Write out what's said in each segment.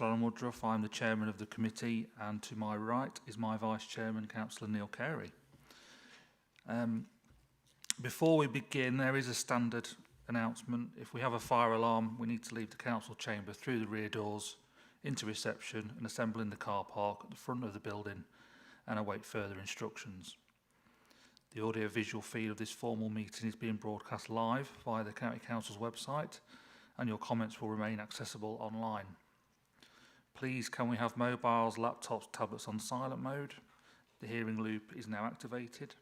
Lauren Woodruff, I'm the chairman of the committee, and to my right is my vice chairman, Councillor Neil Carey. Before we begin, there is a standard announcement. If we have a fire alarm, we need to leave the council chamber through the rear doors into reception and assemble in the car park at the front of the building and await further instructions. The audio-visual feed of this formal meeting is being broadcast live via the County Council's website, and your comments will remain accessible online. Please, can we have mobiles, laptops, tablets on silent mode? The hearing loop is now activated.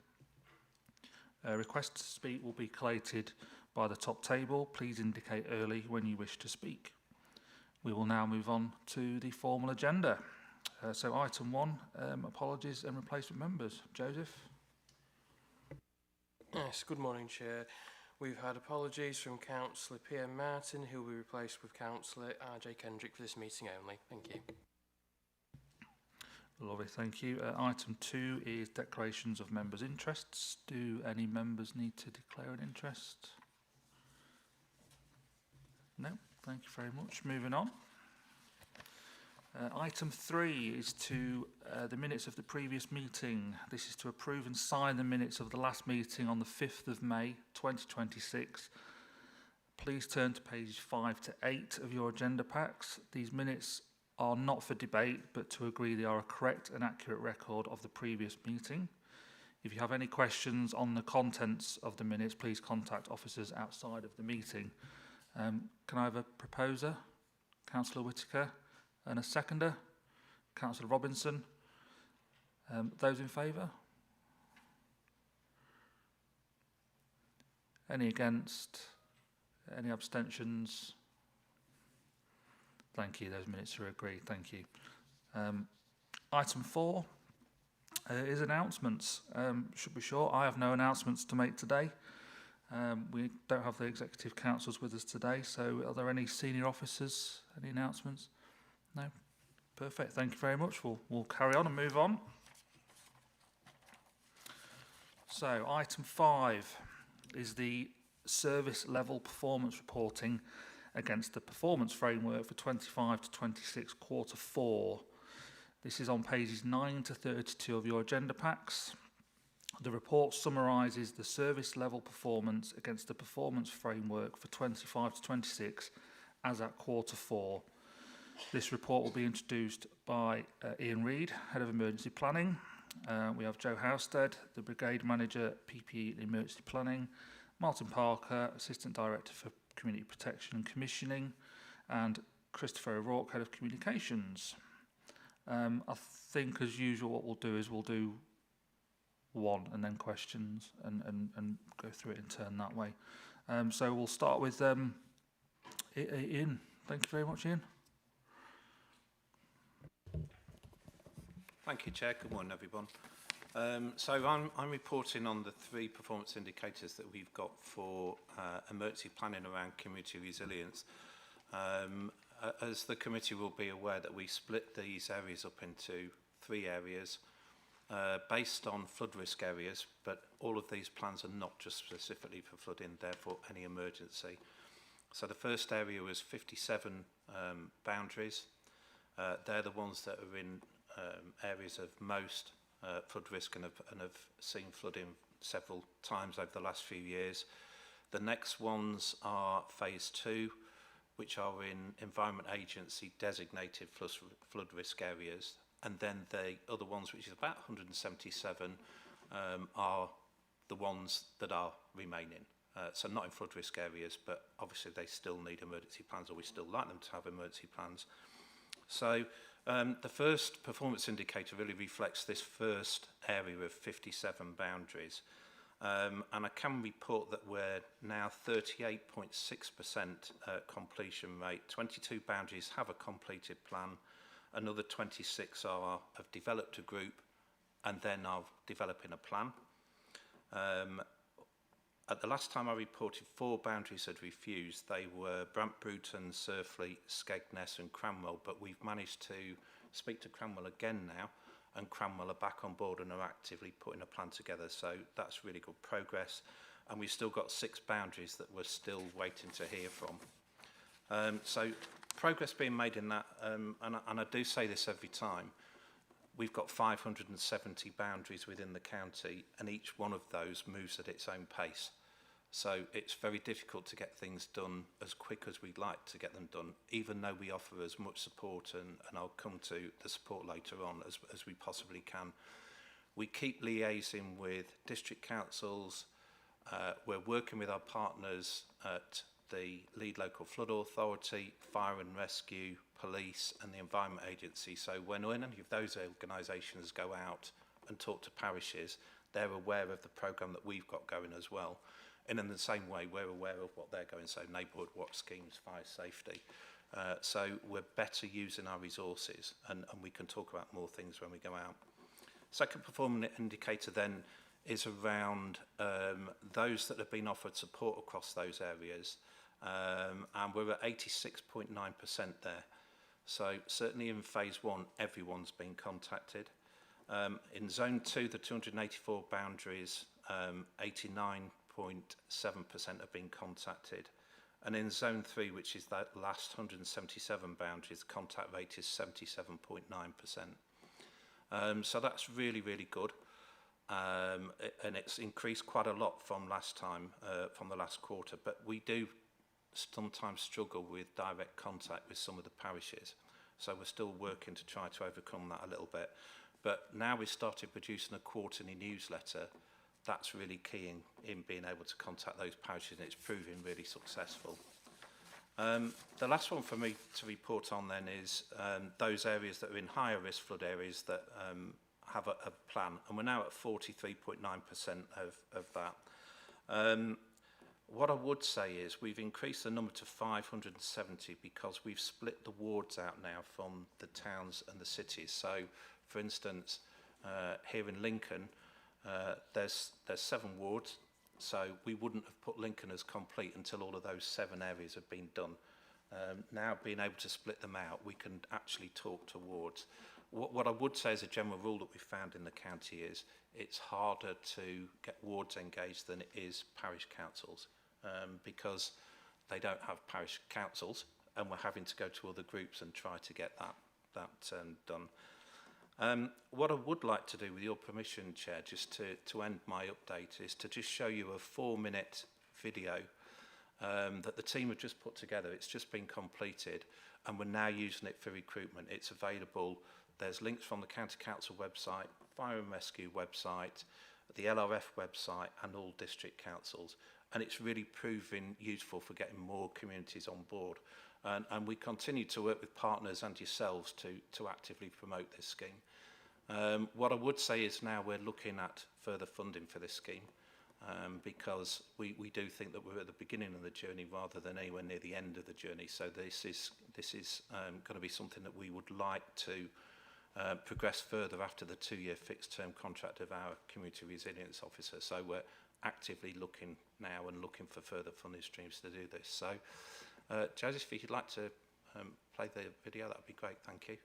A request to speak will be collated by the top table. Please indicate early when you wish to speak. We will now move on to the formal agenda. So item 1, apologies and replacement members. Joseph? Yes, good morning, Chair. We've had apologies from Councillor Pierre Martin, who will be replaced with Councillor RJ Kendrick for this meeting only. Thank you. Lovely, thank you. Item 2 is declarations of members' interests. Do any members need to declare an interest? No, thank you very much. Moving on. Item 3 is to the minutes of the previous meeting. This is to approve and sign the minutes of the last meeting on the 5th of May 2026. Please turn to pages 5 to 8 of your agenda packs. These minutes are not for debate, but to agree they are a correct and accurate record of the previous meeting. If you have any questions on the contents of the minutes, please contact officers outside of the meeting. Can I have a proposer? Councillor Whitaker. And a seconder, Councillor Robinson. Those in favour? Any against? Any abstentions? Thank you, those minutes are agreed, thank you. Item 4 is announcements. Should be short, I have no announcements to make today. We don't have the executive councils with us today, so are there any senior officers, any announcements? No? Perfect, thank you very much. We'll carry on and move on. So, item 5 is the service level performance reporting against the performance framework for 25 to 26 quarter 4. This is on pages 9 to 32 of your agenda packs. The report summarises the service level performance against the performance framework for 25 to 26 as at quarter 4. This report will be introduced by Ian Reid, Head of Emergency Planning. We have Joe Housestead, the Brigade Manager, PPE and Emergency Planning, Martin Parker, Assistant Director for Community Protection and Commissioning, and Christopher O'Rourke, Head of Communications. I think, as usual, what we'll do is we'll do one and then questions and go through it in turn that way. So we'll start with Ian. Thank you very much, Ian. Thank you, Chair. Good morning, everyone. So I'm reporting on the 3 performance indicators that we've got for emergency planning around community resilience. As the committee will be aware, that we split these areas up into 3 areas based on flood risk areas, but all of these plans are not just specifically for flooding, therefore any emergency. So the first area was 57 boundaries. They're the ones that are in areas of most flood risk and have seen flooding several times over the last few years. The next ones are phase 2, which are in Environment Agency designated flood risk areas, and then the other ones, which is about 177, are the ones that are remaining. So not in flood risk areas, but obviously they still need emergency plans, or we still like them to have emergency plans. So the first performance indicator really reflects this first area of 57 boundaries. And I can report that we're now 38.6% completion rate. 22 boundaries have a completed plan. Another 26 have developed a group and then are developing a plan. At the last time I reported, 4 boundaries had refused. They were Brant-Bruton, Surfleet, Skegness and Cranwell, but we've managed to speak to Cranwell again now, and Cranwell are back on board and are actively putting a plan together, so that's really good progress. And we've still got 6 boundaries that we're still waiting to hear from. So progress being made in that, and I do say this every time. We've got 570 boundaries within the county, and each one of those moves at its own pace. So it's very difficult to get things done as quick as we'd like to get them done, even though we offer as much support, and I'll come to the support later on, as we possibly can. We keep liaising with district councils. We're working with our partners at the lead local flood authority, fire and rescue, police and the Environment Agency. So when any of those organisations go out and talk to parishes, they're aware of the programme that we've got going as well. And in the same way, we're aware of what they're going, so neighbourhood watch schemes, fire safety. So we're better using our resources, and we can talk about more things when we go out. Second performance indicator then is around those that have been offered support across those areas, and we're at 86.9% there. So certainly in phase 1, everyone's been contacted. In zone 2, the 284 boundaries, 89.7% have been contacted. And in zone 3, which is that last 177 boundaries, the contact rate is 77.9%. So that's really, really good. And it's increased quite a lot from last time, from the last quarter, but we do sometimes struggle with direct contact with some of the parishes. So we're still working to try to overcome that a little bit. But now we've started producing a quarterly newsletter. That's really key in being able to contact those parishes, and it's proving really successful. The last one for me to report on then is those areas that are in higher risk flood areas that have a plan, and we're now at 43.9% of that. What I would say is we've increased the number to 570 because we've split the wards out now from the towns and the cities. So, for instance, here in Lincoln, there's 7 wards, so we wouldn't have put Lincoln as complete until all of those 7 areas have been done. Now, being able to split them out, we can actually talk to wards. What I would say as a general rule that we found in the county is it's harder to get wards engaged than it is parish councils, because they don't have parish councils, and we're having to go to other groups and try to get that done. What I would like to do, with your permission, Chair, just to end my update, is to just show you a 4-minute video that the team have just put together. It's just been completed, and we're now using it for recruitment. It's available. There's links from the County Council website, Fire and Rescue website, the LRF website, and all district councils. And it's really proving useful for getting more communities on board. And we continue to work with partners and yourselves to actively promote this scheme. What I would say is now we're looking at further funding for this scheme, because we do think that we're at the beginning of the journey rather than anywhere near the end of the journey. So this is going to be something that we would like to progress further after the 2-year fixed term contract of our community resilience officer. So we're actively looking now and looking for further funding streams to do this. So Joseph, if you'd like to play the video, that would be great. Thank you.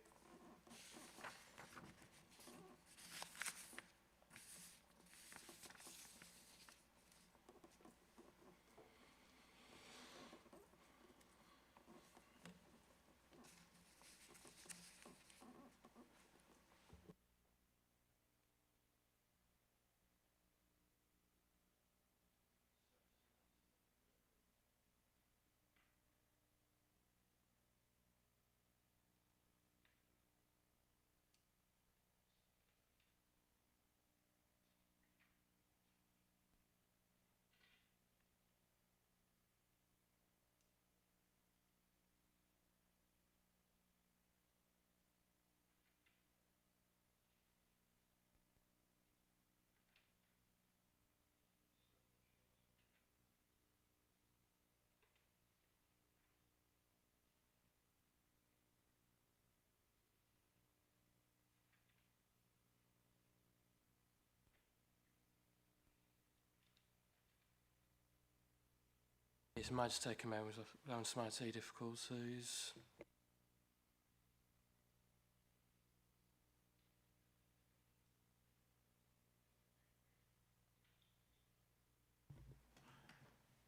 It might just take a moment around some IT difficulties.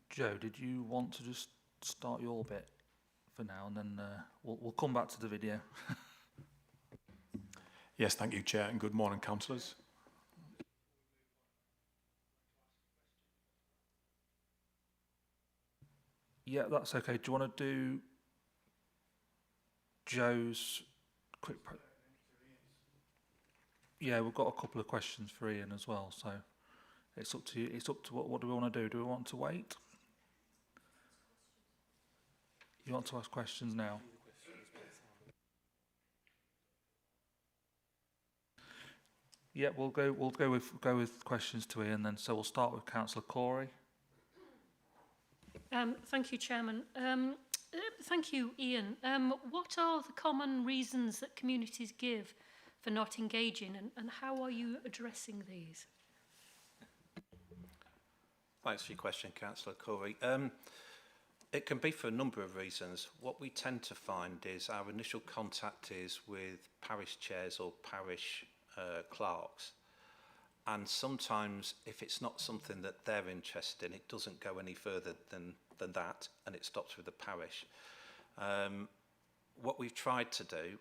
Joe, did you want to just start your bit for now, and then we'll come back to the video. Yes, thank you, Chair, and good morning, councillors. Yeah, that's okay. Do you want to do Joe's quick... Yeah, we've got a couple of questions for Ian as well, so it's up to you. It's up to what do we want to do? Do we want to wait? You want to ask questions now? Yeah, we'll go with questions to Ian then. So we'll start with Councillor Corey. Thank you, Chairman. Thank you, Ian. What are the common reasons that communities give for not engaging, and how are you addressing these? Thanks for your question, Councillor Corey. It can be for a number of reasons. What we tend to find is our initial contact is with parish chairs or parish clerks, and sometimes if it's not something that they're interested in, it doesn't go any further than that, and it stops with the parish. What we've tried to do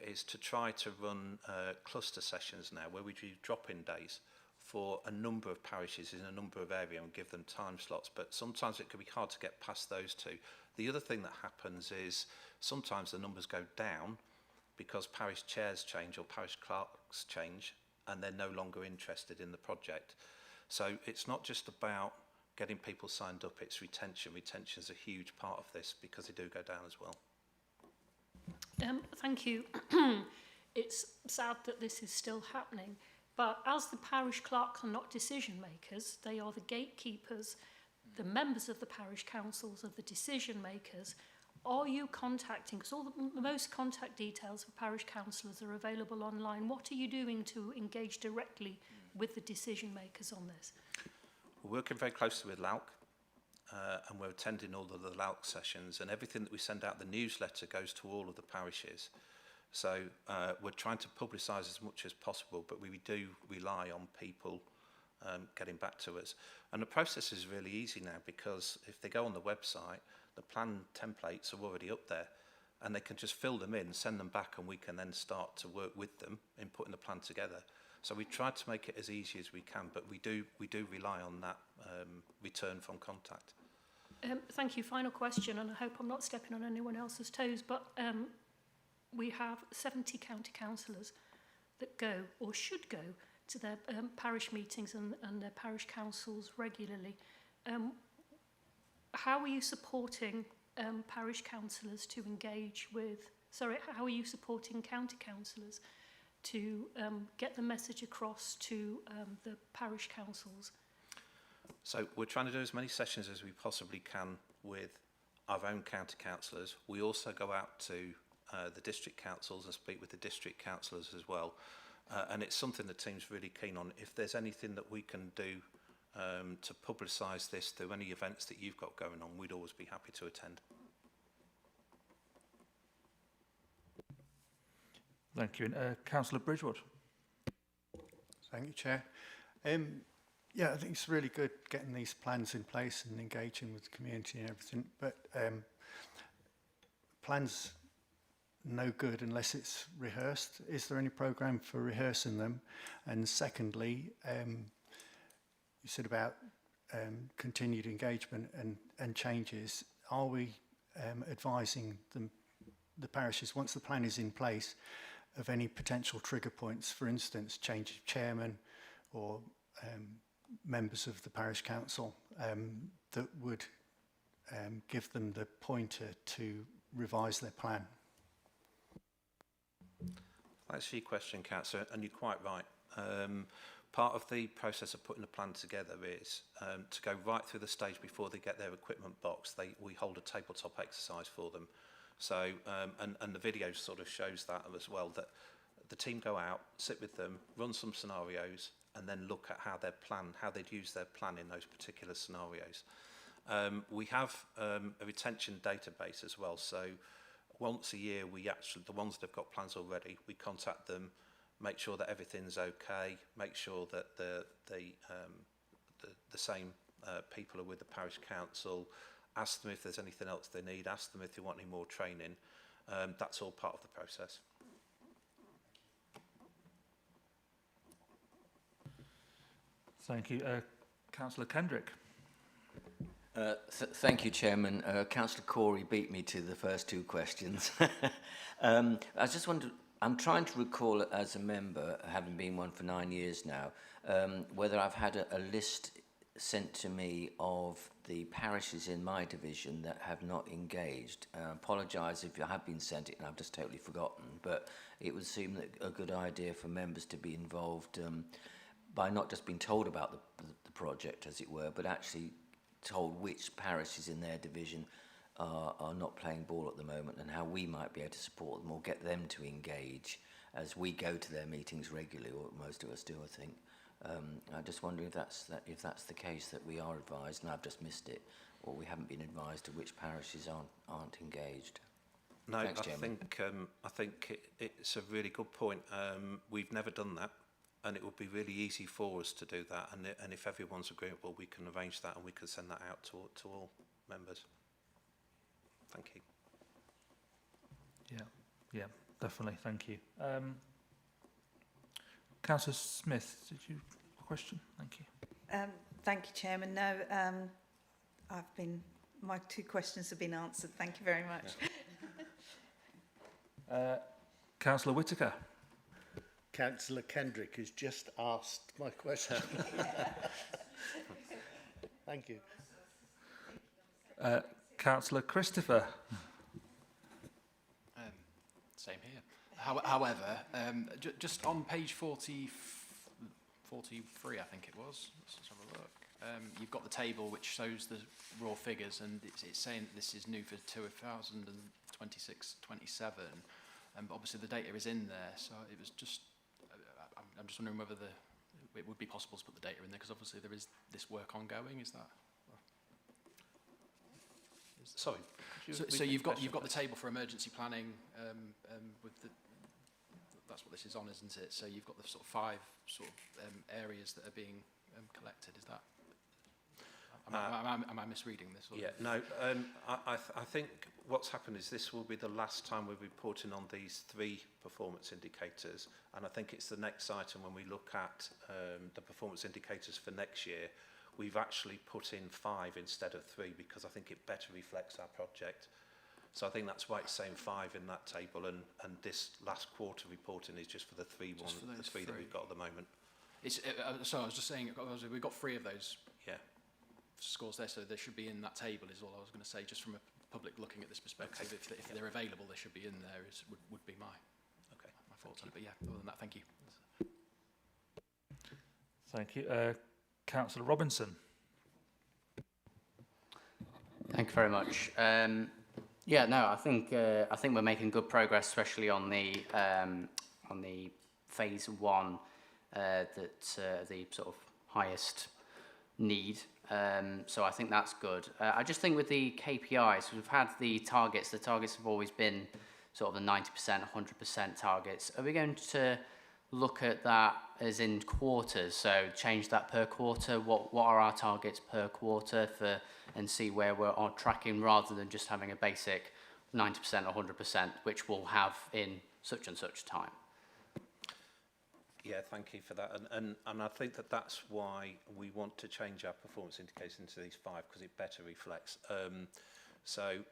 is to try to run cluster sessions now where we do drop-in days for a number of parishes in a number of areas and give them time slots, but sometimes it can be hard to get past those two. The other thing that happens is sometimes the numbers go down because parish chairs change or parish clerks change and they're no longer interested in the project. So it's not just about getting people signed up, it's retention. Retention is a huge part of this because they do go down as well. Thank you. It's sad that this is still happening, but as the parish clerks are not decision makers, they are the gatekeepers, the members of the parish councils are the decision makers. Are you contacting, because most contact details for parish councillors are available online, what are you doing to engage directly with the decision makers on this? We're working very closely with LALC and we're attending all of the LALC sessions, and everything that we send out, the newsletter goes to all of the parishes. So we're trying to publicise as much as possible, but we do rely on people getting back to us. And the process is really easy now because if they go on the website, the plan templates are already up there and they can just fill them in, send them back, and we can then start to work with them in putting the plan together. So we try to make it as easy as we can, but we do rely on that return from contact. Thank you. Final question, and I hope I'm not stepping on anyone else's toes, but we have 70 county councillors that go or should go to their parish meetings and their parish councils regularly. How are you supporting parish councillors to engage with, how are you supporting county councillors to get the message across to the parish councils? So we're trying to do as many sessions as we possibly can with our own county councillors. We also go out to the district councils and speak with the district councillors as well. And it's something the team's really keen on. If there's anything that we can do to publicise this through any events that you've got going on, we'd always be happy to attend. Thank you. Councillor Bridgewood. Thank you, Chair. Yeah, I think it's really good getting these plans in place and engaging with the community and everything, but plans no good unless it's rehearsed. Is there any programme for rehearsing them? And secondly, you said about continued engagement and changes. Are we advising the parishes, once the plan is in place, of any potential trigger points, for instance, change of chairman or members of the parish council, that would give them the pointer to revise their plan? Thanks for your question, Councillor, and you're quite right. Part of the process of putting a plan together is to go right through the stage before they get their equipment box. We hold a tabletop exercise for them. So, and the video sort of shows that as well, that the team go out, sit with them, run some scenarios, and then look at how they'd use their plan in those particular scenarios. We have a retention database as well. So once a year, the ones that have got plans already, we contact them, make sure that everything's okay, make sure that the same people are with the parish council, ask them if there's anything else they need, ask them if they want any more training. That's all part of the process. Thank you. Councillor Kendrick. Thank you, Chairman. Councillor Corey beat me to the first two questions. I just wondered, I'm trying to recall as a member, having been one for 9 years now, whether I've had a list sent to me of the parishes in my division that have not engaged. I apologise if I have been sent it and I've just totally forgotten, but it would seem that a good idea for members to be involved by not just being told about the project, as it were, but actually told which parishes in their division are not playing ball at the moment and how we might be able to support them or get them to engage as we go to their meetings regularly, or most of us do, I think. I just wonder if that's the case, that we are advised, and I've just missed it, or we haven't been advised of which parishes aren't engaged. No, Thanks, Chairman. I think it's a really good point. We've never done that, and it would be really easy for us to do that. And if everyone's agreeable, we can arrange that and we can send that out to all members. Thank you. Yeah, definitely. Thank you. Councillor Smith, did you have a question? Thank you. Thank you, Chairman. No, my two questions have been answered. Thank you very much. Councillor Whitaker. Councillor Kendrick has just asked my question. Thank you. Councillor Christopher. Same here. However, just on page 43, I think it was, let's just have a look. You've got the table which shows the raw figures, and it's saying that this is new for 2026-27, but obviously the data is in there, so it was just, I'm just wondering whether it would be possible to put the data in there, because obviously there is this work ongoing. Is that? Sorry. So you've got the table for emergency planning with the. That's what this is on, isn't it? So you've got the sort of 5 areas that are being collected. Is that? Am I misreading this? Or? Yeah. No. I think what's happened is this will be the last time we're reporting on these 3 performance indicators, and I think it's the next item when we look at the performance indicators for next year. We've actually put in 5 instead of 3 because I think it better reflects our project. So I think that's why it's saying 5 in that table, and this last quarter reporting is just for the three that we've got at the moment. So I was just saying, we've got 3 of those scores there, so they should be in that table is all I was going to say, just from a public looking at this perspective. Okay. If they're available, they should be in there, would be my thoughts on it. But yeah, other than that, thank you. Thank you. Councillor Robinson. Thank you very much. Yeah, no, I think we're making good progress, especially on the phase 1, that the sort of highest need. So I think that's good. I just think with the KPIs, we've had the targets. The targets have always been sort of the 90%, 100% targets. Are we going to look at that as in quarters, so change that per quarter? What are our targets per quarter and see where we're on tracking, rather than just having a basic 90% or 100%, which we'll have in such and such time? Yeah, thank you for that. And I think that's why we want to change our performance indicators into these 5, because it better reflects. So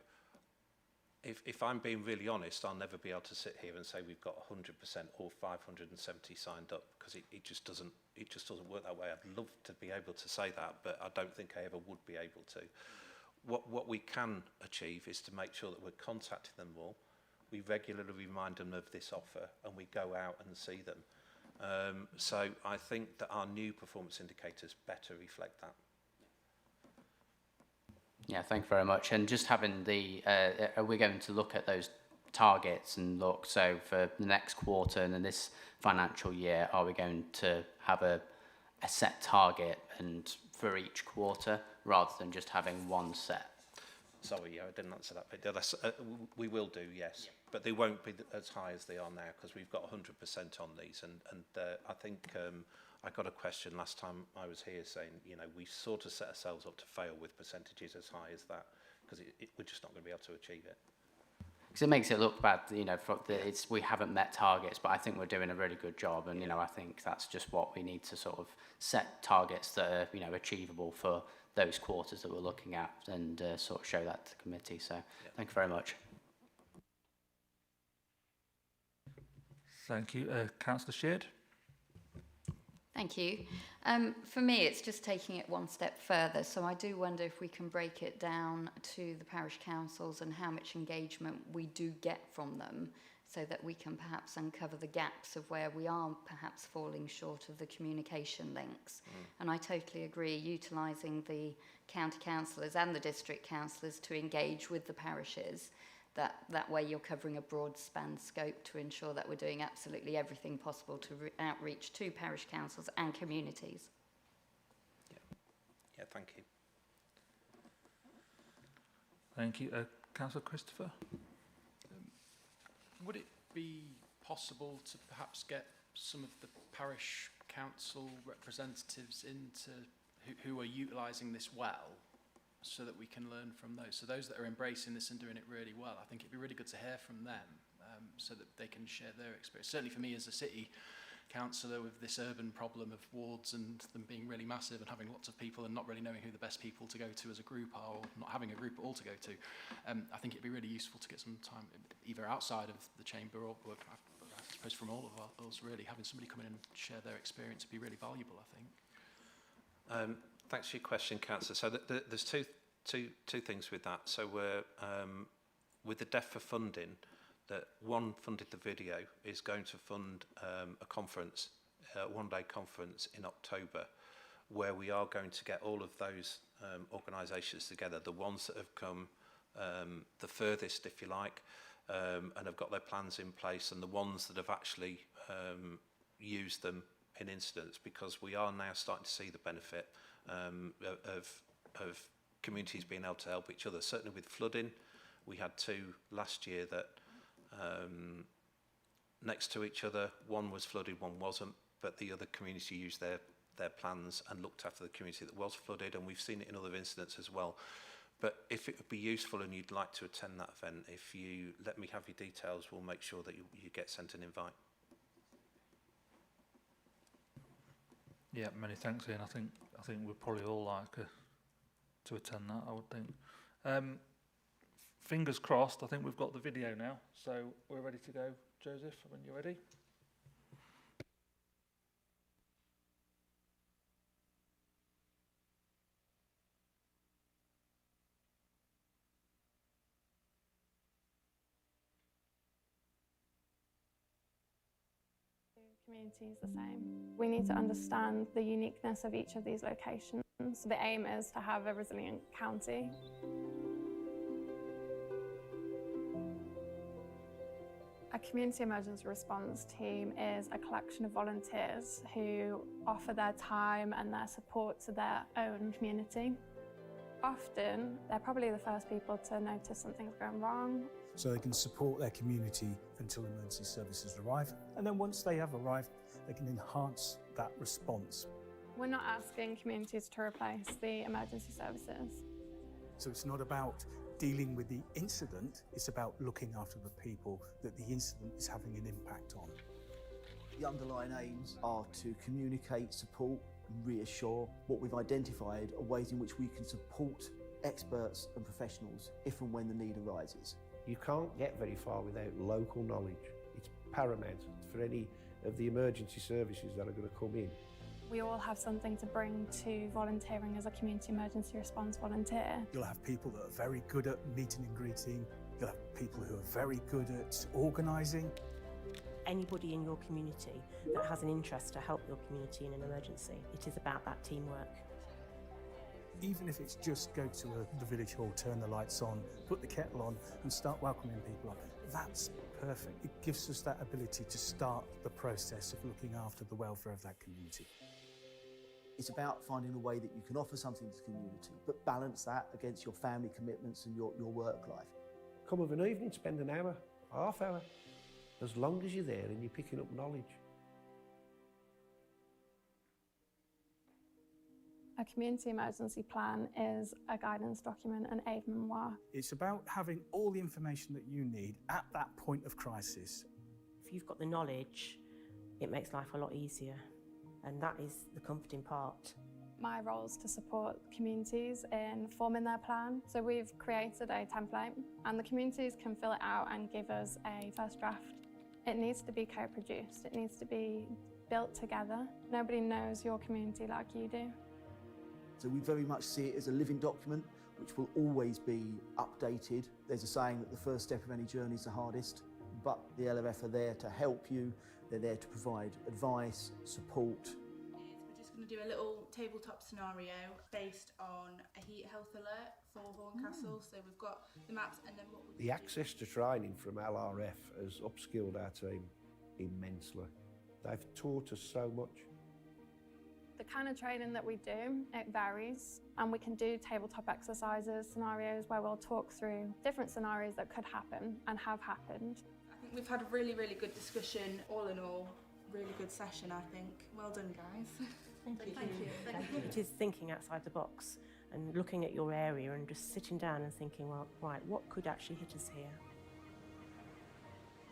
if I'm being really honest, I'll never be able to sit here and say we've got 100% or 570 signed up, because it just doesn't work that way. I'd love to be able to say that, but I don't think I ever would be able to. What we can achieve is to make sure that we're contacting them more. We regularly remind them of this offer, and we go out and see them. So I think that our new performance indicators better reflect that. Yeah, thank you very much. And just having are we going to look at those targets and look, so for the next quarter and in this financial year, are we going to have a set target and for each quarter, rather than just having one set? Sorry, yeah, I didn't answer that bit. We will do, yes, yeah. But they won't be as high as they are now, because we've got 100% on these. And I think I got a question last time I was here saying, we sort of set ourselves up to fail with percentages as high as that. because we're just not going to be able to achieve it. Because it makes it look bad, you know, we haven't met targets, but I think we're doing a really good job. And, you know, I think that's just what we need to sort of set targets that are, you know, achievable for those quarters that we're looking at and sort of show that to the committee. So thank you very much. Thank you. Councillor Sheard. Thank you. For me, it's just taking it one step further. So I do wonder if we can break it down to the parish councils and how much engagement we do get from them, so that we can perhaps uncover the gaps of where we are perhaps falling short of the communication links. And I totally agree, utilising the county councillors and the district councillors to engage with the parishes. That way you're covering a broad span scope to ensure that we're doing absolutely everything possible to outreach to parish councils and communities. Yeah, thank you. Thank you. Councillor Christopher. Would it be possible to perhaps get some of the parish council representatives into who are utilising this well, so that we can learn from those? So those that are embracing this and doing it really well, I think it'd be really good to hear from them, so that they can share their experience. Certainly for me as a city councillor, with this urban problem of wards and them being really massive and having lots of people and not really knowing who the best people to go to as a group are, or not having a group at all to go to, I think it'd be really useful to get some time either outside of the chamber or I suppose from all of us, really having somebody come in and share their experience would be really valuable, I think. Thanks for your question, Councillor. So there's two things with that. So we're with the DEFRA funding, that one funded the video, is going to fund a conference, a one-day conference in October, where we are going to get all of those organisations together, the ones that have come the furthest, if you like, and have got their plans in place, and the ones that have actually used them in incidents, because we are now starting to see the benefit of communities being able to help each other. Certainly with flooding, we had two last year that next to each other, one was flooded, one wasn't, but the other community used their plans and looked after the community that was flooded, and we've seen it in other incidents as well. But if it would be useful and you'd like to attend that event, if you let me have your details, we'll make sure that you get sent an invite. Yeah, many thanks, Ian. I think we'd probably all like to attend that, I would think. Fingers crossed, I think we've got the video now, so we're ready to go. Joseph, when you're ready. Communities the same. We need to understand the uniqueness of each of these locations. The aim is to have a resilient county. A community emergency response team is a collection of volunteers who offer their time and their support to their own community. Often, they're probably the first people to notice something's going wrong. So they can support their community until emergency services arrive. And then once they have arrived, they can enhance that response. We're not asking communities to replace the emergency services. So it's not about dealing with the incident, it's about looking after the people that the incident is having an impact on. The underlying aims are to communicate, support, and reassure. What we've identified are ways in which we can support experts and professionals if and when the need arises. You can't get very far without local knowledge. It's paramount for any of the emergency services that are going to come in. We all have something to bring to volunteering as a community emergency response volunteer. You'll have people that are very good at meeting and greeting. You'll have people who are very good at organising. Anybody in your community that has an interest to help your community in an emergency. It is about that teamwork. Even if it's just go to the village hall, turn the lights on, put the kettle on and start welcoming people on, that's perfect. It gives us that ability to start the process of looking after the welfare of that community. It's about finding a way that you can offer something to the community, but balance that against your family commitments and your work life. Come of an evening, spend an hour, half hour, as long as you're there and you're picking up knowledge. A community emergency plan is a guidance document, an aid memoir. It's about having all the information that you need at that point of crisis. If you've got the knowledge, it makes life a lot easier, and that is the comforting part. My role is to support communities in forming their plan. So we've created a template and the communities can fill it out and give us a first draft. It needs to be co-produced, it needs to be built together. Nobody knows your community like you do. So we very much see it as a living document which will always be updated. There's a saying that the first step of any journey is the hardest, but the LRF are there to help you. They're there to provide advice, support. We're just going to do a little tabletop scenario based on a heat health alert for Horncastle. So we've got the maps and then what we The access to training from LRF has upskilled our team immensely. They've taught us so much. The kind of training that we do, it varies, and we can do tabletop exercises, scenarios where we'll talk through different scenarios that could happen and have happened. I think we've had a really, really good discussion. All in all, really good session, I think. Well done, guys. Thank you. It is thinking outside the box and looking at your area and just sitting down and thinking, well, right, what could actually hit us here?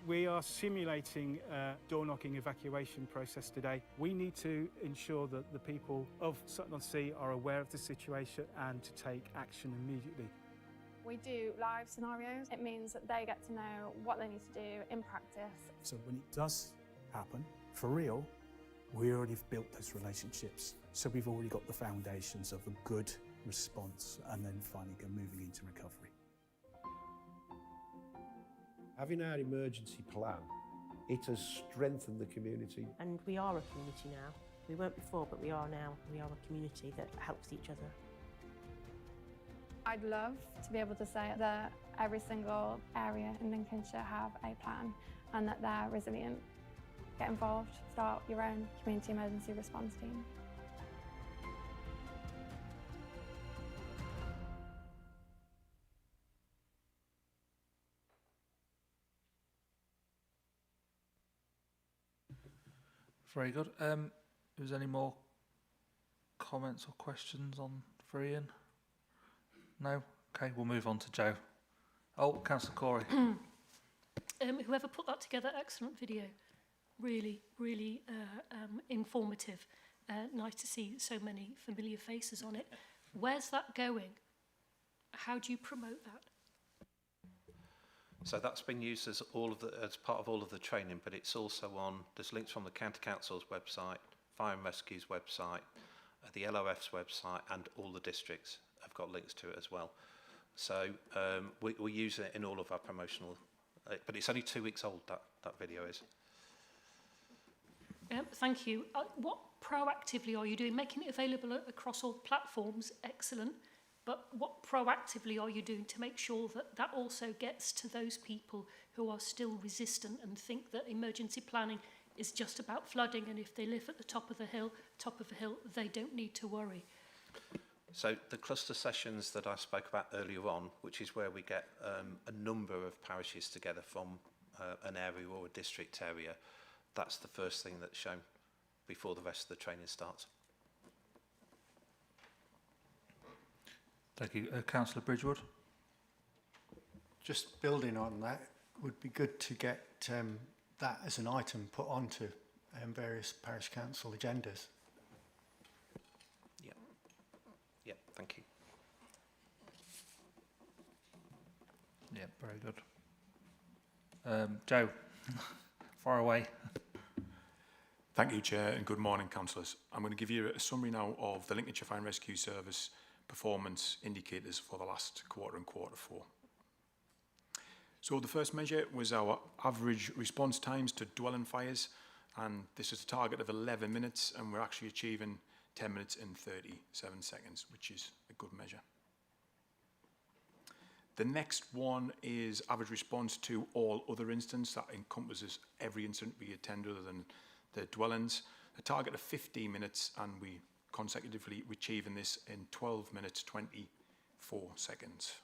We are simulating a door-knocking evacuation process today. We need to ensure that the people of Sutton-on-Sea are aware of the situation and to take action immediately. We do live scenarios. It means that they get to know what they need to do in practice. So when it does happen, for real, we already have built those relationships. So we've already got the foundations of a good response and then finally moving into recovery. Having our emergency plan, it has strengthened the community. And we are a community now. We weren't before, but we are now. We are a community that helps each other. I'd love to be able to say that every single area in Lincolnshire have a plan and that they're resilient. Get involved, start your own community emergency response team. Very good. Is there any more comments or questions on for Ian? No? Okay, we'll move on to Joe. Oh, Councillor Corey. Whoever put that together, excellent video. Really, really informative. Nice to see so many familiar faces on it. Where's that going? How do you promote that? So that's been used as part of all of the training, but it's also on, there's links from the County Council's website, Fire and Rescue's website, the LRF's website, and all the districts have got links to it as well. So we use it in all of our promotional, but it's only 2 weeks old, that video is. Thank you. What proactively are you doing? Making it available across all platforms, excellent. But what proactively are you doing to make sure that that also gets to those people who are still resistant and think that emergency planning is just about flooding, and if they live at the top of a hill, they don't need to worry? So the cluster sessions that I spoke about earlier on, which is where we get a number of parishes together from an area or a district area, that's the first thing that's shown before the rest of the training starts. Thank you. Councillor Bridgewood. Just building on that, would be good to get that as an item put onto various parish council agendas. Yeah, thank you. Yeah, very good. Joe, far away. Thank you, Chair, and good morning, councillors. I'm going to give you a summary now of the Lincolnshire Fire and Rescue Service performance indicators for the last quarter and quarter four. So the first measure was our average response times to dwelling fires, and this is a target of 11 minutes, and we're actually achieving 10 minutes and 37 seconds, which is a good measure. The next one is average response to all other incidents. That encompasses every incident we attend other than the dwellings. A target of 15 minutes, and we consecutively achieving this in 12 minutes 24 seconds.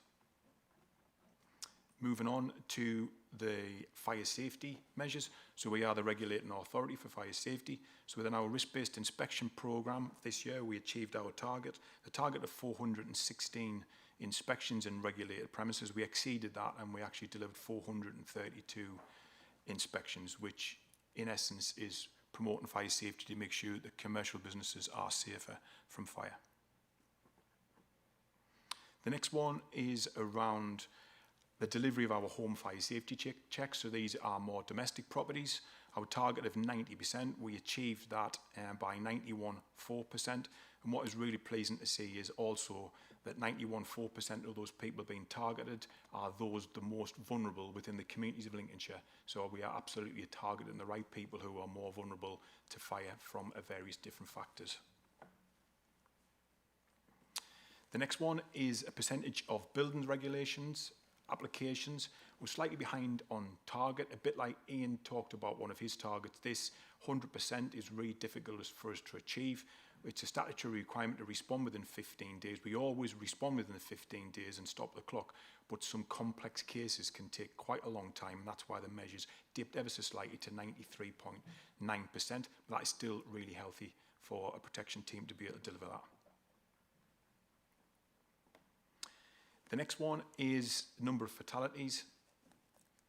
Moving on to the fire safety measures. So we are the regulating authority for fire safety. So within our risk-based inspection programme this year, we achieved our target. The target of 416 inspections in regulated premises. We exceeded that and we actually delivered 432 inspections, which in essence is promoting fire safety to make sure that commercial businesses are safer from fire. The next one is around the delivery of our home fire safety checks. So these are more domestic properties. Our target of 90%, we achieved that by 91.4%. And what is really pleasing to see is also that 91.4% of those people being targeted are those the most vulnerable within the communities of Lincolnshire. So we are absolutely targeting the right people who are more vulnerable to fire from various different factors. The next one is a percentage of building regulations applications. We're slightly behind on target, a bit like Ian talked about one of his targets. This 100% is really difficult for us to achieve. It's a statutory requirement to respond within 15 days. We always respond within the 15 days and stop the clock, but some complex cases can take quite a long time, and that's why the measures dipped ever so slightly to 93.9%. That is still really healthy for a protection team to be able to deliver that. The next one is the number of fatalities.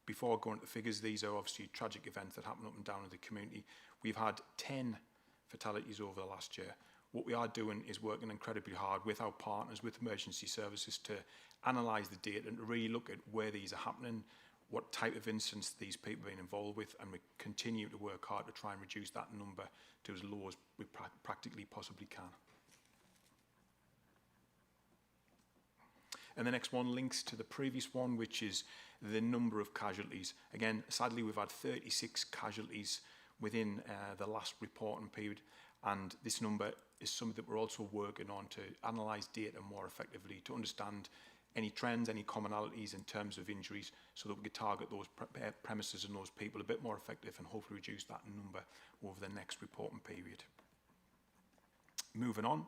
Before going to the figures, these are obviously tragic events that happen up and down in the community. We've had 10 fatalities over the last year. What we are doing is working incredibly hard with our partners, with emergency services, to analyse the data and to really look at where these are happening, what type of incidents these people are being involved with, and we continue to work hard to try and reduce that number to as low as we practically possibly can. And the next one links to the previous one, which is the number of casualties. Again, sadly, we've had 36 casualties within the last reporting period, and this number is something that we're also working on to analyse data more effectively, to understand any trends, any commonalities in terms of injuries, so that we can target those premises and those people a bit more effective and hopefully reduce that number over the next reporting period. Moving on,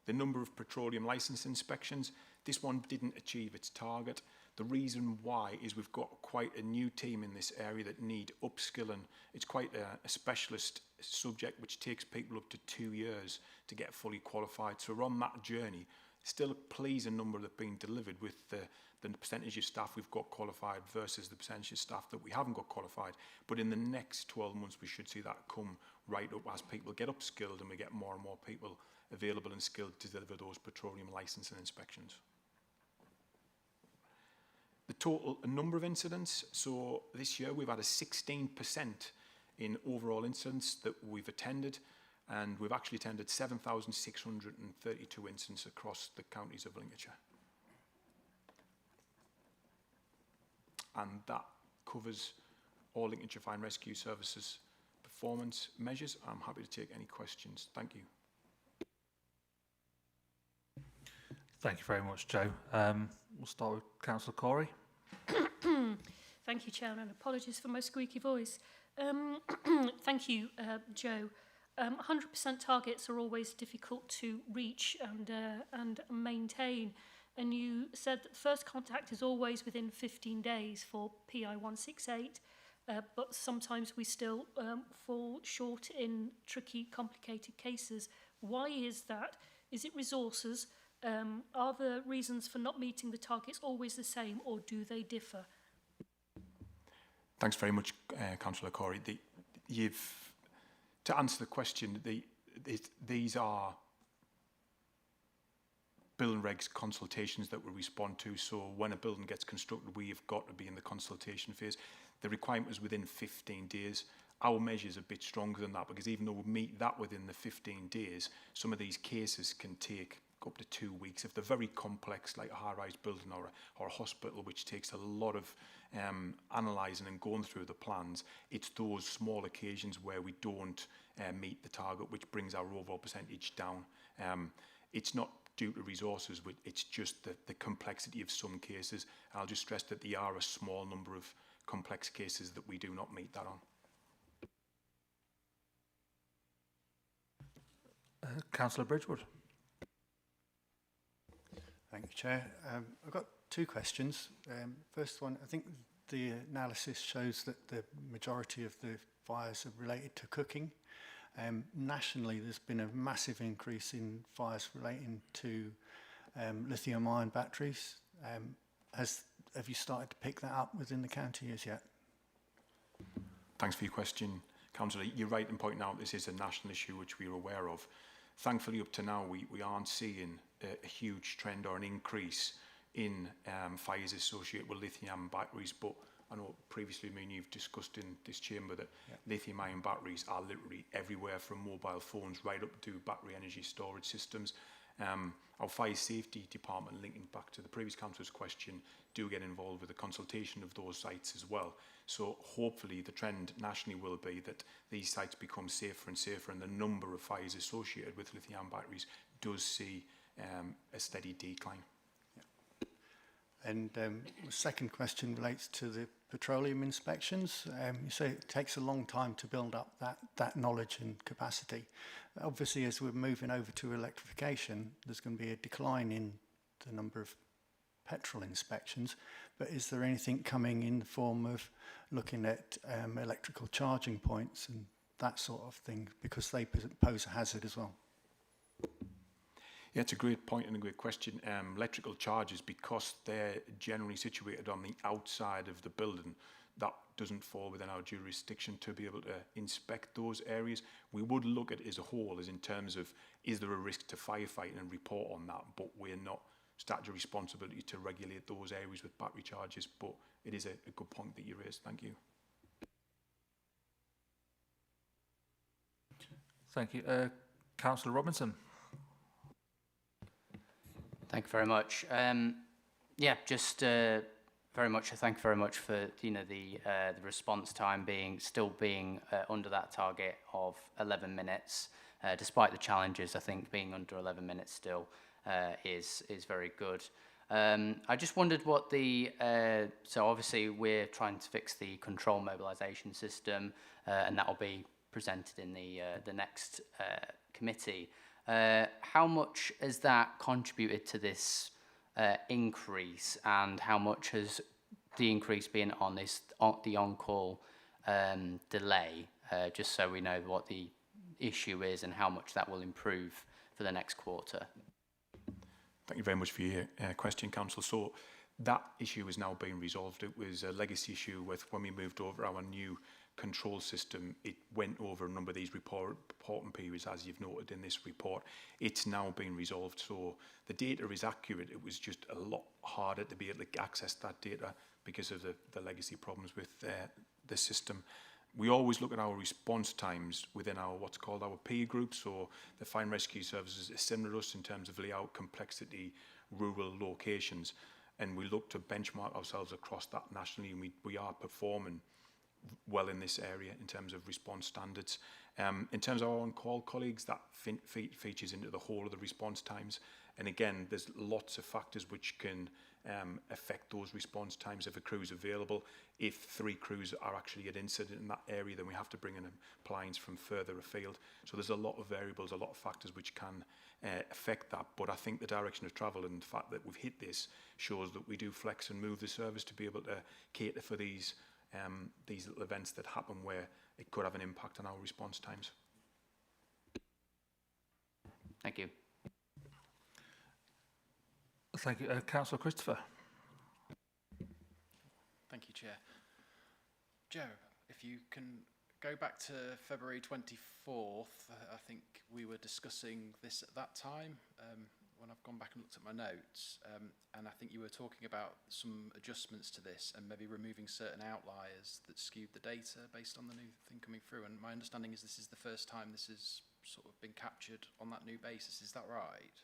the number of petroleum licence inspections. This one didn't achieve its target. The reason why is we've got quite a new team in this area that need upskilling. It's quite a specialist subject which takes people up to 2 years to get fully qualified. So we're on that journey. Still a pleasing number that have been delivered with the percentage of staff we've got qualified versus the percentage of staff that we haven't got qualified. But in the next 12 months, we should see that come right up as people get upskilled and we get more and more people available and skilled to deliver those petroleum licence and inspections. The total number of incidents, so this year we've had a 16% in overall incidents that we've attended, and we've actually attended 7,632 incidents across the counties of Lincolnshire. And that covers all Lincolnshire Fire and Rescue Services performance measures. I'm happy to take any questions. Thank you. Thank you very much, Joe. We'll start with Councillor Corey. Thank you, Chairman. Apologies for my squeaky voice. Thank you, Joe. 100% targets are always difficult to reach and maintain. And you said that first contact is always within 15 days for PI 168, but sometimes we still fall short in tricky, complicated cases. Why is that? Is it resources? Are the reasons for not meeting the targets always the same, or do they differ? Thanks very much, Councillor Corey. To answer the question, these are building regs consultations that we respond to. So when a building gets constructed, we have got to be in the consultation phase. The requirement is within 15 days. Our measure is a bit stronger than that, because even though we meet that within the 15 days, some of these cases can take up to 2 weeks. If they're very complex, like a high-rise building or a hospital, which takes a lot of analysing and going through the plans, it's those small occasions where we don't meet the target, which brings our overall percentage down. It's not due to resources, but it's just the complexity of some cases. I'll just stress that there are a small number of complex cases that we do not meet that on. Councillor Bridgewood. Thank you, Chair. I've got two questions. First one, I think the analysis shows that the majority of the fires are related to cooking. Nationally, there's been a massive increase in fires relating to lithium-ion batteries. Have you started to pick that up within the county as yet? Thanks for your question, Councillor. You're right in pointing out this is a national issue which we're aware of. Thankfully, up to now, we aren't seeing a huge trend or an increase in fires associated with lithium batteries, but I know previously, you've discussed in this chamber that lithium-ion batteries are literally everywhere, from mobile phones right up to battery energy storage systems. Our fire safety department, linking back to the previous councillor's question, do get involved with the consultation of those sites as well. So hopefully the trend nationally will be that these sites become safer and safer, and the number of fires associated with lithium batteries does see a steady decline. And the second question relates to the petroleum inspections. You say it takes a long time to build up that knowledge and capacity. Obviously, as we're moving over to electrification, there's going to be a decline in the number of petrol inspections, but is there anything coming in the form of looking at electrical charging points and that sort of thing, because they pose a hazard as well? Yeah, it's a great point and a great question. Electrical charges, because they're generally situated on the outside of the building, that doesn't fall within our jurisdiction to be able to inspect those areas. We would look at it as a whole, as in terms of, is there a risk to firefighting, and report on that, but we're not statutory responsibility to regulate those areas with battery charges. But it is a good point that you raised. Thank you. Thank you. Councillor Robinson. Thank you very much. Yeah, just very much. Thank you very much for the response time still being under that target of 11 minutes, despite the challenges. I think being under 11 minutes still is very good. I just wondered what so obviously we're trying to fix the control mobilisation system, and that will be presented in the next committee. How much has that contributed to this increase, and how much has the increase been on the on-call delay, just so we know what the issue is and how much that will improve for the next quarter? Thank you very much for your question, Council. So that issue is now being resolved. It was a legacy issue with when we moved over our new control system. It went over a number of these reporting periods, as you've noted in this report. It's now been resolved, so the data is accurate. It was just a lot harder to be able to access that data because of the legacy problems with the system. We always look at our response times within our what's called our peer group. So the fire and rescue services is similar to us in terms of layout, complexity, rural locations, and we look to benchmark ourselves across that nationally, and we are performing well in this area in terms of response standards. In terms of our on-call colleagues, that features into the whole of the response times. And again, there's lots of factors which can affect those response times. If a crew is available, if 3 crews are actually at incident in that area, then we have to bring in an appliance from further afield. So there's a lot of variables, a lot of factors which can affect that. But I think the direction of travel and the fact that we've hit this shows that we do flex and move the service to be able to cater for these little events that happen where it could have an impact on our response times. Thank you. Thank you. Councillor Christopher. Thank you, Chair. Joe, if you can go back to February 24th, I think we were discussing this at that time, when I've gone back and looked at my notes, and I think you were talking about some adjustments to this and maybe removing certain outliers that skewed the data based on the new thing coming through. And my understanding is this is the first time this has sort of been captured on that new basis. Is that right?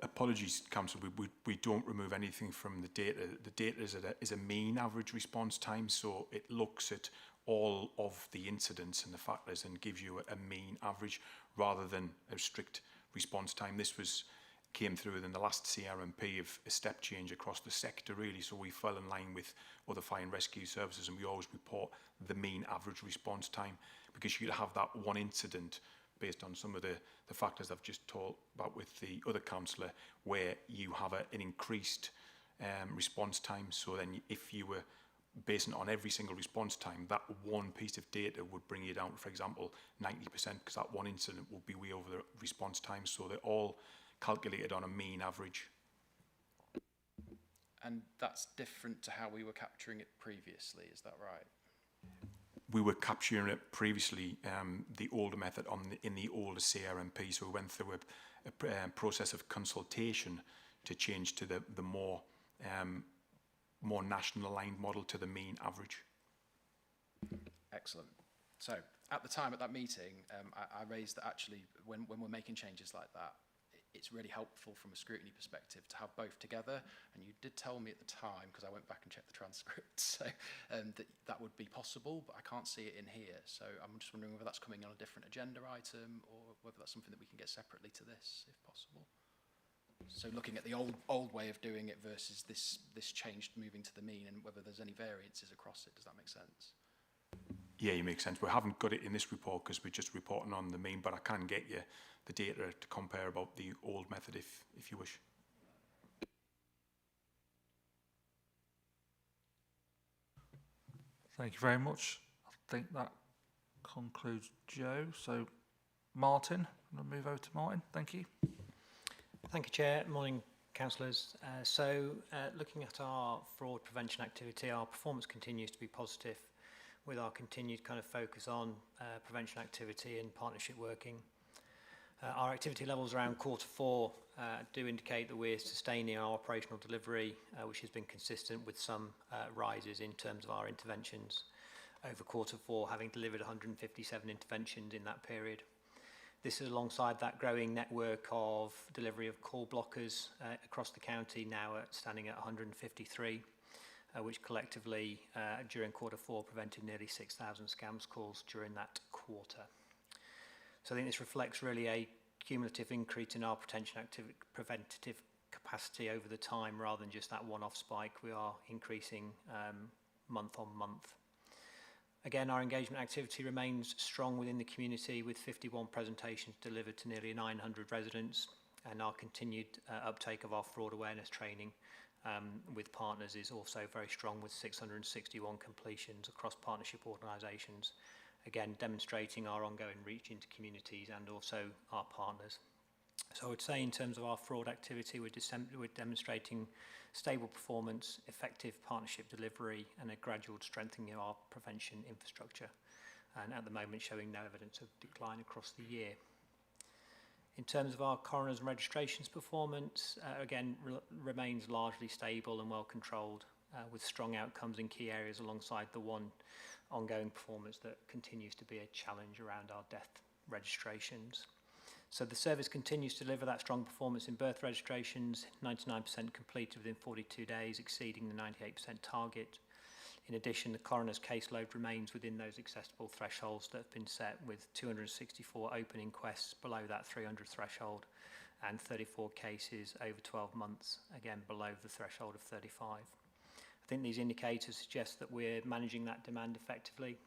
Apologies, Council, we don't remove anything from the data. The data is a mean average response time, so it looks at all of the incidents and the factors and gives you a mean average rather than a strict response time. This came through in the last CRMP of a step change across the sector, really, so we fell in line with other fire and rescue services, and we always report the mean average response time, because you have that one incident based on some of the factors I've just talked about with the other councillor, where you have an increased response time. So then if you were basing it on every single response time, that one piece of data would bring you down, for example, 90%, because that one incident would be way over the response time. So they're all calculated on a mean average. And that's different to how we were capturing it previously, is that right? We were capturing it previously, the older method in the older CRMP, so we went through a process of consultation to change to the more national aligned model, to the mean average. Excellent. So at the time at that meeting, I raised that actually when we're making changes like that, it's really helpful from a scrutiny perspective to have both together. And you did tell me at the time, because I went back and checked the transcript, so that would be possible, but I can't see it in here. So I'm just wondering whether that's coming on a different agenda item, or whether that's something that we can get separately to this, if possible. So looking at the old way of doing it versus this changed moving to the mean, and whether there's any variances across it. Does that make sense? Yeah, it makes sense. We haven't got it in this report because we're just reporting on the mean, but I can get you the data to compare about the old method if you wish. Thank you very much. I think that concludes Joe. So Martin, I'm going to move over to Martin. Thank you. Thank you, Chair. Morning, councillors. Looking at our fraud prevention activity, our performance continues to be positive, with our continued kind of focus on prevention activity and partnership working. Our activity levels around Q4 do indicate that we're sustaining our operational delivery, which has been consistent with some rises in terms of our interventions over Q4, having delivered 157 interventions in that period. This is alongside that growing network of delivery of call blockers across the county, now standing at 153. Which collectively during Q4 prevented nearly 6,000 scams calls during that quarter. So I think this reflects really a cumulative increase in our preventative capacity over the time, rather than just that one-off spike. We are increasing month on month. Again, our engagement activity remains strong within the community, with 51 presentations delivered to nearly 900 residents, and our continued uptake of our fraud awareness training with partners is also very strong, with 661 completions across partnership organisations, again demonstrating our ongoing reach into communities and also our partners. So I would say in terms of our fraud activity, we're demonstrating stable performance, effective partnership delivery, and a gradual strengthening of our prevention infrastructure, and at the moment showing no evidence of decline across the year. In terms of our coroners and registrations performance, again, remains largely stable and well controlled, with strong outcomes in key areas, alongside the one ongoing performance that continues to be a challenge around our death registrations. So the service continues to deliver that strong performance in birth registrations, 99% completed within 42 days, exceeding the 98% target. In addition, the coroner's caseload remains within those acceptable thresholds that have been set, with 264 open inquests below that 300 threshold, and 34 cases over 12 months, again below the threshold of 35. I think these indicators suggest that we're managing that demand effectively,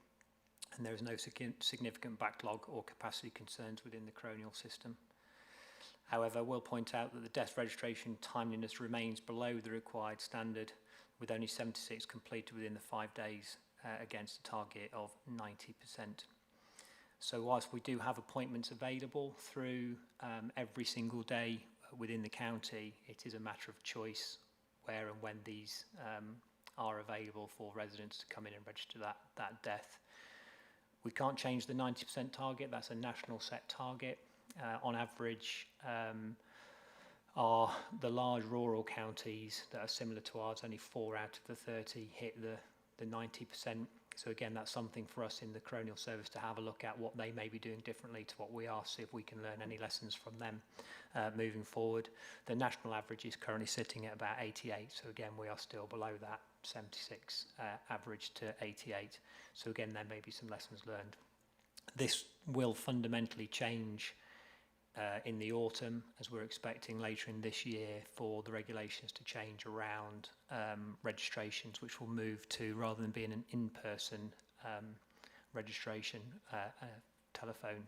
and there is no significant backlog or capacity concerns within the coronial system. However, I will point out that the death registration timeliness remains below the required standard, with only 76 completed within the 5 days against a target of 90%. So whilst we do have appointments available through every single day within the county, it is a matter of choice where and when these are available for residents to come in and register that death. We can't change the 90% target, that's a national set target. On average, are the large rural counties that are similar to ours, only 4 out of the 30 hit the 90%. So again, that's something for us in the coronial service to have a look at, what they may be doing differently to what we are, see if we can learn any lessons from them moving forward. The national average is currently sitting at about 88, so again, we are still below that 76 average to 88. So again, there may be some lessons learned. This will fundamentally change in the autumn, as we're expecting later in this year for the regulations to change around registrations, which will move to, rather than being an in-person registration, telephone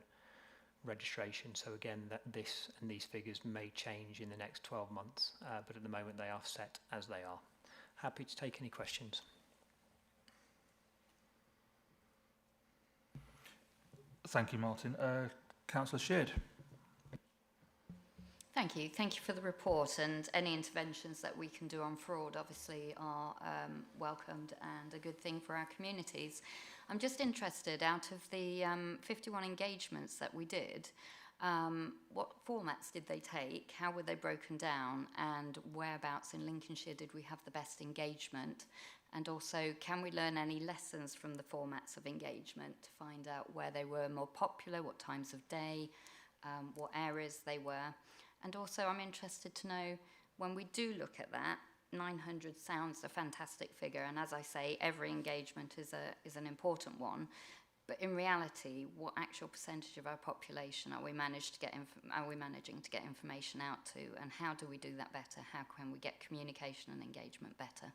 registration. So again, that this and these figures may change in the next 12 months, but at the moment they are set as they are. Happy to take any questions. Thank you, Martin. Councillor Sheard. Thank you. Thank you for the report, and any interventions that we can do on fraud obviously are welcomed and a good thing for our communities. I'm just interested, out of the 51 engagements that we did, what formats did they take, how were they broken down, and whereabouts in Lincolnshire did we have the best engagement? And also, can we learn any lessons from the formats of engagement to find out where they were more popular, what times of day, what areas they were? And also, I'm interested to know, when we do look at that, 900 sounds a fantastic figure, and as I say, every engagement is an important one. But in reality, what actual percentage of our population are we managing to get information out to, and how do we do that better? How can we get communication and engagement better?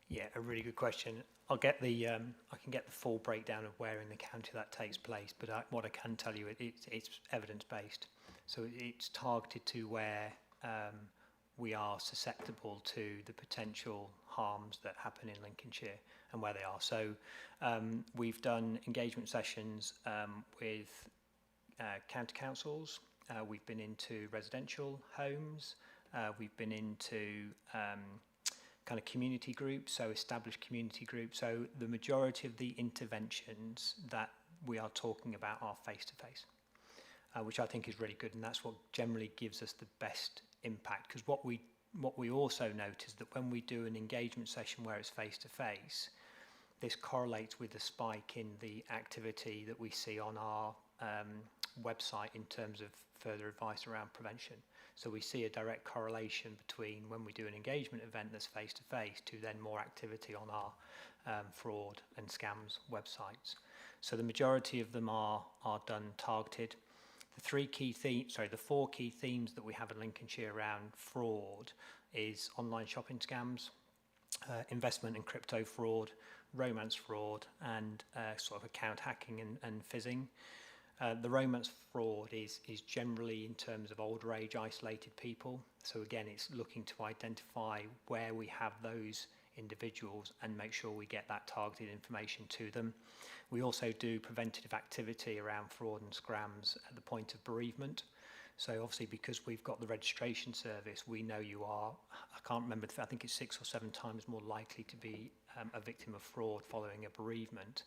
Yeah, a really good question. I'll get the I can get the full breakdown of where in the county that takes place, but what I can tell you, it's evidence based. So it's targeted to where we are susceptible to the potential harms that happen in Lincolnshire and where they are. So we've done engagement sessions with county councils. We've been into residential homes. We've been into kind of community groups, so established community groups. So the majority of the interventions that we are talking about are face-to-face, which I think is really good, and that's what generally gives us the best impact. Because what we also notice that when we do an engagement session where it's face-to-face, this correlates with the spike in the activity that we see on our website in terms of further advice around prevention. So we see a direct correlation between when we do an engagement event that's face-to-face to then more activity on our fraud and scams websites. So the majority of them are done targeted. The four key themes that we have in Lincolnshire around fraud is online shopping scams, investment and crypto fraud, romance fraud, and sort of account hacking and fizzing. The romance fraud is generally in terms of older age isolated people. So again, it's looking to identify where we have those individuals and make sure we get that targeted information to them. We also do preventative activity around fraud and scams at the point of bereavement. So obviously, because we've got the registration service, we know you are, I can't remember, I think it's 6 or 7 times more likely to be a victim of fraud following a bereavement.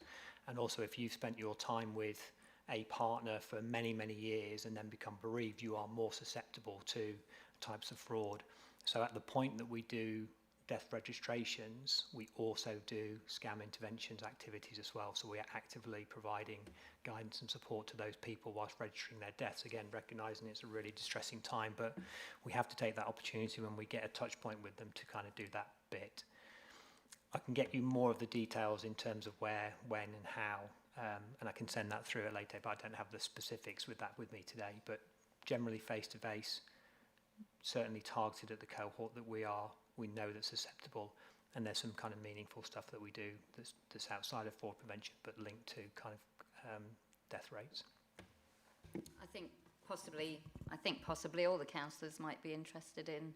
And also, if you've spent your time with a partner for many, many years and then become bereaved, you are more susceptible to types of fraud. So at the point that we do death registrations, we also do scam interventions activities as well. So we are actively providing guidance and support to those people whilst registering their deaths. Again, recognising it's a really distressing time, but we have to take that opportunity when we get a touch point with them to kind of do that bit. I can get you more of the details in terms of where, when and how, and I can send that through at later, but I don't have the specifics with me today. But generally face-to-face, certainly targeted at the cohort that we know that's susceptible, and there's some kind of meaningful stuff that we do that's outside of fraud prevention but linked to kind of death rates. I think possibly all the councillors might be interested in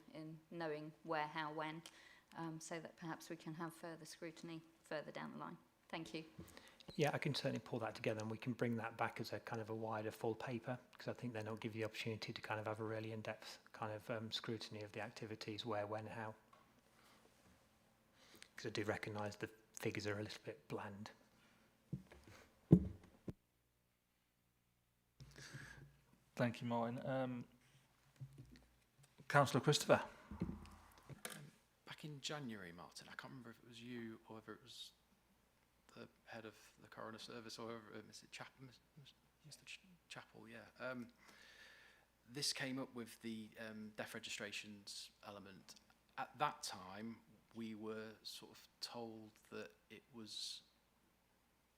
knowing where, how, when, so that perhaps we can have further scrutiny further down the line. Thank you. Yeah, I can certainly pull that together, and we can bring that back as a kind of a wider full paper, because I think then it'll give you the opportunity to kind of have a really in-depth kind of scrutiny of the activities, where, when, how. Because I do recognise the figures are a little bit bland. Thank you, Martin. Councillor Christopher. Back in January, Martin, I can't remember if it was you or whether it was the head of the coroner service or Mr. Chappell, yeah. This came up with the death registrations element. At that time, we were sort of told that it was,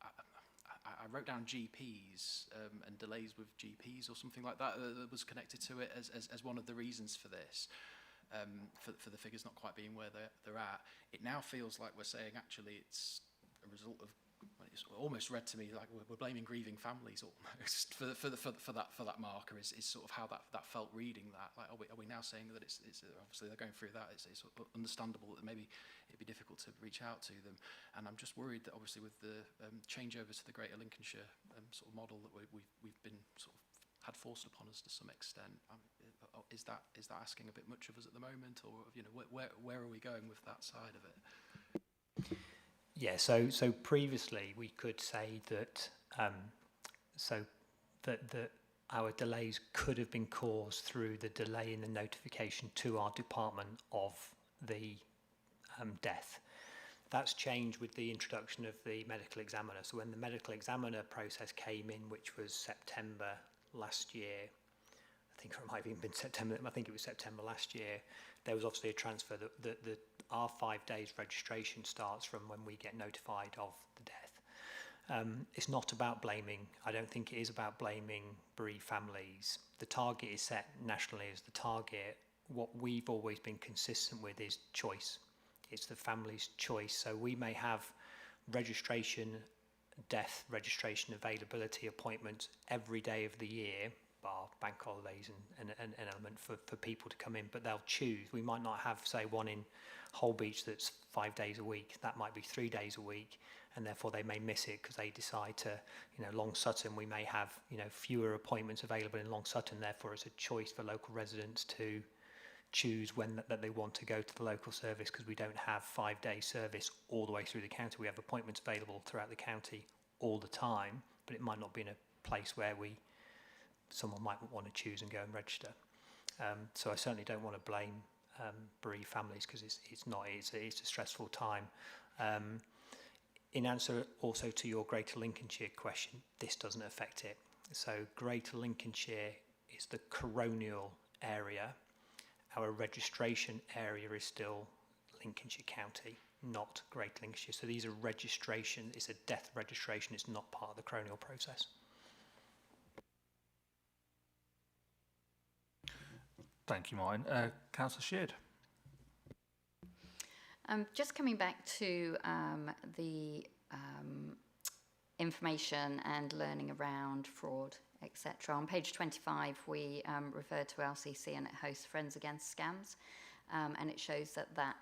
I wrote down GPs and delays with GPs or something like that that was connected to it as one of the reasons for this, for the figures not quite being where they're at. It now feels like we're saying actually it's a result of, well, it's almost read to me like we're blaming grieving families almost for that marker is sort of how that felt reading that. Like, are we now saying that it's obviously they're going through that, it's sort of understandable that maybe it'd be difficult to reach out to them, and I'm just worried that obviously with the changeover to the Greater Lincolnshire sort of model that we've been sort of had forced upon us to some extent. Is that asking a bit much of us at the moment, or where are we going with that side of it? Yeah, so previously we could say that that our delays could have been caused through the delay in the notification to our department of the death. That's changed with the introduction of the medical examiner. So when the medical examiner process came in, which was September last year, I think it might have even been September, I think it was September last year, there was obviously a transfer that our 5 days registration starts from when we get notified of the death. It's not about blaming, I don't think it is about blaming bereaved families. The target is set nationally as the target. What we've always been consistent with is choice. It's the family's choice. So we may have registration, death registration availability appointments every day of the year, bar bank holidays and an element for people to come in, but they'll choose. We might not have, say, one in Holbeach that's 5 days a week. That might be 3 days a week, and therefore they may miss it because they decide to, Long Sutton, we may have, fewer appointments available in Long Sutton. Therefore, it's a choice for local residents to choose when that they want to go to the local service, because we don't have 5 day service all the way through the county. We have appointments available throughout the county all the time, but it might not be in a place where someone might want to choose and go and register. So I certainly don't want to blame bereaved families, because it's a stressful time. In answer also to your Greater Lincolnshire question, this doesn't affect it. So Greater Lincolnshire is the coronial area. Our registration area is still Lincolnshire County, not Greater Lincolnshire. So these are registration, it's a death registration, it's not part of the coronial process. Thank you, Martin. Councillor Sheard. Just coming back to the information and learning around fraud, etc. On page 25, we refer to LCC and it hosts Friends Against Scams, and it shows that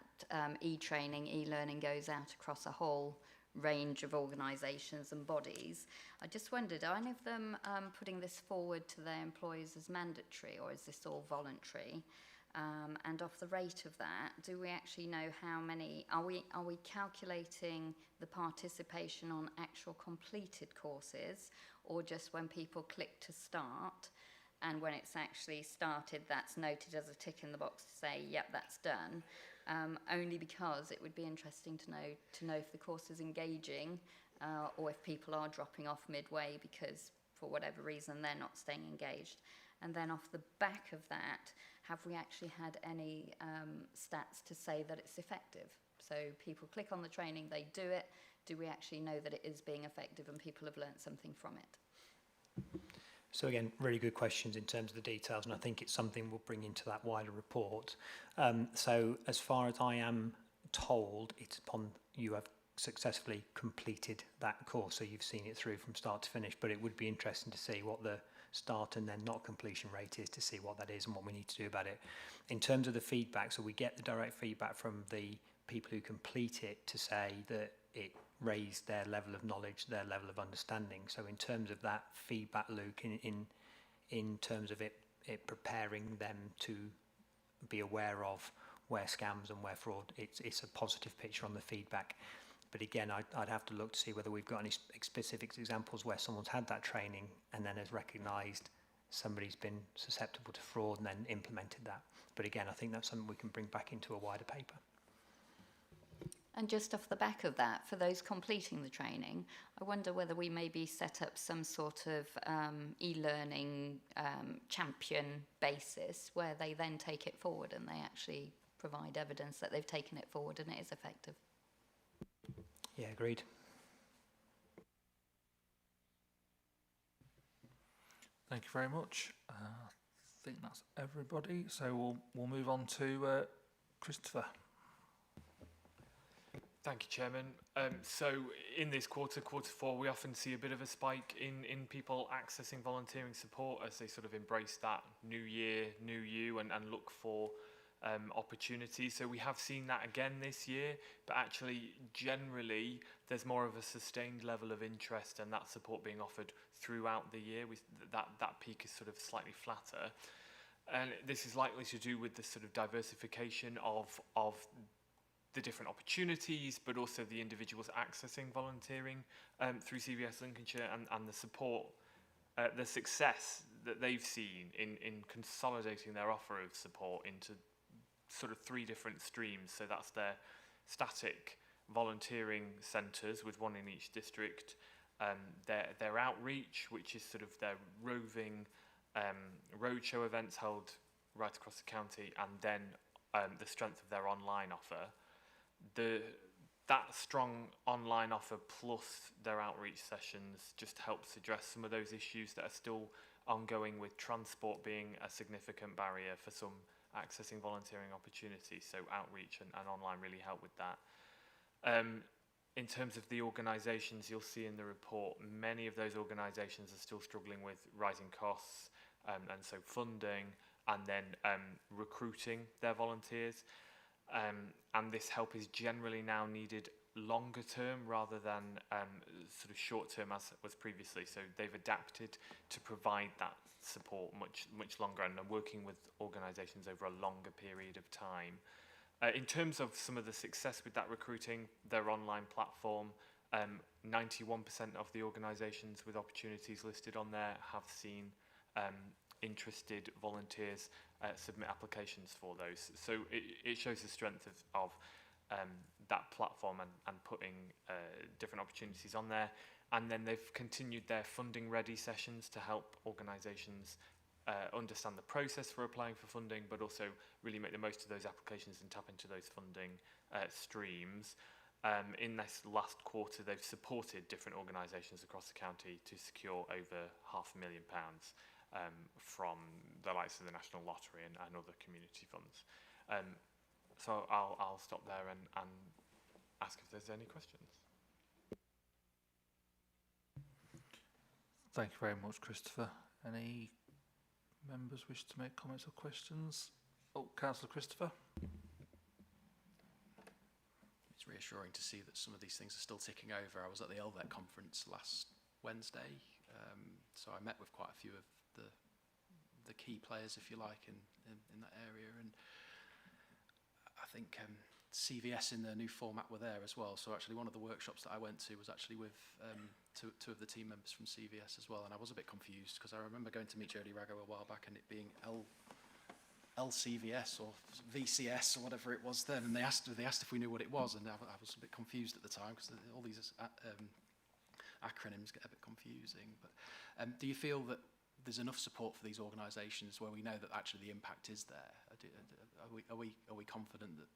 e-training, e-learning goes out across a whole range of organisations and bodies. I just wondered, are any of them putting this forward to their employees as mandatory, or is this all voluntary? And off the rate of that, do we actually know how many, are we calculating the participation on actual completed courses, or just when people click to start, and when it's actually started, that's noted as a tick in the box to say, yep, that's done? Only because it would be interesting to know if the course is engaging, or if people are dropping off midway because for whatever reason they're not staying engaged. And then off the back of that, have we actually had any stats to say that it's effective? So people click on the training, they do it. Do we actually know that it is being effective and people have learnt something from it? So again, really good questions in terms of the details, and I think it's something we'll bring into that wider report. So as far as I am told, it's upon you have successfully completed that course, so you've seen it through from start to finish, but it would be interesting to see what the start and then not completion rate is, to see what that is and what we need to do about it. In terms of the feedback, so we get the direct feedback from the people who complete it to say that it raised their level of knowledge, their level of understanding. So in terms of that feedback loop, in terms of it preparing them to be aware of where scams and where fraud, it's a positive picture on the feedback. But again, I'd have to look to see whether we've got any specific examples where someone's had that training and then has recognised somebody's been susceptible to fraud and then implemented that. But again, I think that's something we can bring back into a wider paper. And just off the back of that, for those completing the training, I wonder whether we maybe set up some sort of e-learning champion basis where they then take it forward and they actually provide evidence that they've taken it forward and it is effective. Yeah, agreed. Thank you very much. I think that's everybody. So we'll move on to Christopher. Thank you, Chairman. So in this quarter four, we often see a bit of a spike in people accessing volunteering support as they sort of embrace that new year, new you, and look for opportunities. So we have seen that again this year, but actually generally there's more of a sustained level of interest and that support being offered throughout the year. That peak is sort of slightly flatter. And this is likely to do with the sort of diversification of the different opportunities, but also the individuals accessing volunteering through CVS Lincolnshire and the support, the success that they've seen in consolidating their offer of support into sort of 3 different streams. So that's their static volunteering centres with 1 in each district, their outreach, which is sort of their roving roadshow events held right across the county, and then the strength of their online offer. That strong online offer plus their outreach sessions just helps address some of those issues that are still ongoing, with transport being a significant barrier for some accessing volunteering opportunities. So outreach and online really help with that. In terms of the organisations, you'll see in the report, many of those organisations are still struggling with rising costs, and so funding, and then recruiting their volunteers. And this help is generally now needed longer term rather than sort of short term as was previously. So they've adapted to provide that support much longer, and are working with organisations over a longer period of time. In terms of some of the success with that recruiting, their online platform, 91% of the organisations with opportunities listed on there have seen interested volunteers submit applications for those. So it shows the strength of that platform and putting different opportunities on there. And then they've continued their funding ready sessions to help organisations understand the process for applying for funding, but also really make the most of those applications and tap into those funding streams. In this last quarter, they've supported different organisations across the county to secure over £500,000 from the likes of the National Lottery and other community funds. So I'll stop there and ask if there's any questions. Thank you very much, Christopher. Any members wish to make comments or questions? Oh, Councillor Christopher. It's reassuring to see that some of these things are still ticking over. I was at the LVET conference last Wednesday, so I met with quite a few of the key players, if you like, in that area, and I think CVS in their new format were there as well. So actually one of the workshops that I went to was actually with two of the team members from CVS as well, and I was a bit confused because I remember going to meet Jodie Rago a while back and it being LCVS or VCS or whatever it was then, and they asked if we knew what it was, and I was a bit confused at the time because all these acronyms get a bit confusing. But do you feel that there's enough support for these organisations where we know that actually the impact is there? Are we confident that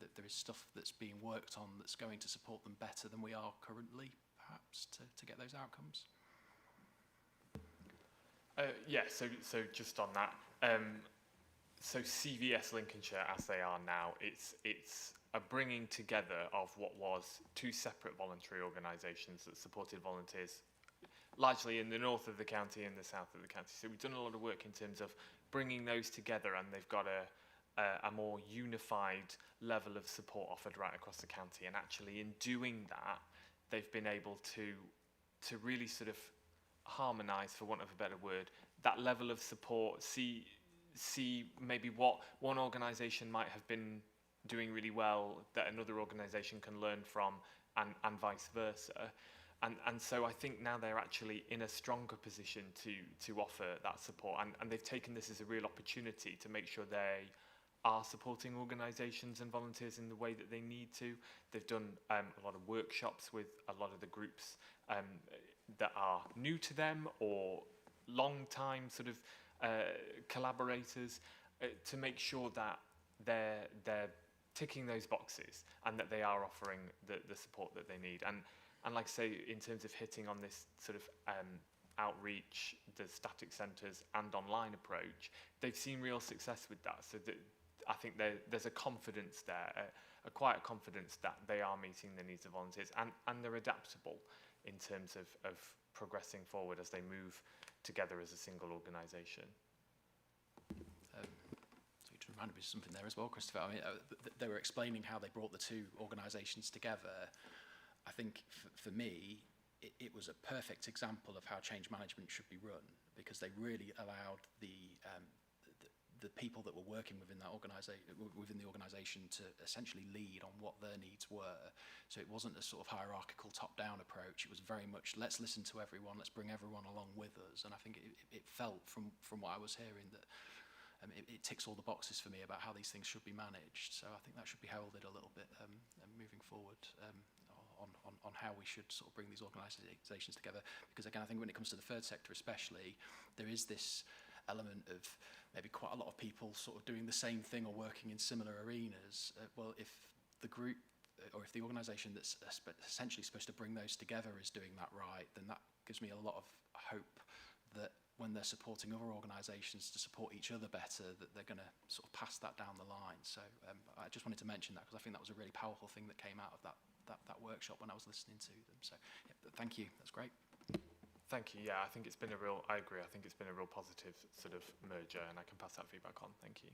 that there is stuff that's being worked on that's going to support them better than we are currently, perhaps, to get those outcomes? Yeah, so just on that, so CVS Lincolnshire, as they are now, it's a bringing together of what was 2 separate voluntary organisations that supported volunteers largely in the north of the county and the south of the county. So we've done a lot of work in terms of bringing those together, and they've got a more unified level of support offered right across the county. And actually in doing that, they've been able to really sort of harmonise, for want of a better word, that level of support, see maybe what one organisation might have been doing really well that another organisation can learn from, and vice versa. And so I think now they're actually in a stronger position to offer that support, and they've taken this as a real opportunity to make sure they are supporting organisations and volunteers in the way that they need to. They've done a lot of workshops with a lot of the groups that are new to them or long-time sort of collaborators to make sure that they're ticking those boxes and that they are offering the support that they need. And like I say, in terms of hitting on this sort of outreach, the static centres and online approach, they've seen real success with that. So that I think there's a confidence there quiet confidence that they are meeting the needs of volunteers, and they're adaptable in terms of progressing forward as they move together as a single organisation. So you just reminded me of something there as well, Christopher. I mean, they were explaining how they brought the two organisations together. I think for me, it was a perfect example of how change management should be run, because they really allowed the people that were working within that organisation to essentially lead on what their needs were. So it wasn't a sort of hierarchical top-down approach. It was very much, let's listen to everyone, let's bring everyone along with us. And I think it felt from what I was hearing that it ticks all the boxes for me about how these things should be managed. So I think that should be heralded a little bit moving forward on how we should sort of bring these organisations together. Because again, I think when it comes to the third sector especially, there is this element of maybe quite a lot of people sort of doing the same thing or working in similar arenas. Well, if the group or if the organisation that's essentially supposed to bring those together is doing that right, then that gives me a lot of hope that when they're supporting other organisations to support each other better, that they're going to sort of pass that down the line. So I just wanted to mention that, because I think that was a really powerful thing that came out of that workshop when I was listening to them. So yeah, thank you, that's great. Thank you. Yeah, I think it's been I agree. I think it's been a real positive sort of merger, and I can pass that feedback on. Thank you.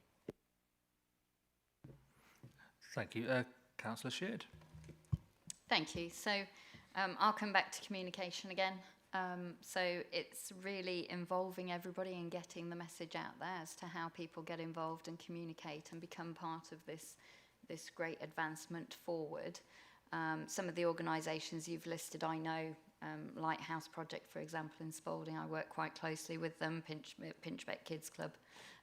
Thank you. Councillor Sheard. Thank you. So I'll come back to communication again. So it's really involving everybody and getting the message out there as to how people get involved and communicate and become part of this great advancement forward. Some of the organisations you've listed, I know, Lighthouse Project, for example, in Spalding, I work quite closely with them. Pinchbeck Kids Club,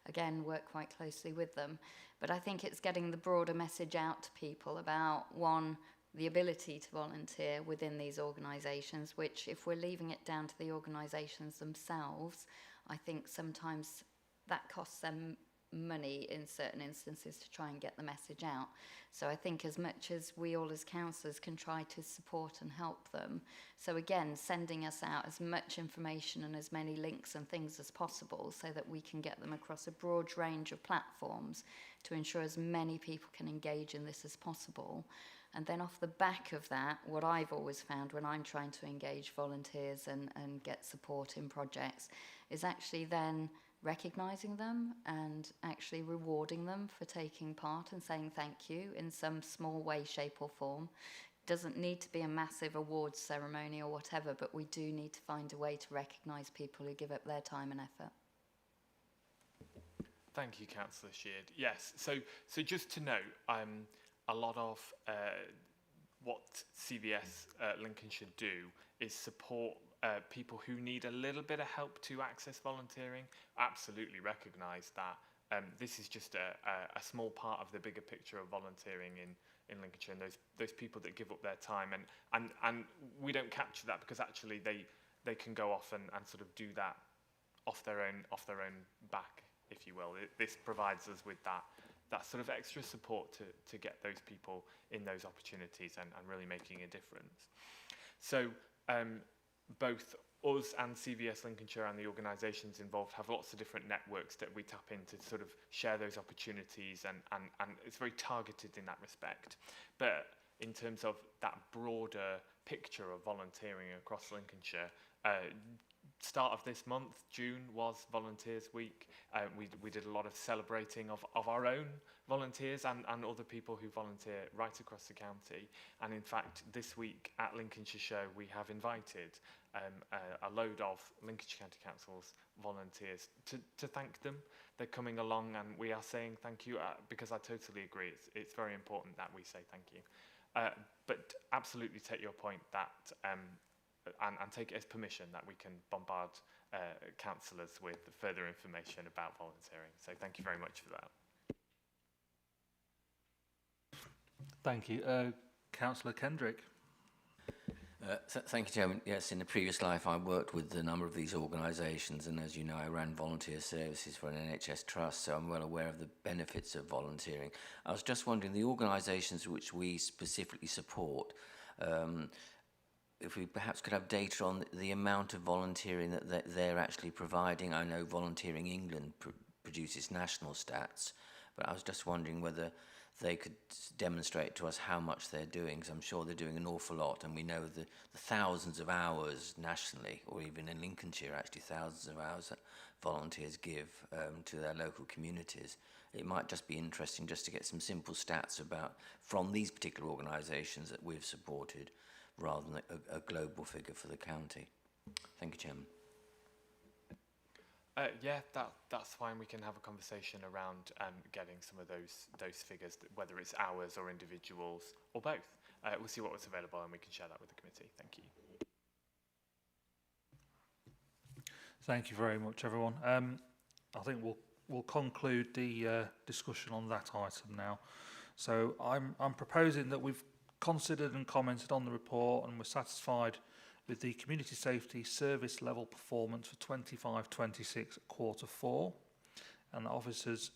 again, work quite closely with them. But I think it's getting the broader message out to people about, one, the ability to volunteer within these organisations, which if we're leaving it down to the organisations themselves, I think sometimes that costs them money in certain instances to try and get the message out. So I think as much as we all as councillors can try to support and help them, so again, sending us out as much information and as many links and things as possible so that we can get them across a broad range of platforms to ensure as many people can engage in this as possible. And then off the back of that, what I've always found when I'm trying to engage volunteers and get support in projects is actually then recognising them and actually rewarding them for taking part and saying thank you in some small way, shape or form. It doesn't need to be a massive awards ceremony or whatever, but we do need to find a way to recognise people who give up their time and effort. Thank you, Councillor Sheard. Yes, so just to note, a lot of what CVS Lincolnshire do is support people who need a little bit of help to access volunteering. Absolutely recognise that this is just a small part of the bigger picture of volunteering in Lincolnshire, and those people that give up their time, and we don't capture that because actually they can go off and sort of do that off their own back, if you will. This provides us with that sort of extra support to get those people in those opportunities and really making a difference. So both us and CVS Lincolnshire and the organisations involved have lots of different networks that we tap into to sort of share those opportunities, and it's very targeted in that respect. But in terms of that broader picture of volunteering across Lincolnshire, start of this month, June, was Volunteers Week. We did a lot of celebrating of our own volunteers and other people who volunteer right across the county. And in fact, this week at Lincolnshire Show, we have invited a load of Lincolnshire County Council's volunteers to thank them. They're coming along and we are saying thank you because I totally agree. It's very important that we say thank you. But absolutely take your point that and take it as permission that we can bombard councillors with further information about volunteering. So thank you very much for that. Thank you. Councillor Kendrick. Thank you, Chairman. Yes, in the previous life I worked with a number of these organisations, and as you know I ran volunteer services for an NHS trust, so I'm well aware of the benefits of volunteering. I was just wondering, the organisations which we specifically support, if we perhaps could have data on the amount of volunteering that they're actually providing. I know Volunteering England produces national stats, but I was just wondering whether they could demonstrate to us how much they're doing, because I'm sure they're doing an awful lot, and we know the thousands of hours nationally, or even in Lincolnshire, actually thousands of hours that volunteers give to their local communities. It might just be interesting just to get some simple stats about from these particular organisations that we've supported, rather than a global figure for the county. Thank you, Chairman. Yeah, that's fine. We can have a conversation around getting some of those figures, whether it's hours or individuals or both. We'll see what's available and we can share that with the committee. Thank you. Thank you very much, everyone. I think we'll conclude the discussion on that item now. So I'm proposing that we've considered and commented on the report and we're satisfied with the community safety service level performance for 25-26 Q4, and the officers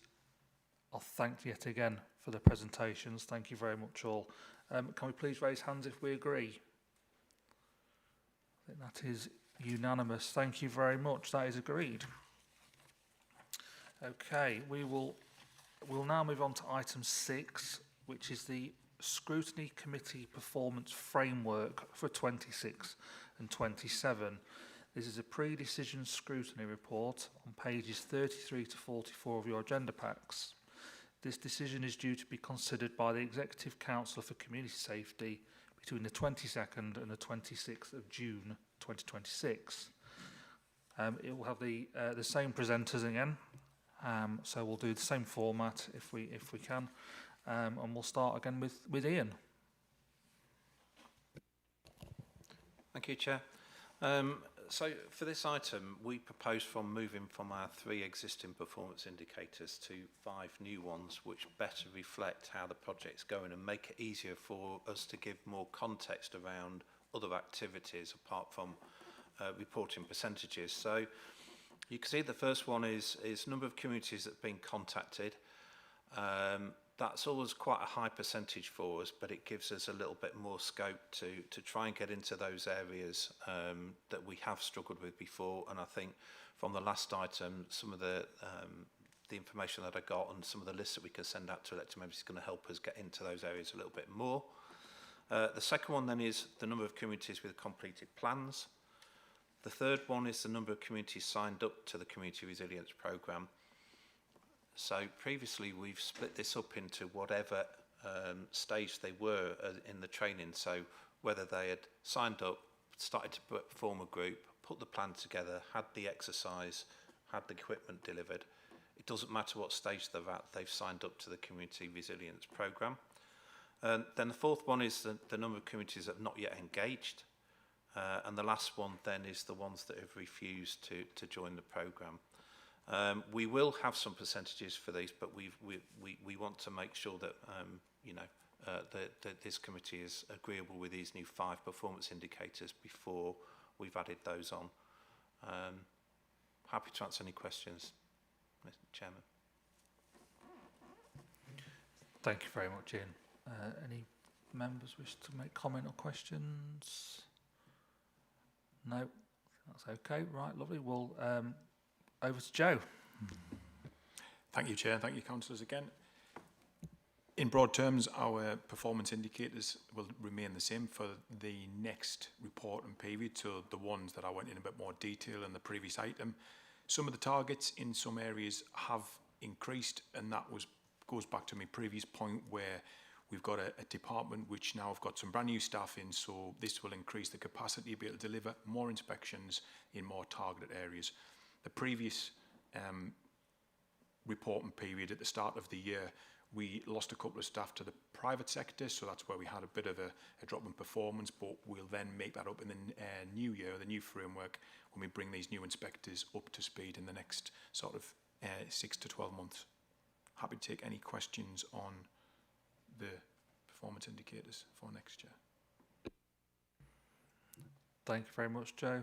are thanked yet again for their presentations. Thank you very much all. Can we please raise hands if we agree? I think that is unanimous. Thank you very much. That is agreed. Okay, we'll now move on to item 6, which is the Scrutiny Committee Performance Framework for 26 and 27. This is a pre-decision scrutiny report on pages 33 to 44 of your agenda packs. This decision is due to be considered by the Executive Council for Community Safety between the 22nd and the 26th of June 2026. It will have the same presenters again, so we'll do the same format if we can. And we'll start again with Ian. Thank you, Chair. So for this item, we propose moving from our 3 existing performance indicators to 5 new ones, which better reflect how the project's going and make it easier for us to give more context around other activities apart from reporting percentages. So you can see the first one is number of communities that have been contacted. That's always quite a high percentage for us, but it gives us a little bit more scope to try and get into those areas that we have struggled with before. And I think from the last item, some of the information that I got and some of the lists that we can send out to elected members is going to help us get into those areas a little bit more. The second one then is the number of communities with completed plans. The third one is the number of communities signed up to the Community Resilience Programme. So previously we've split this up into whatever stage they were in the training. So whether they had signed up, started to form a group, put the plan together, had the exercise, had the equipment delivered. It doesn't matter what stage they're at, they've signed up to the Community Resilience Programme. Then the fourth one is the number of communities that have not yet engaged. And the last one then is the ones that have refused to join the programme. We will have some percentages for these, but we want to make sure that that this committee is agreeable with these new 5 performance indicators before we've added those on. Happy to answer any questions, Mr. Chairman. Thank you very much, Ian. Any members wish to make comment or questions? No, that's okay. Right, lovely. Well, over to Joe. Thank you, Chair. Thank you, councillors, again. In broad terms, our performance indicators will remain the same for the next reporting period to the ones that I went in a bit more detail in the previous item. Some of the targets in some areas have increased, and that goes back to my previous point where we've got a department which now have got some brand new staff in, so this will increase the capacity to be able to deliver more inspections in more targeted areas. The previous reporting period at the start of the year, we lost a couple of staff to the private sector, so that's where we had a bit of a drop in performance, but we'll then make that up in the new year, the new framework, when we bring these new inspectors up to speed in the next sort of 6 to 12 months. Happy to take any questions on the performance indicators for next year. Thank you very much, Joe.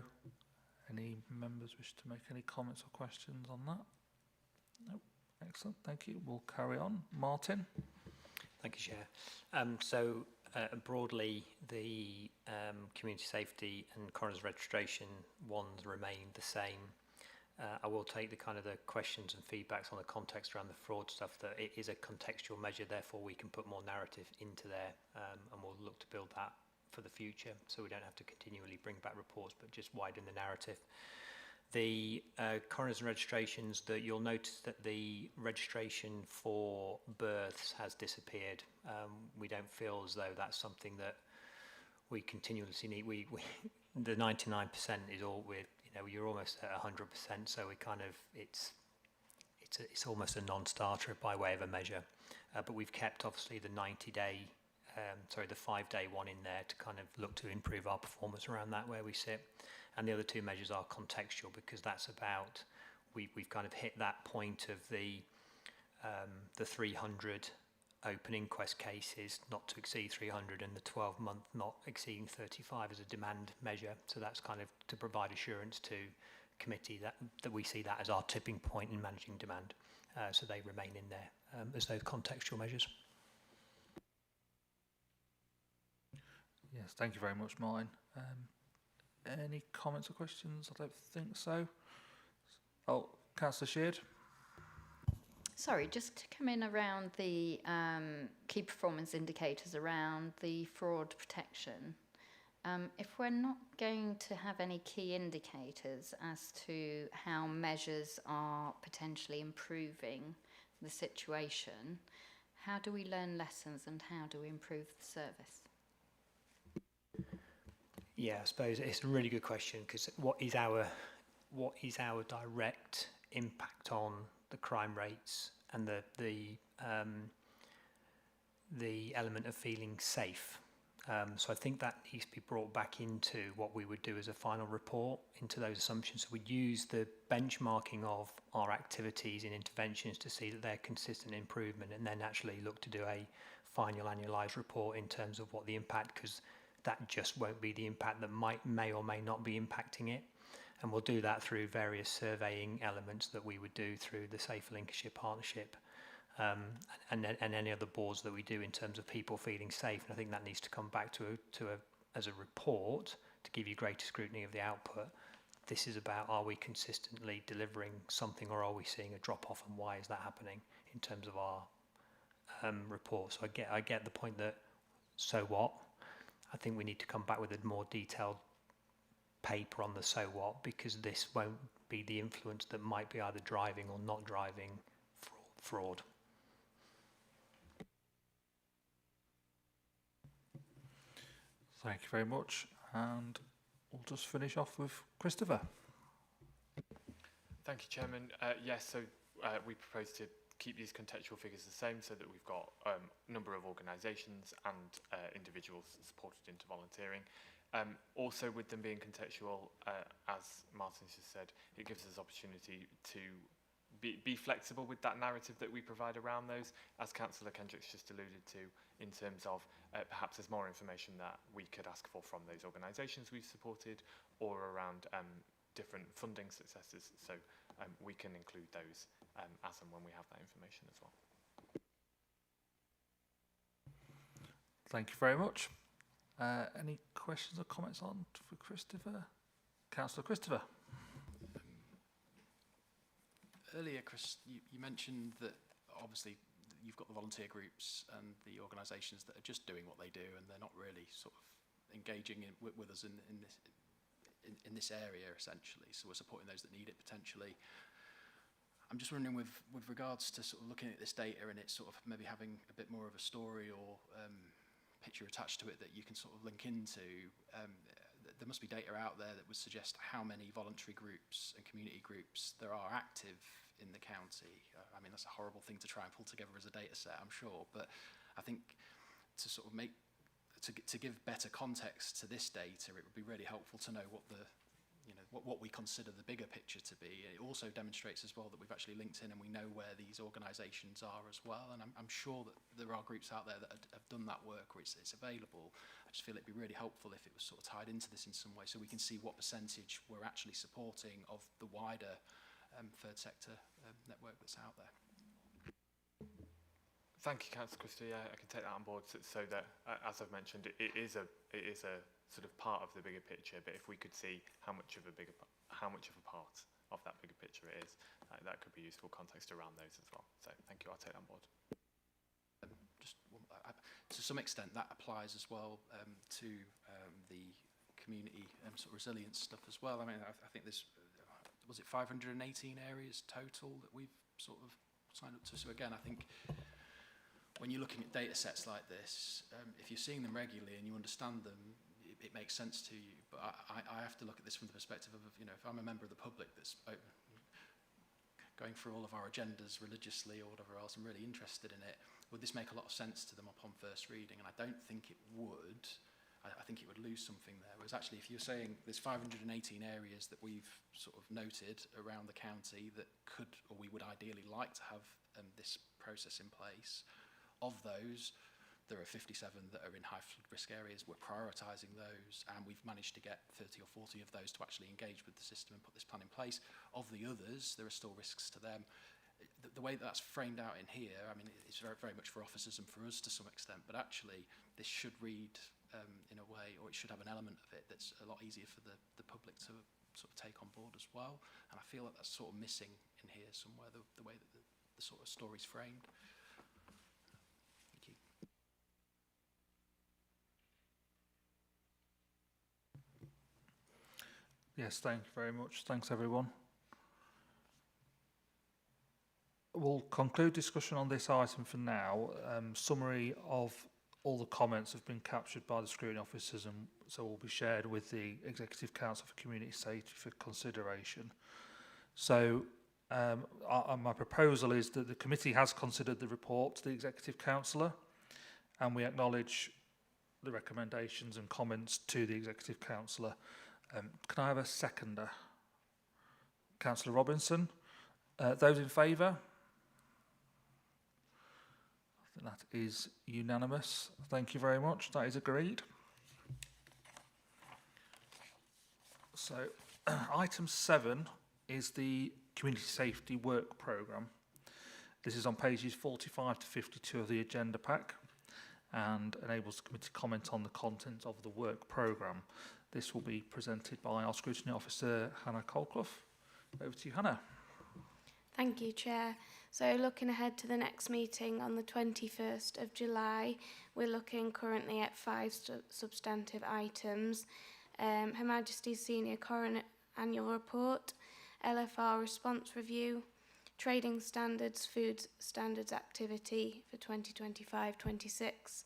Any members wish to make any comments or questions on that? No. Excellent, thank you. We'll carry on. Martin? Thank you, Chair. Broadly, the community safety and coroner's registration ones remain the same. I will take the kind of the questions and feedbacks on the context around the fraud stuff, that it is a contextual measure, therefore we can put more narrative into there, and we'll look to build that for the future, so we don't have to continually bring back reports, but just widen the narrative. The coroners and registrations, that you'll notice that the registration for births has disappeared. We don't feel as though that's something that we continuously need. We the 99% is all with, you know, you're almost at 100%, so we kind of, it's almost a non-starter by way of a measure. But we've kept obviously the 90-day, the 5-day one in there to kind of look to improve our performance around that where we sit. And the other two measures are contextual, because that's about, we've kind of hit that point of the 300 open inquest cases, not to exceed 300, and the 12-month not exceeding 35 as a demand measure. So that's kind of to provide assurance to committee that we see that as our tipping point in managing demand. So they remain in there as those contextual measures. Yes, thank you very much, Martin. Any comments or questions? I don't think so. Oh, Councillor Sheard. Sorry, just to come in around the key performance indicators around the fraud protection. If we're not going to have any key indicators as to how measures are potentially improving the situation, how do we learn lessons and how do we improve the service? Yeah, I suppose it's a really good question, because what is our direct impact on the crime rates and the element of feeling safe? So I think that needs to be brought back into what we would do as a final report, into those assumptions. So we'd use the benchmarking of our activities and interventions to see that they're consistent improvement, and then actually look to do a final annualised report in terms of what the impact, because that just won't be the impact that may or may not be impacting it. And we'll do that through various surveying elements that we would do through the Safer Lincolnshire Partnership, and any other boards that we do in terms of people feeling safe. And I think that needs to come back as a report to give you greater scrutiny of the output. This is about, are we consistently delivering something, or are we seeing a drop-off, and why is that happening in terms of our report? So I get the point that, so what? I think we need to come back with a more detailed paper on the so what, because this won't be the influence that might be either driving or not driving fraud. Thank you very much. And we'll just finish off with Christopher. Thank you, Chairman. Yes, so we propose to keep these contextual figures the same, so that we've got a number of organisations and individuals supported into volunteering. Also, with them being contextual, as Martin just said, it gives us opportunity to be flexible with that narrative that we provide around those, as Councillor Kendricks just alluded to, in terms of perhaps there's more information that we could ask for from those organisations we've supported, or around different funding successes. So we can include those as and when we have that information as well. Thank you very much. Any questions or comments on for Christopher? Councillor Christopher. Earlier, Chris, you mentioned that obviously you've got the volunteer groups and the organisations that are just doing what they do, and they're not really sort of engaging with us in this area, essentially. So we're supporting those that need it potentially. I'm just wondering, with regards to sort of looking at this data and it's sort of maybe having a bit more of a story or picture attached to it that you can sort of link into, there must be data out there that would suggest how many voluntary groups and community groups there are active in the county. I mean, that's a horrible thing to try and pull together as a data set, I'm sure, but I think to sort of to give better context to this data, it would be really helpful to know what the, you know, what we consider the bigger picture to be. It also demonstrates as well that we've actually linked in and we know where these organisations are as well. And I'm sure that there are groups out there that have done that work, or it's available. I just feel it'd be really helpful if it was sort of tied into this in some way, so we can see what percentage we're actually supporting of the wider third sector network that's out there. Thank you, Councillor Christie. Yeah, I can take that on board, so that, as I've mentioned, it is a sort of part of the bigger picture, but if we could see how much of a part of that bigger picture it is, that could be useful context around those as well. So thank you, I'll take that on board. To some extent, that applies as well to the community sort of resilience stuff as well. I mean, I think there's, was it 518 areas total that we've sort of signed up to? So again, I think when you're looking at data sets like this, if you're seeing them regularly and you understand them, it makes sense to you. But I have to look at this from the perspective of, you know, if I'm a member of the public that's going through all of our agendas religiously or whatever else, I'm really interested in it, would this make a lot of sense to them upon first reading? And I don't think it would. I think it would lose something there. Whereas actually, if you're saying there's 518 areas that we've sort of noted around the county that could, or we would ideally like to have this process in place, of those, there are 57 that are in high flood risk areas. We're prioritising those, and we've managed to get 30 or 40 of those to actually engage with the system and put this plan in place. Of the others, there are still risks to them. The way that's framed out in here, I mean, it's very, very much for officers and for us to some extent, but actually this should read in a way, or it should have an element of it that's a lot easier for the public to sort of take on board as well. And I feel like that's sort of missing in here somewhere, the way that the sort of story's framed. Thank you. Yes, thank you very much. Thanks, everyone. We'll conclude discussion on this item for now. Summary of all the comments have been captured by the scrutiny officers, and so will be shared with the Executive Council for Community Safety for consideration. So my proposal is that the committee has considered the report to the Executive Councillor, and we acknowledge the recommendations and comments to the Executive Councillor. Can I have a seconder? Councillor Robinson. Those in favour? I think that is unanimous. Thank you very much. That is agreed. So, item 7 is the Community Safety Work Programme. This is on pages 45 to 52 of the agenda pack and enables the committee to comment on the content of the work programme. This will be presented by our Scrutiny Officer, Hannah Colclough. Over to you, Hannah. Thank you, Chair. So looking ahead to the next meeting on the 21st of July, we're looking currently at 5 substantive items. Her Majesty's Senior Coroner Annual Report, LFR Response Review, Trading Standards, Food Standards Activity for 2025-26,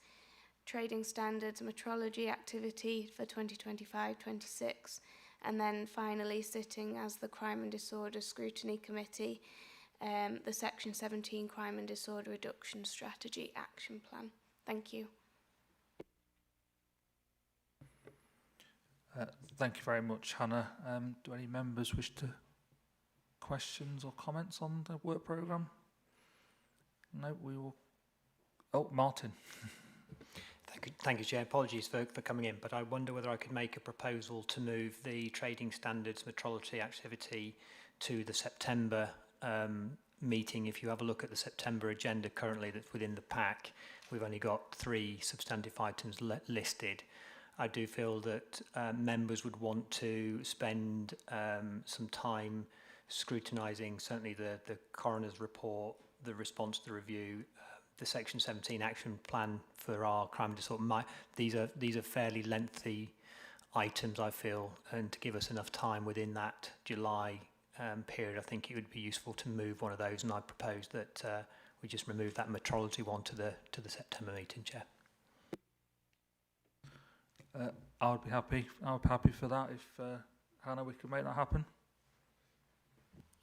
Trading Standards Metrology Activity for 2025-26, and then finally sitting as the Crime and Disorder Scrutiny Committee, the Section 17 Crime and Disorder Reduction Strategy Action Plan. Thank you. Thank you very much, Hannah. Do any members wish to questions or comments on the work programme? No, we will. Oh, Martin. Thank you, Chair. Apologies for coming in, but I wonder whether I could make a proposal to move the Trading Standards Metrology activity to the September meeting. If you have a look at the September agenda currently that's within the pack, we've only got 3 substantive items listed. I do feel that members would want to spend some time scrutinising certainly the coroner's report, the response to the review, the Section 17 action plan for our crime and disorder. These are fairly lengthy items, I feel, and to give us enough time within that July period, I think it would be useful to move one of those, and I propose that we just remove that metrology one to the September meeting, Chair. I would be happy. I would be happy for that if Hannah, we can make that happen.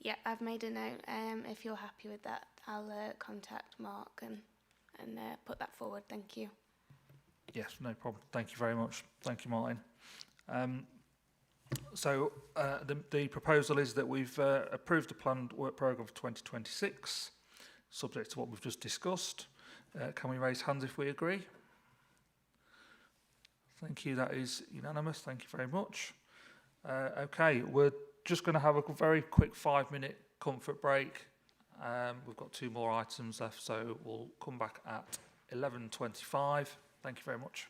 Yeah, I've made a note. If you're happy with that, I'll contact Mark and put that forward. Thank you. Yes, no problem. Thank you very much. Thank you, Martin. So the proposal is that we've approved the planned work programme for 2026, subject to what we've just discussed. Can we raise hands if we agree? Thank you. That is unanimous. Thank you very much. Okay, we're just going to have a very quick 5-minute comfort break. We've got 2 more items left, so we'll come back at 11:25. Thank you very much.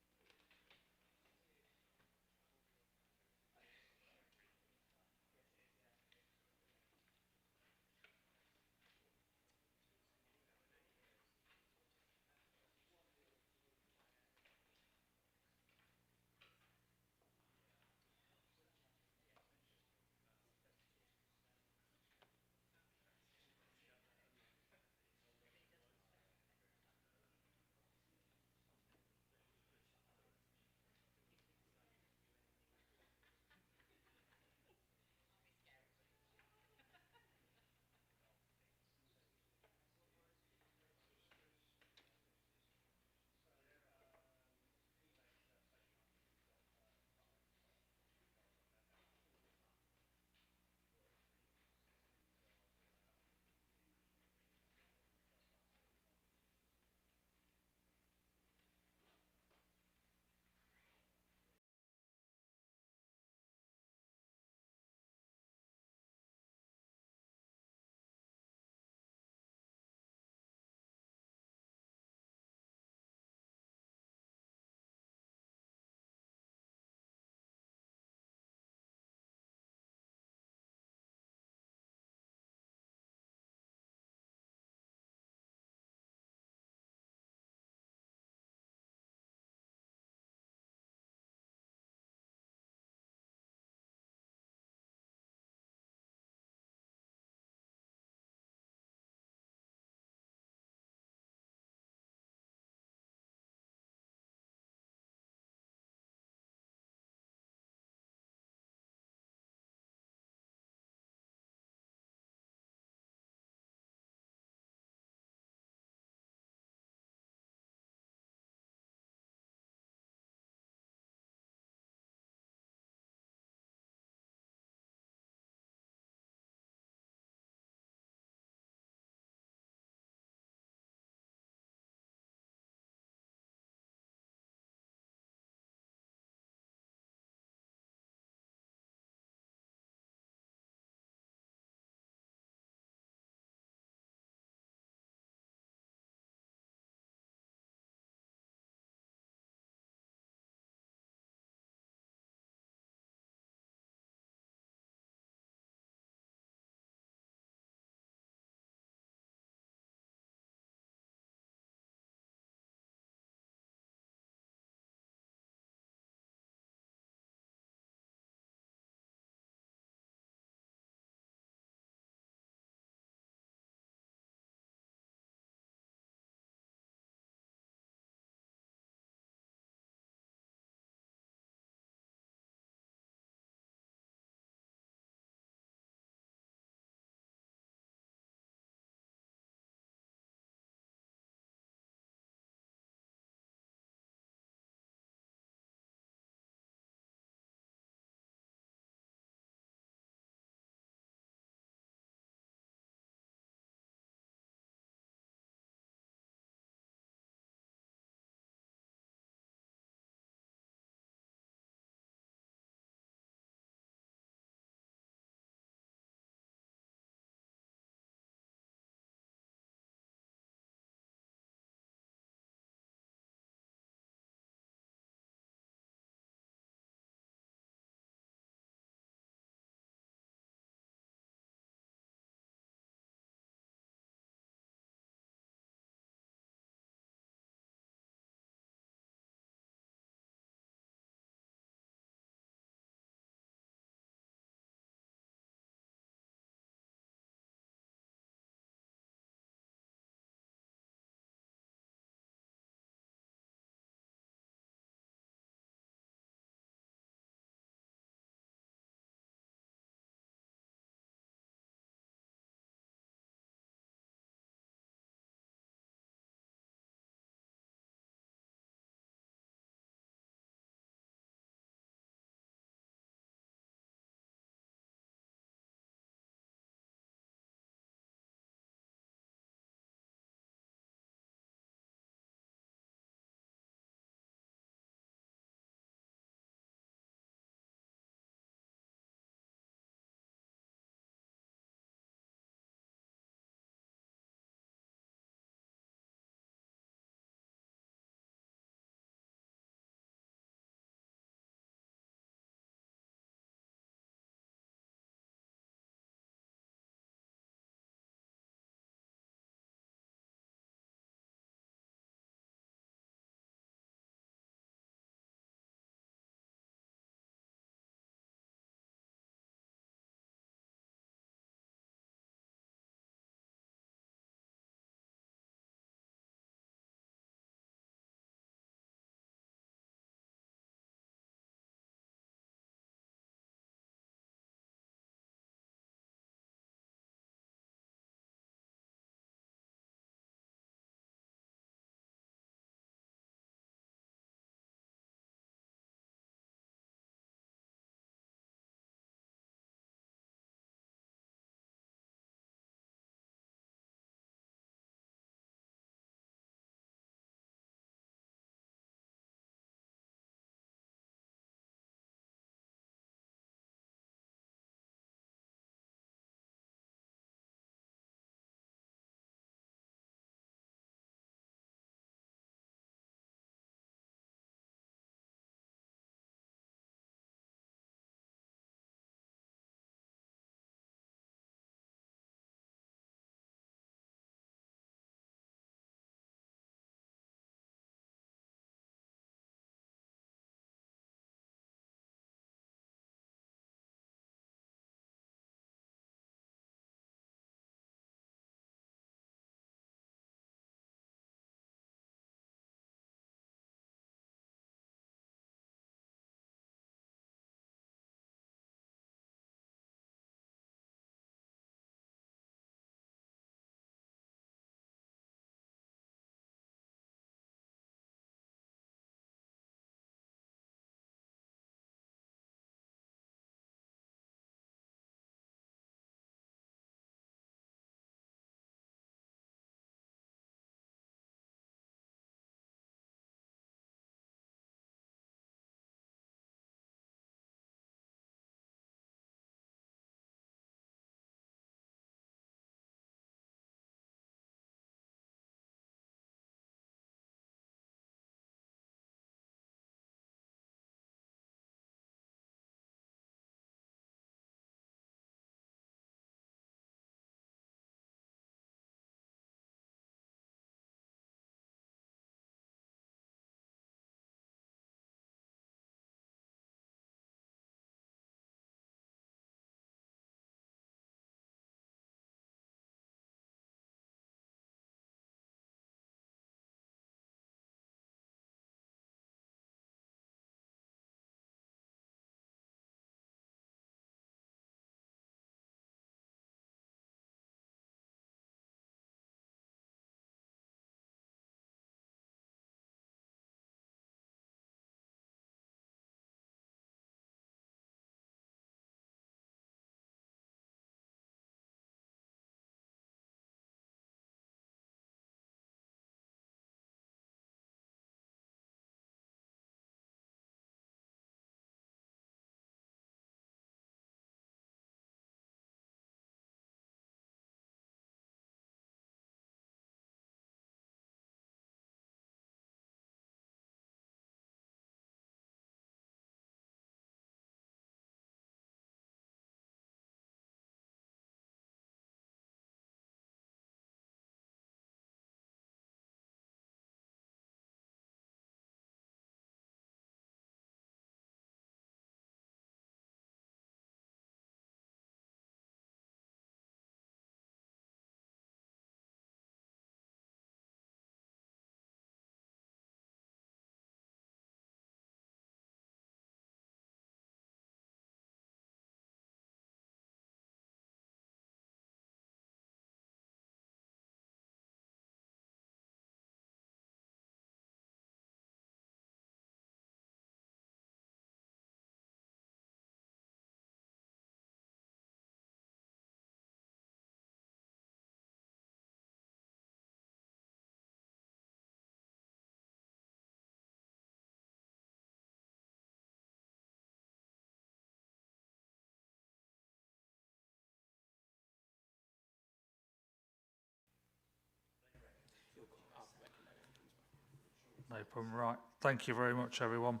No problem. Right. Thank you very much, everyone.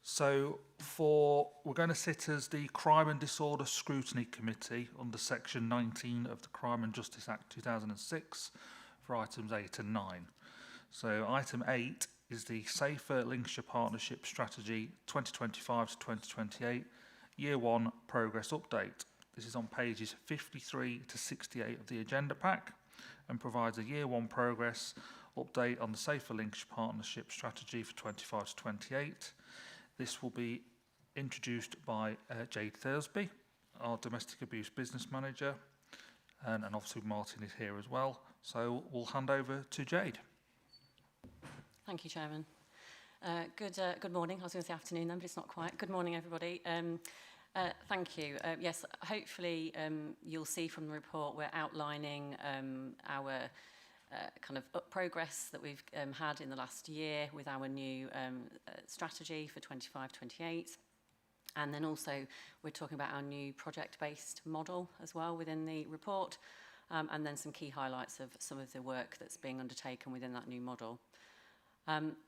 So we're going to sit as the Crime and Disorder Scrutiny Committee under Section 19 of the Crime and Justice Act 2006 for items 8 and 9. So item 8 is the Safer Lincolnshire Partnership Strategy 2025 to 2028 Year 1 Progress Update. This is on pages 53 to 68 of the agenda pack and provides a Year 1 progress update on the Safer Lincolnshire Partnership Strategy for 25 to 28. This will be introduced by Jade Thursby, our Domestic Abuse Business Manager, and obviously Martin is here as well. So we'll hand over to Jade. Thank you, Chairman. Good morning. I was going to say afternoon then, but it's not quite. Good morning, everybody. Thank you. Yes, hopefully you'll see from the report we're outlining our kind of progress that we've had in the last year with our new strategy for 25-28. And then also we're talking about our new project-based model as well within the report, and then some key highlights of some of the work that's being undertaken within that new model.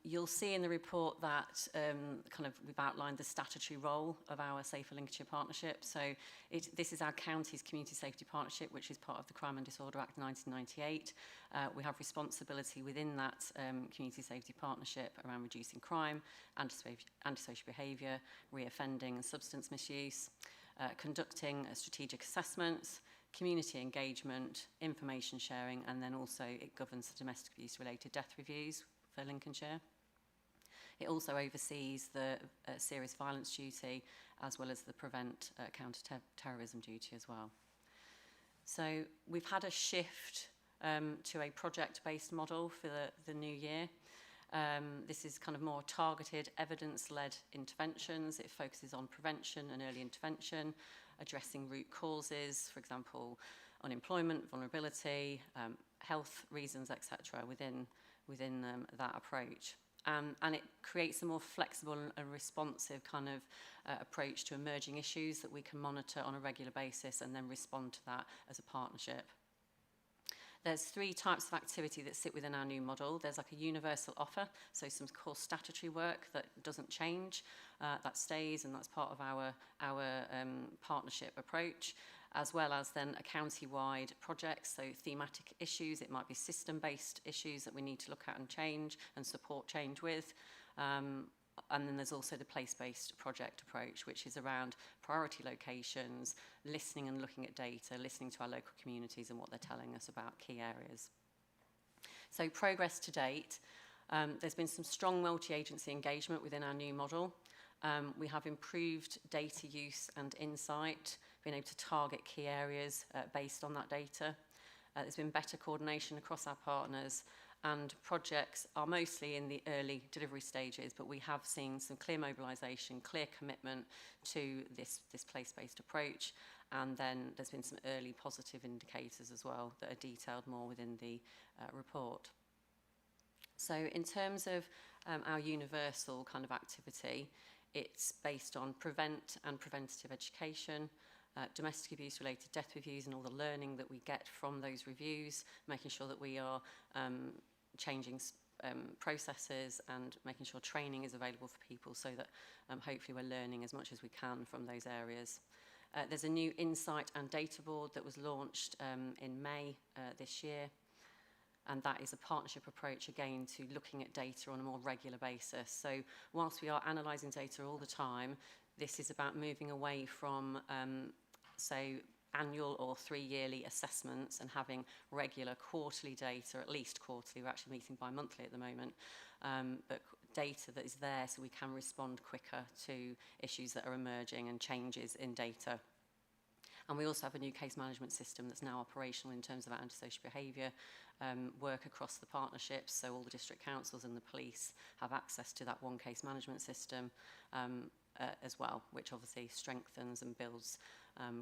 You'll see in the report that we've outlined the statutory role of our Safer Lincolnshire Partnership. So this is our county's community safety partnership, which is part of the Crime and Disorder Act 1998. We have responsibility within that community safety partnership around reducing crime, antisocial behaviour, reoffending and substance misuse, conducting strategic assessments, community engagement, information sharing, and then also it governs the domestic abuse related death reviews for Lincolnshire. It also oversees the serious violence duty as well as the prevent counter-terrorism duty as well. So we've had a shift to a project-based model for the new year. This is kind of more targeted evidence-led interventions. It focuses on prevention and early intervention, addressing root causes, for example, unemployment, vulnerability, health reasons, etc. within that approach. And it creates a more flexible and responsive kind of approach to emerging issues that we can monitor on a regular basis and then respond to that as a partnership. There's 3 types of activity that sit within our new model. There's like a universal offer, so some core statutory work that doesn't change, that stays, and that's part of our partnership approach, as well as then a county-wide project, so thematic issues. It might be system-based issues that we need to look at and change and support change with. And then there's also the place-based project approach, which is around priority locations, listening and looking at data, listening to our local communities and what they're telling us about key areas. So progress to date, there's been some strong multi-agency engagement within our new model. We have improved data use and insight, being able to target key areas based on that data. There's been better coordination across our partners, and projects are mostly in the early delivery stages, but we have seen some clear mobilisation, clear commitment to this place-based approach, and then there's been some early positive indicators as well that are detailed more within the report. So in terms of our universal kind of activity, it's based on prevent and preventative education, domestic abuse related death reviews and all the learning that we get from those reviews, making sure that we are changing processes and making sure training is available for people so that hopefully we're learning as much as we can from those areas. There's a new insight and data board that was launched in May this year, and that is a partnership approach again to looking at data on a more regular basis. So whilst we are analysing data all the time, this is about moving away from annual or 3-yearly assessments and having regular quarterly data, at least quarterly. We're actually meeting bi-monthly at the moment, but data that is there so we can respond quicker to issues that are emerging and changes in data. And we also have a new case management system that's now operational in terms of our antisocial behaviour work across the partnerships, so all the district councils and the police have access to that one case management system as well, which obviously strengthens and builds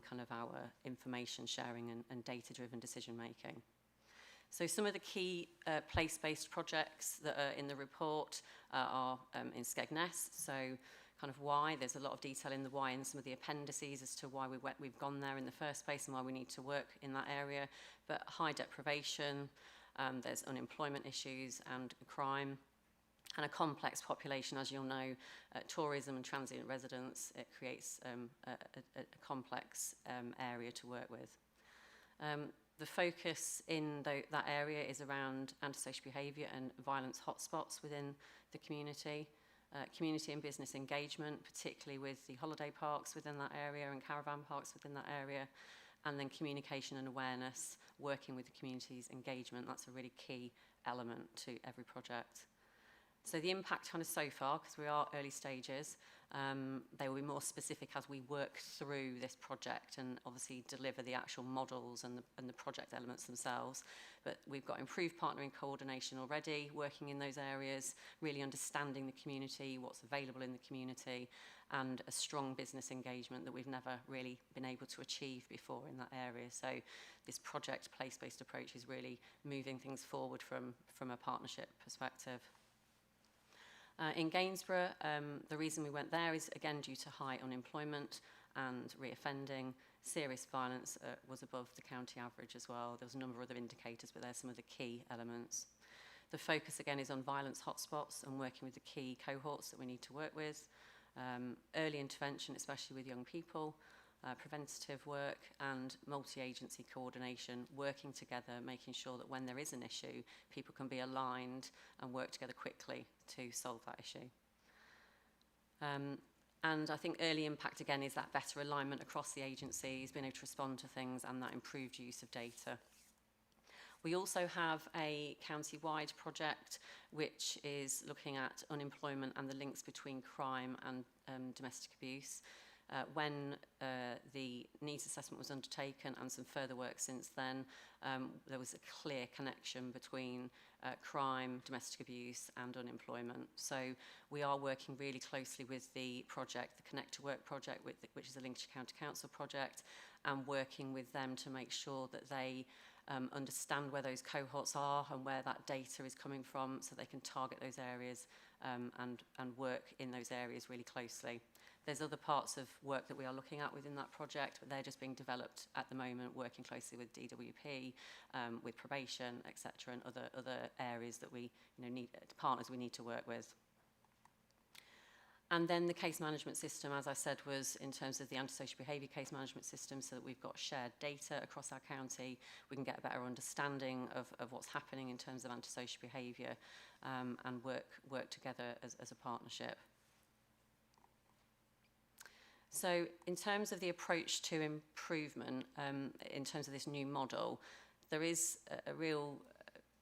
kind of our information sharing and data-driven decision making. So some of the key place-based projects that are in the report are in Skegness. So kind of why, there's a lot of detail in the why and some of the appendices as to why we've gone there in the first place and why we need to work in that area. But high deprivation, there's unemployment issues and crime. and a complex population, as you'll know, tourism and transient residents, it creates a complex area to work with. The focus in that area is around antisocial behaviour and violence hotspots within the community. Community and business engagement, particularly with the holiday parks within that area and caravan parks within that area, and then communication and awareness, working with the community's engagement. That's a really key element to every project. So the impact kind of so far, because we are early stages, they will be more specific as we work through this project and obviously deliver the actual models and the project elements themselves. But we've got improved partnering coordination already, working in those areas, really understanding the community, what's available in the community, and a strong business engagement that we've never really been able to achieve before in that area. So this project place-based approach is really moving things forward from a partnership perspective. In Gainsborough, the reason we went there is again due to high unemployment and reoffending. Serious violence was above the county average as well. There was a number of other indicators, but they're some of the key elements. The focus again is on violence hotspots and working with the key cohorts that we need to work with. Early intervention, especially with young people, preventative work and multi-agency coordination, working together, making sure that when there is an issue, people can be aligned and work together quickly to solve that issue. And I think early impact again is that better alignment across the agencies, being able to respond to things, and that improved use of data. We also have a county-wide project which is looking at unemployment and the links between crime and domestic abuse. When the needs assessment was undertaken and some further work since then, there was a clear connection between crime, domestic abuse and unemployment. So we are working really closely with the project, the Connect to Work project, which is a Lincolnshire County Council project, and working with them to make sure that they understand where those cohorts are and where that data is coming from, so they can target those areas and work in those areas really closely. There's other parts of work that we are looking at within that project, but they're just being developed at the moment, working closely with DWP, with probation, etc., and other areas that we need, partners we need to work with. And then the case management system, as I said, was in terms of the antisocial behaviour case management system, so that we've got shared data across our county. We can get a better understanding of what's happening in terms of antisocial behaviour and work together as a partnership. So in terms of the approach to improvement, in terms of this new model, there is a real,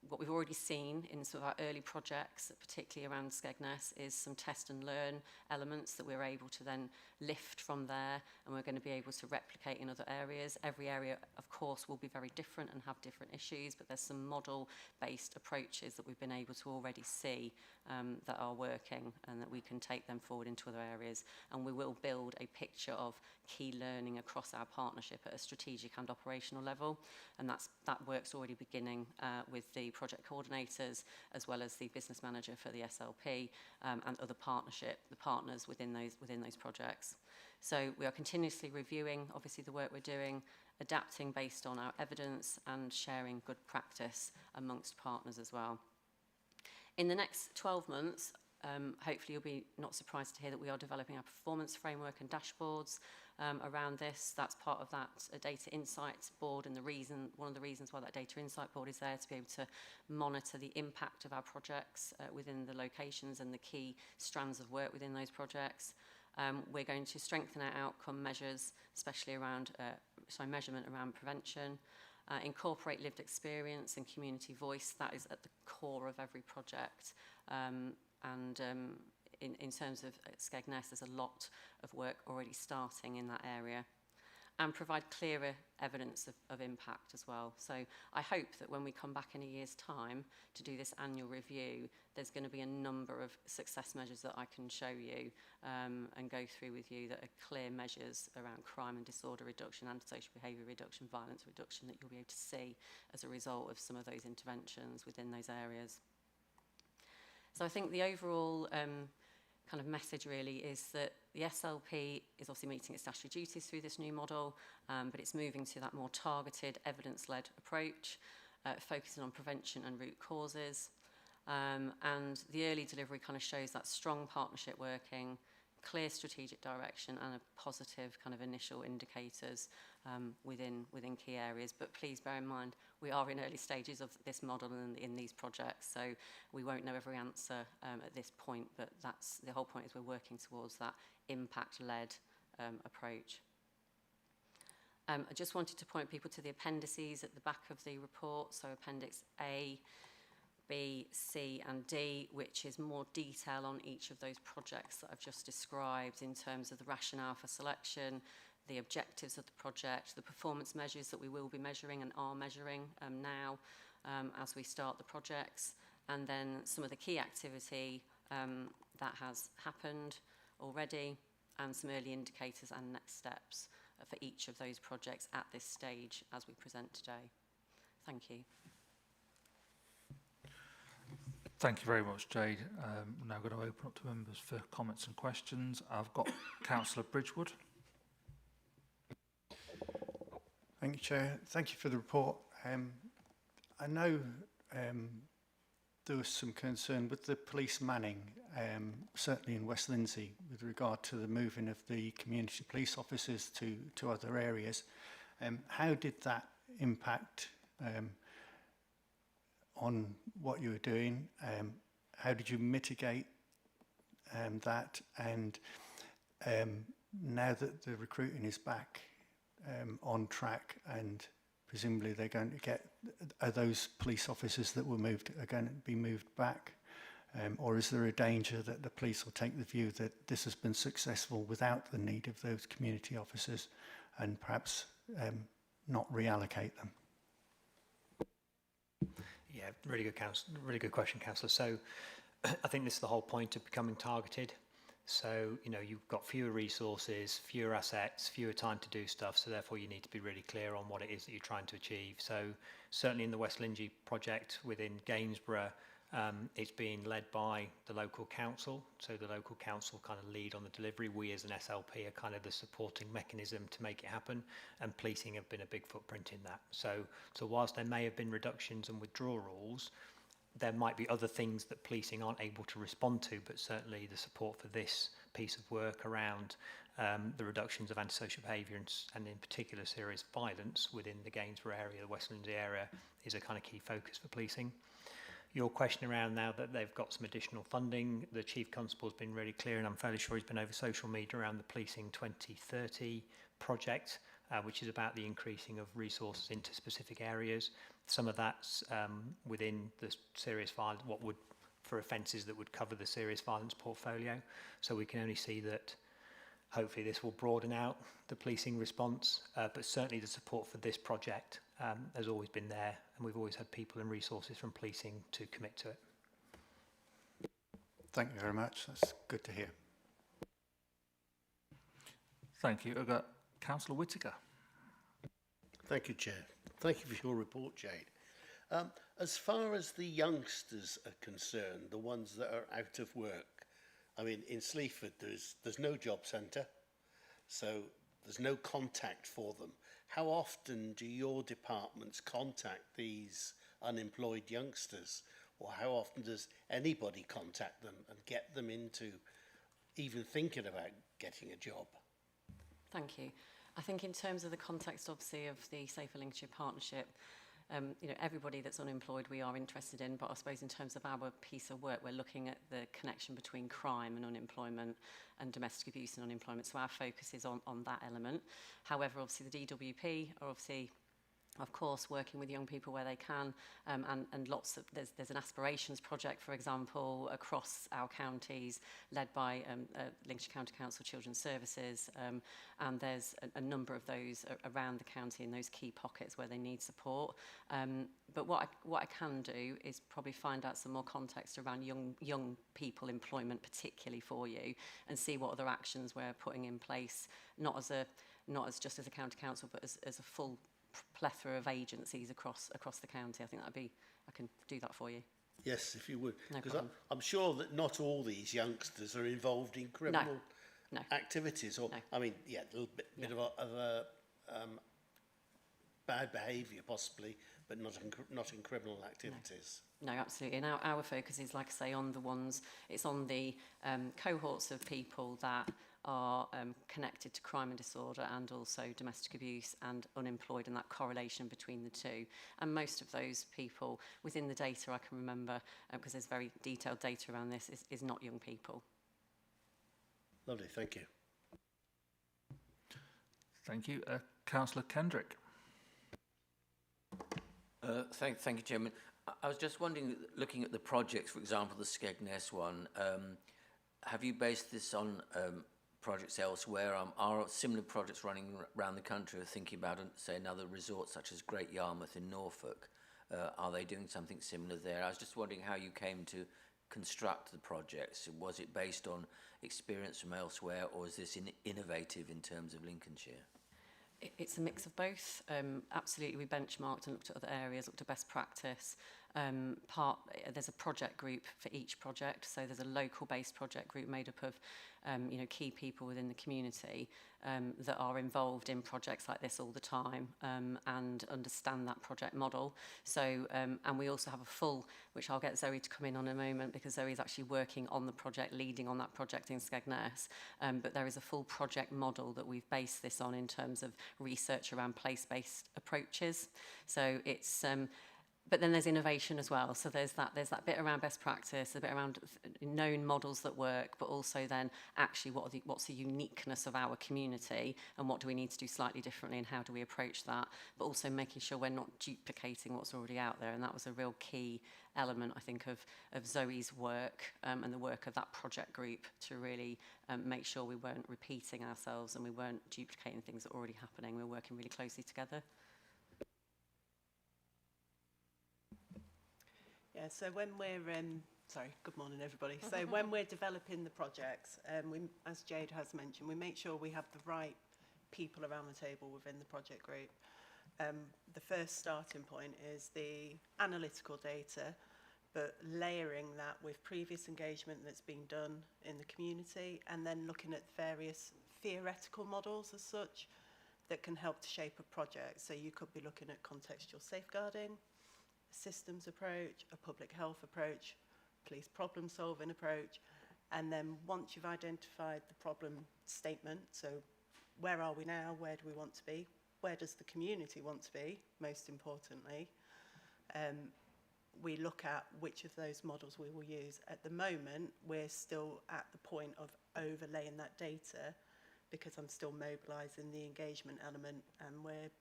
what we've already seen in some of our early projects, particularly around Skegness, is some test and learn elements that we're able to then lift from there, and we're going to be able to replicate in other areas. Every area, of course, will be very different and have different issues, but there's some model-based approaches that we've been able to already see that are working, and that we can take them forward into other areas. And we will build a picture of key learning across our partnership at a strategic and operational level, and that work's already beginning with the project coordinators as well as the business manager for the SLP and other partners within those projects. So we are continuously reviewing obviously the work we're doing, adapting based on our evidence and sharing good practice amongst partners as well. In the next 12 months, hopefully you'll be not surprised to hear that we are developing our performance framework and dashboards around this. That's part of that data insights board, and one of the reasons why that data insight board is there, to be able to monitor the impact of our projects within the locations and the key strands of work within those projects. We're going to strengthen our outcome measures, especially around measurement around prevention. Incorporate lived experience and community voice. That is at the core of every project. In terms of Skegness, there's a lot of work already starting in that area. And provide clearer evidence of impact as well. So I hope that when we come back in a year's time to do this annual review, there's going to be a number of success measures that I can show you and go through with you that are clear measures around crime and disorder reduction, antisocial behaviour reduction, violence reduction, that you'll be able to see as a result of some of those interventions within those areas. So I think the overall kind of message really is that the SLP is obviously meeting its statutory duties through this new model, but it's moving to that more targeted, evidence-led approach, focusing on prevention and root causes. And the early delivery kind of shows that strong partnership working, clear strategic direction and a positive kind of initial indicators within key areas. But please bear in mind, we are in early stages of this model and in these projects, so we won't know every answer at this point, but that's the whole point, is we're working towards that impact-led approach. I just wanted to point people to the appendices at the back of the report, so Appendix A, B, C and D, which is more detail on each of those projects that I've just described in terms of the rationale for selection, the objectives of the project, the performance measures that we will be measuring and are measuring now as we start the projects, and then some of the key activity that has happened already, and some early indicators and next steps for each of those projects at this stage as we present today. Thank you. Thank you very much, Jade. We're now going to open up to members for comments and questions. I've got Councillor Bridgewood. Thank you, Chair. Thank you for the report. I know there was some concern with the police manning, certainly in West Lindsey, with regard to the moving of the community police officers to other areas. How did that impact on what you were doing? How did you mitigate that? And now that the recruiting is back on track, and presumably they're going to get, are those police officers that were moved are going to be moved back? Or is there a danger that the police will take the view that this has been successful without the need of those community officers, and perhaps not reallocate them? Yeah, really good question, Councillor. So I think this is the whole point of becoming targeted. So, you know, you've got fewer resources, fewer assets, fewer time to do stuff, so therefore you need to be really clear on what it is that you're trying to achieve. So certainly in the West Lindsey project within Gainsborough, it's being led by the local council. So the local council kind of lead on the delivery. We as an SLP are kind of the supporting mechanism to make it happen, and policing have been a big footprint in that. So whilst there may have been reductions and withdrawals, there might be other things that policing aren't able to respond to, but certainly the support for this piece of work around the reductions of antisocial behaviour and in particular serious violence within the Gainsborough area, the West Lindsey area, is a kind of key focus for policing. Your question around now that they've got some additional funding, the Chief Constable's been really clear, and I'm fairly sure he's been over social media around the Policing 2030 project, which is about the increasing of resources into specific areas. Some of that's within the serious violence, what would, for offences that would cover the serious violence portfolio. So we can only see that hopefully this will broaden out the policing response, but certainly the support for this project has always been there, and we've always had people and resources from policing to commit to it. Thank you very much. That's good to hear. Thank you. I've got Councillor Whittaker. Thank you, Chair. Thank you for your report, Jade. As far as the youngsters are concerned, the ones that are out of work, I mean, in Sleaford, there's no job centre, so there's no contact for them. How often do your departments contact these unemployed youngsters, or how often does anybody contact them and get them into even thinking about getting a job? Thank you. I think in terms of the context, obviously, of the Safer Lincolnshire Partnership, you know, everybody that's unemployed we are interested in, but I suppose in terms of our piece of work, we're looking at the connection between crime and unemployment and domestic abuse and unemployment. So our focus is on that element. However, obviously the DWP are obviously, of course, working with young people where they can, and lots of, there's an aspirations project, for example, across our counties, led by Lincolnshire County Council Children's Services, and there's a number of those around the county in those key pockets where they need support. But what I can do is probably find out some more context around young people employment, particularly for you, and see what other actions we're putting in place, not as just as a county council, but as a full plethora of agencies across the county. I think I can do that for you. Yes, if you would, No because problem. I'm sure that not all these youngsters are involved in criminal activities. Or I mean, yeah, a little bit of a bad behaviour possibly, but not in criminal activities. No, absolutely. And our focus is, like I say, on the ones, it's on the cohorts of people that are connected to crime and disorder and also domestic abuse and unemployed, and that correlation between the two. And most of those people within the data I can remember, because there's very detailed data around this, is not young people. Lovely, thank you. Thank you. Councillor Kendrick. Thank you, Chairman. I was just wondering, looking at the projects, for example, the Skegness one, have you based this on projects elsewhere? Are similar projects running around the country? Thinking about, say, another resort such as Great Yarmouth in Norfolk. Are they doing something similar there? I was just wondering how you came to construct the projects. Was it based on experience from elsewhere, or is this innovative in terms of Lincolnshire? It's a mix of both. Absolutely, we benchmarked and looked at other areas, looked at best practice. There's a project group for each project, so there's a local-based project group made up of key people within the community that are involved in projects like this all the time and understand that project model. So, and we also have a full, which I'll get Zoe to come in on in a moment, because Zoe is actually working on the project, leading on that project in Skegness. But there is a full project model that we've based this on in terms of research around place-based approaches. So it's but then there's innovation as well. So there's that bit around best practice, a bit around known models that work, but also then actually what's the uniqueness of our community and what do we need to do slightly differently and how do we approach that, but also making sure we're not duplicating what's already out there. And that was a real key element, I think, of Zoe's work and the work of that project group to really make sure we weren't repeating ourselves and we weren't duplicating things that are already happening. We're working really closely together. Yeah, so when we're, good morning everybody. So when we're developing the projects, as Jade has mentioned, we make sure we have the right people around the table within the project group. The first starting point is the analytical data, but layering that with previous engagement that's been done in the community, and then looking at various theoretical models as such that can help to shape a project. So you could be looking at contextual safeguarding, systems approach, a public health approach, police problem solving approach, and then once you've identified the problem statement, so where are we now, where do we want to be, where does the community want to be, most importantly, we look at which of those models we will use. At the moment, we're still at the point of overlaying that data because I'm still mobilising the engagement element, and we're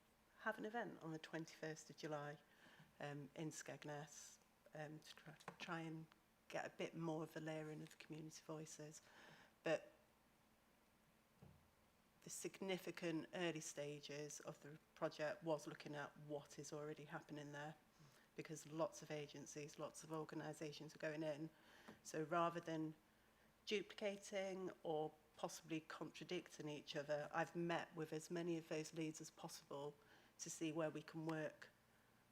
having an event on the 21st of July in Skegness to try and get a bit more of the layering of the community voices. But the significant early stages of the project was looking at what is already happening there, because lots of agencies, lots of organisations are going in. So rather than duplicating or possibly contradicting each other, I've met with as many of those leads as possible to see where we can work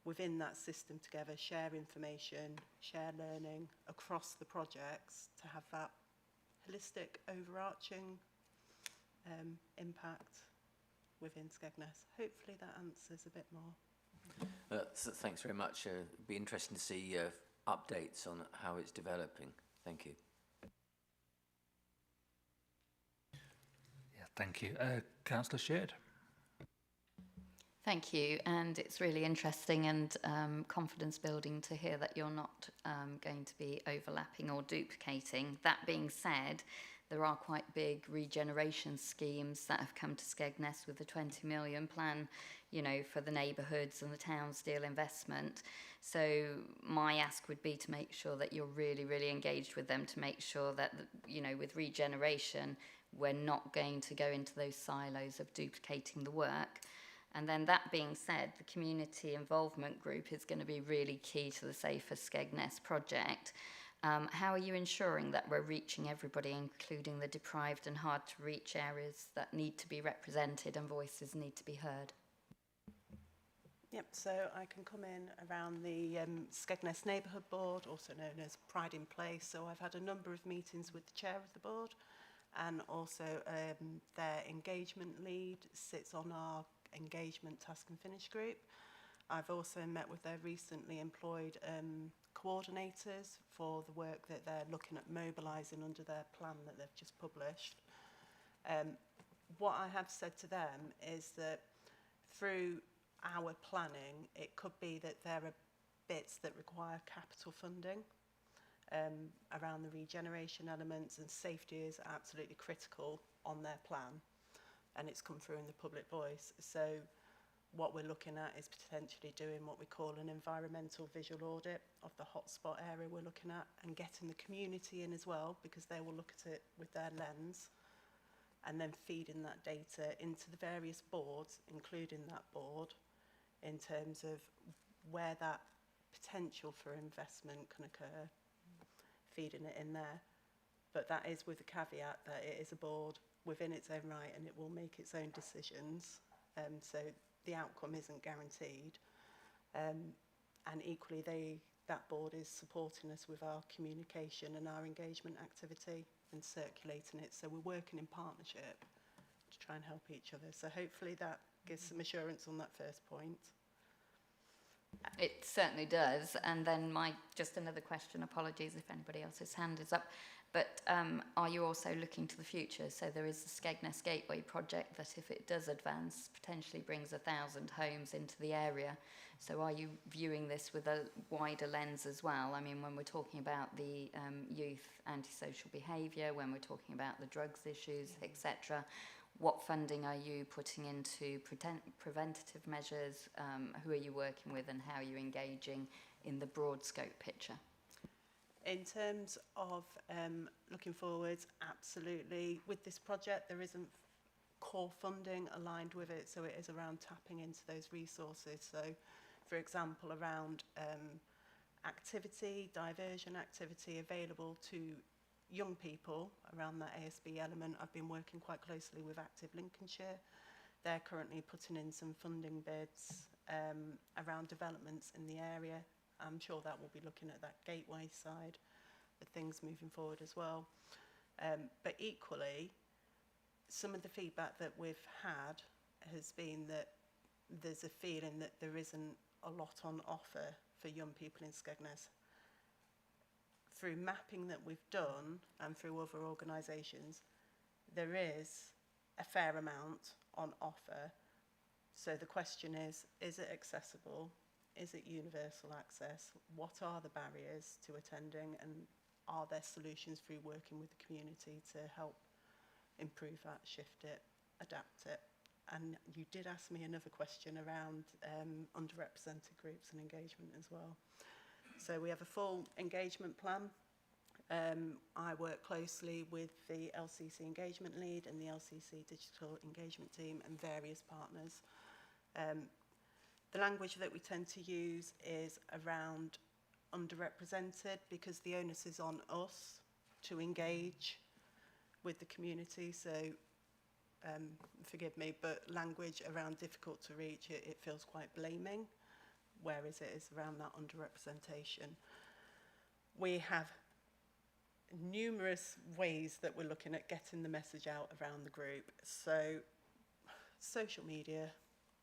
within that system together, share information, share learning across the projects to have that holistic, overarching impact within Skegness. Hopefully that answers a bit more. So thanks very much. It'd be interesting to see updates on how it's developing. Thank you. Yeah, thank you. Councillor Sheard. Thank you, and it's really interesting and confidence building to hear that you're not going to be overlapping or duplicating. That being said, there are quite big regeneration schemes that have come to Skegness with the 20 million plan, for the neighbourhoods and the Townsdale investment. So my ask would be to make sure that you're really, really engaged with them to make sure that, with regeneration, we're not going to go into those silos of duplicating the work. And then that being said, the community involvement group is going to be really key to the Safer Skegness project. How are you ensuring that we're reaching everybody, including the deprived and hard to reach areas that need to be represented and voices need to be heard? Yep, so I can come in around the Skegness Neighbourhood Board, also known as Pride in Place. So I've had a number of meetings with the chair of the board, and also their engagement lead sits on our engagement task and finish group. I've also met with their recently employed coordinators for the work that they're looking at mobilising under their plan that they've just published. What I have said to them is that through our planning, it could be that there are bits that require capital funding around the regeneration elements, and safety is absolutely critical on their plan, and it's come through in the public voice. So what we're looking at is potentially doing what we call an environmental visual audit of the hotspot area we're looking at, and getting the community in as well, because they will look at it with their lens, and then feeding that data into the various boards, including that board, in terms of where that potential for investment can occur, feeding it in there. But that is with the caveat that it is a board within its own right, and it will make its own decisions. So the outcome isn't guaranteed. And equally, that board is supporting us with our communication and our engagement activity and circulating it. So we're working in partnership to try and help each other. So hopefully that gives some assurance on that first point. It certainly does. And then just another question, apologies if anybody else's hand is up, but are you also looking to the future? So there is the Skegness Gateway project that, if it does advance, potentially brings 1,000 homes into the area. So are you viewing this with a wider lens as well? I mean, when we're talking about the youth antisocial behaviour, when we're talking about the drugs issues, etc., what funding are you putting into preventative measures? Who are you working with, and how are you engaging in the broad scope picture? In terms of looking forwards, absolutely. With this project, there isn't core funding aligned with it, so it is around tapping into those resources. So, for example, around activity, diversion activity available to young people around that ASB element. I've been working quite closely with Active Lincolnshire. They're currently putting in some funding bids around developments in the area. I'm sure that will be looking at that gateway side of things moving forward as well. But equally, some of the feedback that we've had has been that there's a feeling that there isn't a lot on offer for young people in Skegness. Through mapping that we've done and through other organisations, there is a fair amount on offer. So the question is it accessible? Is it universal access? What are the barriers to attending, and are there solutions through working with the community to help improve that, shift it, adapt it? And you did ask me another question around underrepresented groups and engagement as well. So we have a full engagement plan. I work closely with the LCC engagement lead and the LCC digital engagement team and various partners. The language that we tend to use is around underrepresented, because the onus is on us to engage with the community. So forgive me, but language around difficult to reach, it feels quite blaming, whereas it is around that underrepresentation. We have numerous ways that we're looking at getting the message out around the group. So social media,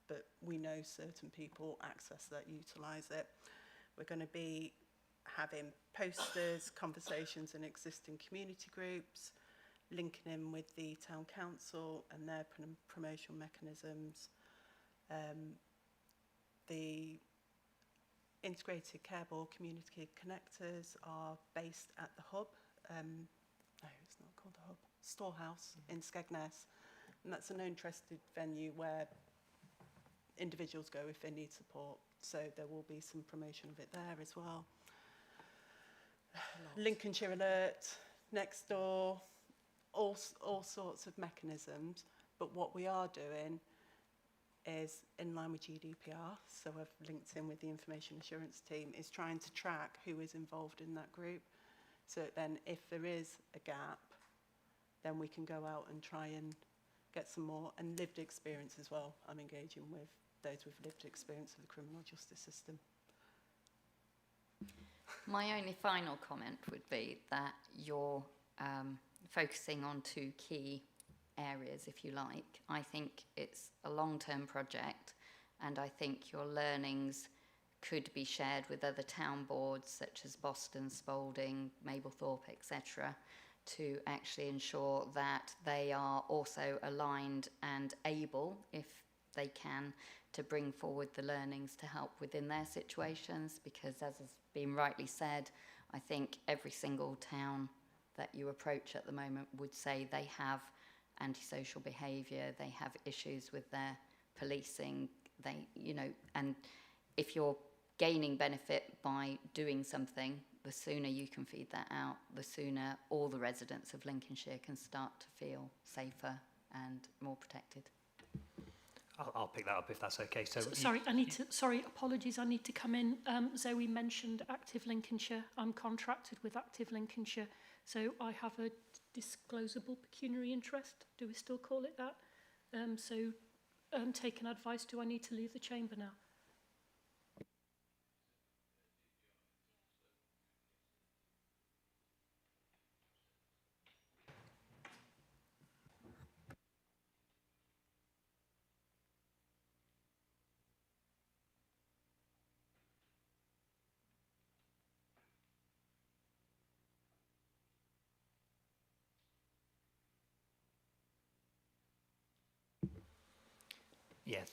but we know certain people access that, utilise it. We're going to be having posters, conversations in existing community groups, linking in with the town council and their promotional mechanisms. The integrated care board community connectors are based at the hub. No, it's not called the hub. Storehouse in Skegness. And that's a known trusted venue where individuals go if they need support. So there will be some promotion of it there as well. Lincolnshire Alert, next door, all sorts of mechanisms. But what we are doing is in line with GDPR, so I've linked in with the information assurance team, is trying to track who is involved in that group. So then if there is a gap, then we can go out and try and get some more, and lived experience as well. I'm engaging with those with lived experience of the criminal justice system. My only final comment would be that you're focusing on two key areas, if you like. I think it's a long-term project, and I think your learnings could be shared with other town boards such as Boston, Spalding, Mablethorpe, etc., to actually ensure that they are also aligned and able, if they can, to bring forward the learnings to help within their situations, because as has been rightly said, I think every single town that you approach at the moment would say they have antisocial behaviour, they have issues with their policing, and if you're gaining benefit by doing something, the sooner you can feed that out, the sooner all the residents of Lincolnshire can start to feel safer and more protected. I'll pick that up if that's okay. So Sorry, apologies, I need to come in. Zoe mentioned Active Lincolnshire. I'm contracted with Active Lincolnshire, so I have a disclosable pecuniary interest. Do we still call it that? Taking advice, do I need to leave the chamber now? Yeah,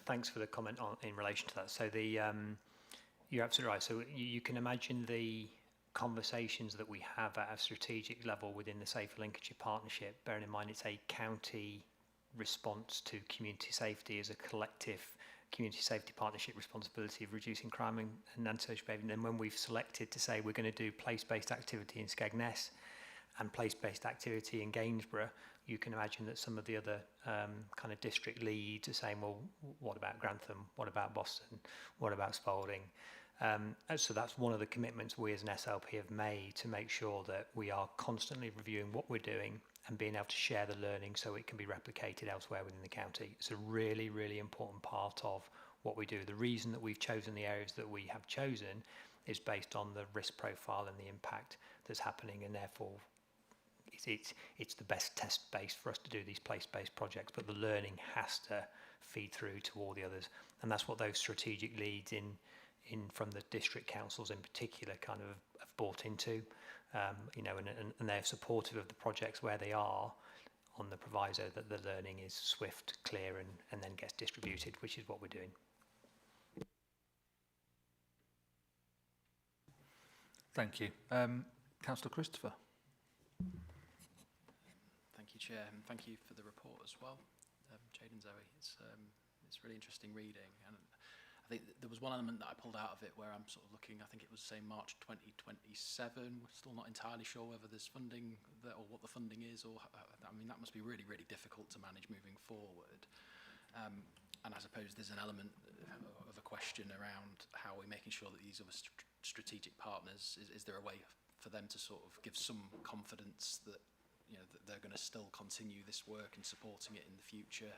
thanks for the comment in relation to that. So you're absolutely right. So you can imagine the conversations that we have at a strategic level within the Safer Lincolnshire Partnership, bearing in mind it's a county response to community safety as a collective community safety partnership responsibility of reducing crime and antisocial behaviour. And then when we've selected to say we're going to do place-based activity in Skegness and place-based activity in Gainsborough, you can imagine that some of the other kind of district leads are saying, well, what about Grantham? What about Boston? What about Spalding? So that's one of the commitments we as an SLP have made, to make sure that we are constantly reviewing what we're doing and being able to share the learning so it can be replicated elsewhere within the county. It's a really, really important part of what we do. The reason that we've chosen the areas that we have chosen is based on the risk profile and the impact that's happening, and therefore it's the best test base for us to do these place-based projects, but the learning has to feed through to all the others, and that's what those strategic leads in from the district councils in particular kind of have bought into, and they're supportive of the projects where they are, on the proviso that the learning is swift, clear, and then gets distributed, which is what we're doing. Thank you. Councillor Christopher. Thank you, Chair, and thank you for the report as well, Jade and Zoe. It's really interesting reading, and I think there was one element that I pulled out of it where I'm sort of looking, I think it was say March 2027. We're still not entirely sure whether there's funding there or what the funding is, or I mean that must be really, really difficult to manage moving forward. And I suppose there's an element of a question around how we're making sure that these other strategic partners, is there a way for them to sort of give some confidence that that they're going to still continue this work and supporting it in the future,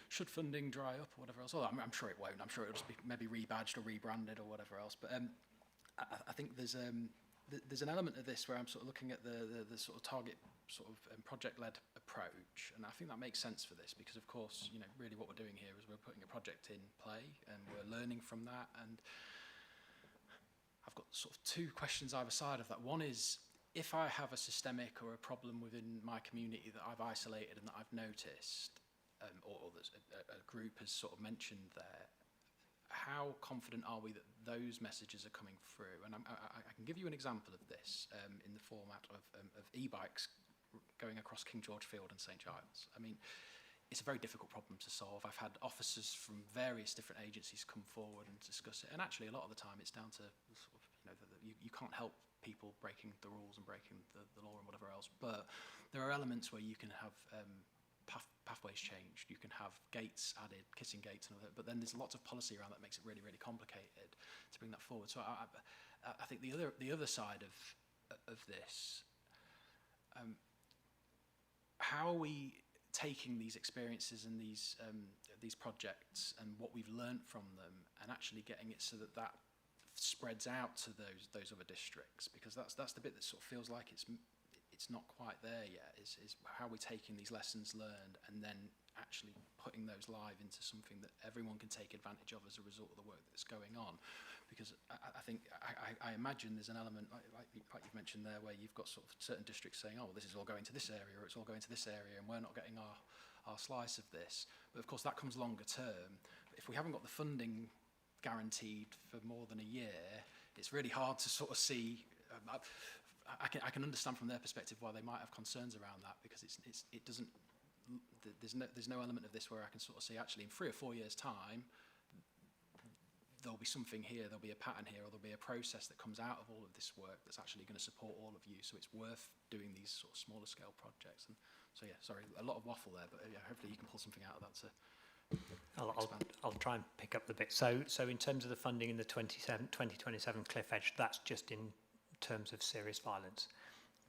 should funding dry up or whatever else? Well, I'm sure it won't. I'm sure it'll just be maybe rebadged or rebranded or whatever else. But I think there's an element of this where I'm sort of looking at the sort of target sort of project-led approach, and I think that makes sense for this because, of course, really what we're doing here is we're putting a project in play and we're learning from that. And I've got sort of two questions either side of that. One is, if I have a systemic or a problem within my community that I've isolated and that I've noticed, or that a group has sort of mentioned there, how confident are we that those messages are coming through? And I can give you an example of this in the format of e-bikes going across King George Field and St Giles. I mean, it's a very difficult problem to solve. I've had officers from various different agencies come forward and discuss it, and actually a lot of the time it's down to sort of, you can't help people breaking the rules and breaking the law and whatever else, but there are elements where you can have pathways changed, you can have gates added, kissing gates and all that, but then there's lots of policy around that makes it really, really complicated to bring that forward. So I think the other side of this, how are we taking these experiences and these projects and what we've learned from them and actually getting it so that spreads out to those other districts? Because that's the bit that sort of feels like it's it's not quite there yet, is how we're taking these lessons learned and then actually putting those live into something that everyone can take advantage of as a result of the work that's going on. Because I think, I imagine there's an element, like you've mentioned there, where you've got sort of certain districts saying, oh, well, this is all going to this area, or it's all going to this area, and we're not getting our slice of this. But of course, that comes longer term. But if we haven't got the funding guaranteed for more than a year, it's really hard to sort of see. I can understand from their perspective why they might have concerns around that, because it doesn't. There's no element of this where I can sort of see, actually in 3 or 4 years' time, there'll be something here, there'll be a pattern here, or there'll be a process that comes out of all of this work that's actually going to support all of you. So it's worth doing these sort of smaller scale projects. And so yeah, sorry, a lot of waffle there, but yeah, hopefully you can pull something out of that to. I'll try and pick up the bit. So in terms of the funding in the 2027 cliff edge, that's just in terms of serious violence.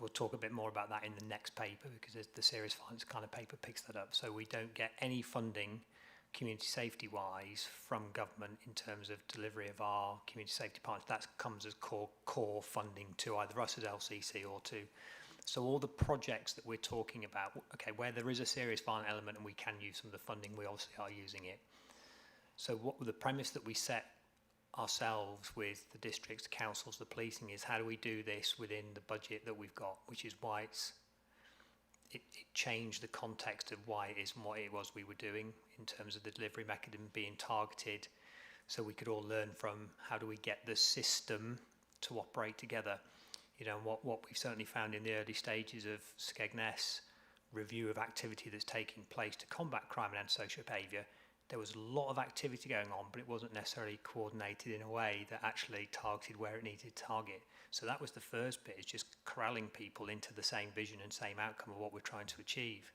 We'll talk a bit more about that in the next paper, because the serious violence kind of paper picks that up. So we don't get any funding community safety wise from government in terms of delivery of our community safety partners. That comes as core funding to either us as LCC or to. So all the projects that we're talking about, okay, where there is a serious violent element and we can use some of the funding, we obviously are using it. So what the premise that we set ourselves with the districts, the councils, the policing is, how do we do this within the budget that we've got, which is why it changed the context of why it is and what it was we were doing in terms of the delivery mechanism being targeted, so we could all learn from how do we get the system to operate together. You know, what we've certainly found in the early stages of Skegness review of activity that's taking place to combat crime and antisocial behaviour, there was a lot of activity going on, but it wasn't necessarily coordinated in a way that actually targeted where it needed to target. So that was the first bit, is just corralling people into the same vision and same outcome of what we're trying to achieve.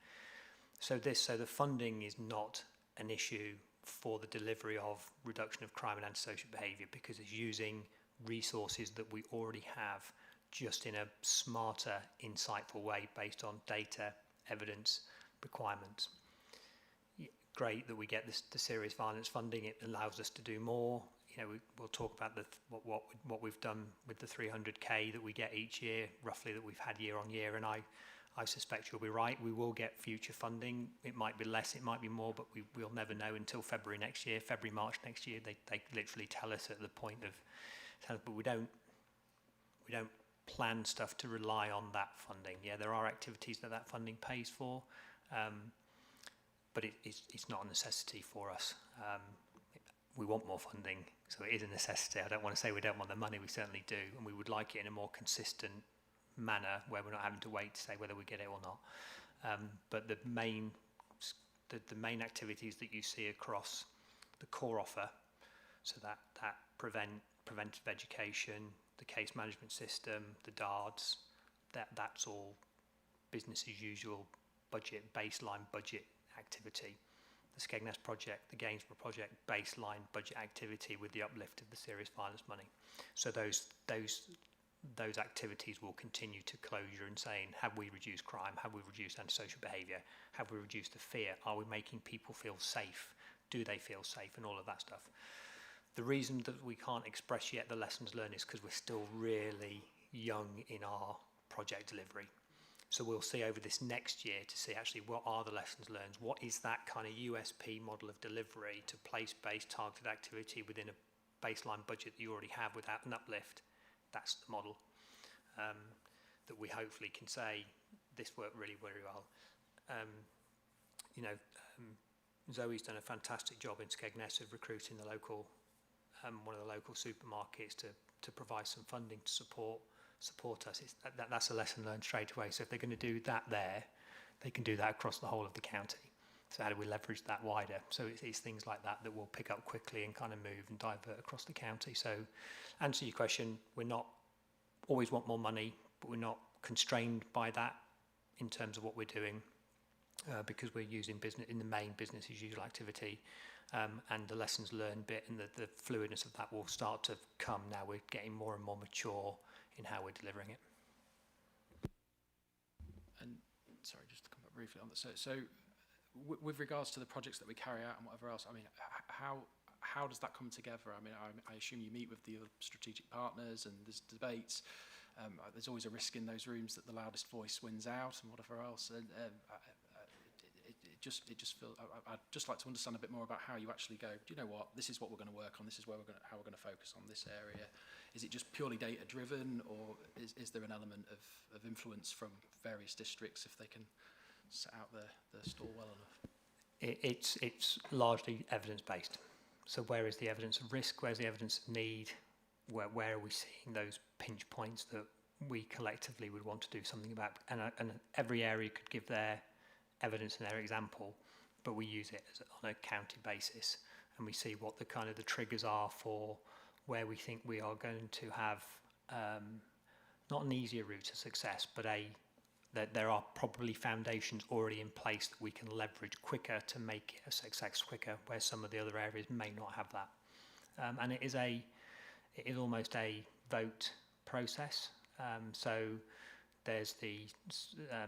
So the funding is not an issue for the delivery of reduction of crime and antisocial behaviour, because it's using resources that we already have, just in a smarter, insightful way based on data, evidence, requirements. Great that we get the serious violence funding. It allows us to do more. You know, we'll talk about what we've done with the 300k that we get each year, roughly, that we've had year on year. And I suspect you'll be right. We will get future funding. It might be less, it might be more, but we'll never know until February next year, March next year. They literally tell us at the point of, but we don't plan stuff to rely on that funding. Yeah, there are activities that funding pays for. But it's not a necessity for us. We want more funding, so it is a necessity. I don't want to say we don't want the money, we certainly do, and we would like it in a more consistent manner where we're not having to wait to say whether we get it or not. But the main activities that you see across the core offer, so that preventive education, the case management system, the DARDs, that's all business as usual baseline budget activity. The Skegness project, the Gainsborough project, baseline budget activity with the uplift of the serious violence money. So those activities will continue to closure and saying, have we reduced crime? Have we reduced antisocial behaviour? Have we reduced the fear? Are we making people feel safe? Do they feel safe? And all of that stuff. The reason that we can't express yet the lessons learned is because we're still really young in our project delivery. So we'll see over this next year to see actually what are the lessons learned, what is that kind of USP model of delivery to place-based targeted activity within a baseline budget that you already have without an uplift. That's the model that we hopefully can say this worked really, very well. Zoe's done a fantastic job in Skegness of recruiting the local, one of the local supermarkets to provide some funding to support us. That's a lesson learned straight away. So if they're going to do that there, they can do that across the whole of the county. So how do we leverage that wider? So it's things like that will pick up quickly and kind of move and divert across the county. So answer your question, we're not always want more money, but we're not constrained by that in terms of what we're doing, because we're using business in the main business as usual activity, and the lessons learned bit and the fluidness of that will start to come now. We're getting more and more mature in how we're delivering it. And sorry, just to come back briefly on that. So with regards to the projects that we carry out and whatever else, I mean, how does that come together? I mean, I assume you meet with the other strategic partners and there's debates. There's always a risk in those rooms that the loudest voice wins out and whatever else. And it just feels. I'd just like to understand a bit more about how you actually go. Do you know what? This is what we're going to work on. This is where how we're going to focus on this area. Is it just purely data driven, or is there an element of influence from various districts if they can set out their stall well enough? It's largely evidence based. So where is the evidence of risk? Where's the evidence of need? Where are we seeing those pinch points that we collectively would want to do something about? And every area could give their evidence and their example, but we use it on a county basis, and we see what the kind of the triggers are for where we think we are going to have not an easier route to success, but that there are probably foundations already in place that we can leverage quicker to make it a success quicker, where some of the other areas may not have that. And it is almost a vote process. So there's the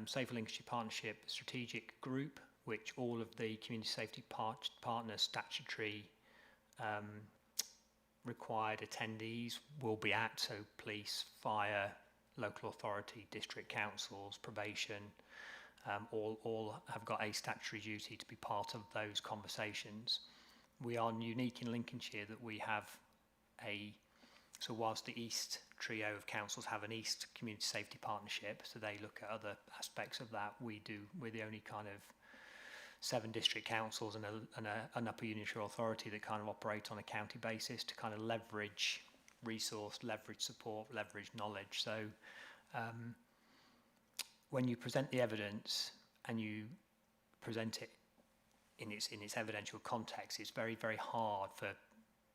Safer Lincolnshire Partnership Strategic Group, which all of the community safety partners statutory required attendees will be at, so police, fire, local authority, district councils, probation, all have got a statutory duty to be part of those conversations. We are unique in Lincolnshire that we have so whilst the East trio of councils have an East Community Safety Partnership, so they look at other aspects of that, we're the only kind of 7 district councils and an upper unitary authority that kind of operate on a county basis to kind of leverage resource, leverage support, leverage knowledge. So when you present the evidence and you present it in its evidential context, it's very, very hard for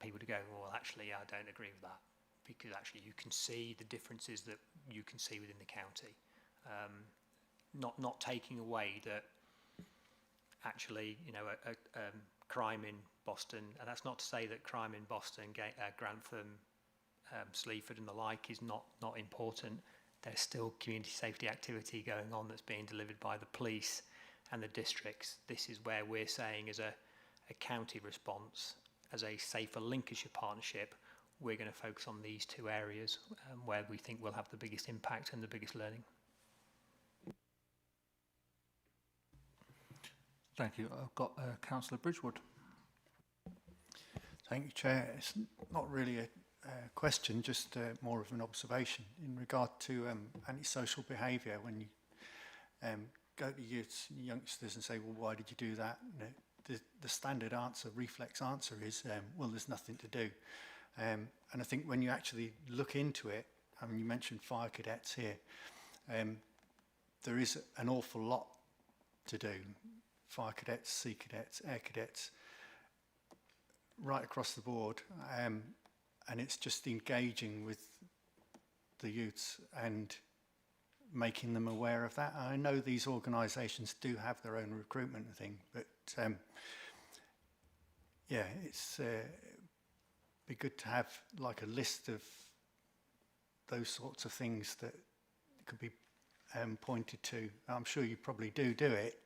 people to go, well, actually, I don't agree with that, because actually you can see the differences that you can see within the county. Not taking away that actually, crime in Boston, and that's not to say that crime in Boston, Grantham, Sleaford and the like is not important. There's still community safety activity going on that's being delivered by the police and the districts. This is where we're saying as a county response, as a Safer Lincolnshire Partnership, we're going to focus on these 2 areas where we think we'll have the biggest impact and the biggest learning. Thank you. I've got Councillor Bridgewood. Thank you, Chair. It's not really a question, just more of an observation in regard to antisocial behaviour. When you go to youths and youngsters and say, well, why did you do that? The standard answer, reflex answer is, well, there's nothing to do. And I think when you actually look into it, I mean, you mentioned fire cadets here, there is an awful lot to do. Fire cadets, sea cadets, air cadets, right across the board. And it's just engaging with the youths and making them aware of that. I know these organisations do have their own recruitment thing, but yeah, it's be good to have like a list of those sorts of things that could be pointed to. I'm sure you probably do it.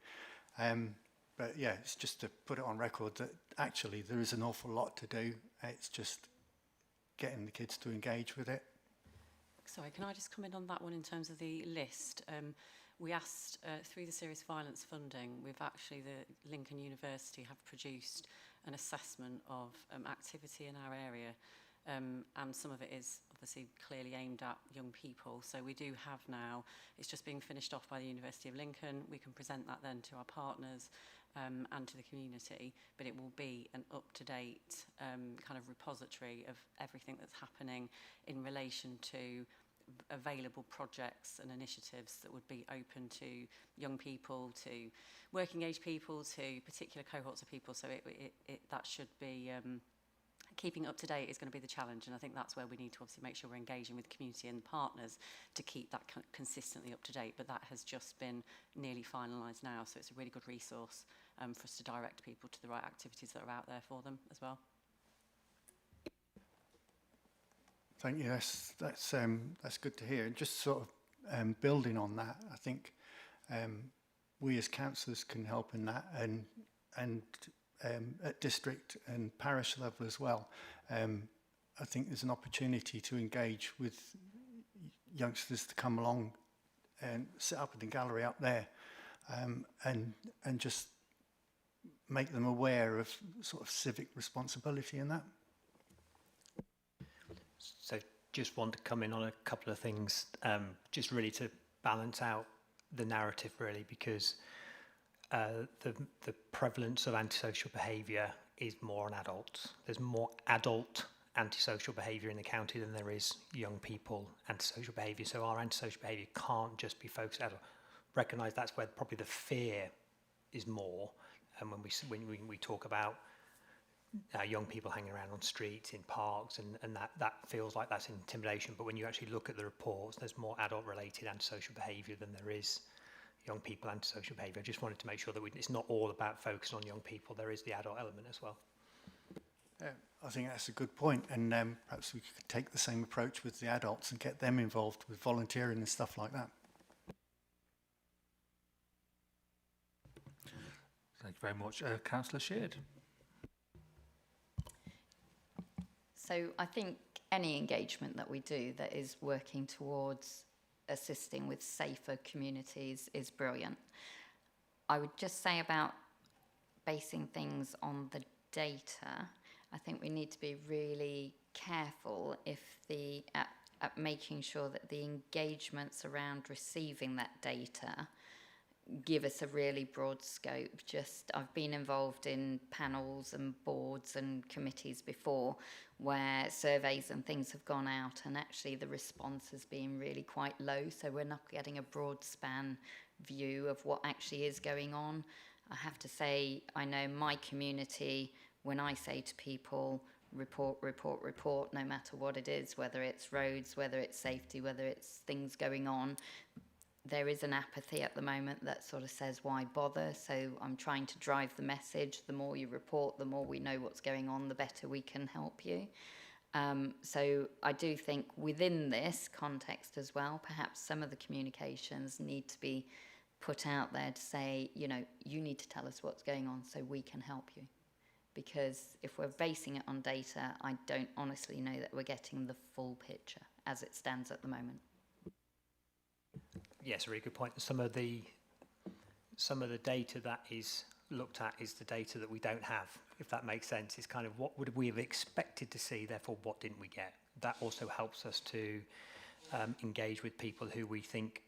But yeah, it's just to put it on record that actually there is an awful lot to do. It's just getting the kids to engage with it. Sorry, can I just come in on that one in terms of the list? We asked, through the serious violence funding, the Lincoln University have produced an assessment of activity in our area, and some of it is obviously clearly aimed at young people. So we do have now, it's just being finished off by the University of Lincoln. We can present that then to our partners and to the community, but it will be an up-to-date kind of repository of everything that's happening in relation to available projects and initiatives that would be open to young people, to working age people, to particular cohorts of people. So that should be keeping up to date is going to be the challenge, and I think that's where we need to obviously make sure we're engaging with the community and partners to keep that consistently up to date. But that has just been nearly finalised now, so it's a really good resource for us to direct people to the right activities that are out there for them as well. Thank you. That's good to hear. And just sort of building on that, I think we as councillors can help in that, and at district and parish level as well. I think there's an opportunity to engage with youngsters to come along and sit up in the gallery up there, and just make them aware of sort of civic responsibility in that. So just want to come in on a couple of things, just really to balance out the narrative really, because the prevalence of antisocial behaviour is more on adults. There's more adult antisocial behaviour in the county than there is young people antisocial behaviour. So our antisocial behaviour can't just be focused on adult. Recognise that's where probably the fear is more. And when we talk about young people hanging around on streets, in parks, and that feels like that's intimidation. But when you actually look at the reports, there's more adult-related antisocial behaviour than there is young people antisocial behaviour. I just wanted to make sure that it's not all about focusing on young people. There is the adult element as well. I think that's a good point, and perhaps we could take the same approach with the adults and get them involved with volunteering and stuff like that. Thank you very much. Councillor Sheard. So I think any engagement that we do that is working towards assisting with safer communities is brilliant. I would just say about basing things on the data, I think we need to be really careful at making sure that the engagements around receiving that data give us a really broad scope. I've been involved in panels and boards and committees before where surveys and things have gone out and actually the response has been really quite low, so we're not getting a broad span view of what actually is going on. I have to say, I know my community, when I say to people, report, report, report, no matter what it is, whether it's roads, whether it's safety, whether it's things going on, there is an apathy at the moment that sort of says, why bother? So I'm trying to drive the message. The more you report, the more we know what's going on, the better we can help you. So I do think within this context as well, perhaps some of the communications need to be put out there to say, you know, you need to tell us what's going on so we can help you. Because if we're basing it on data, I don't honestly know that we're getting the full picture as it stands at the moment. Yes, a really good point. Some of the data that is looked at is the data that we don't have, if that makes sense. It's kind of what would we have expected to see, therefore what didn't we get? That also helps us to engage with people who we think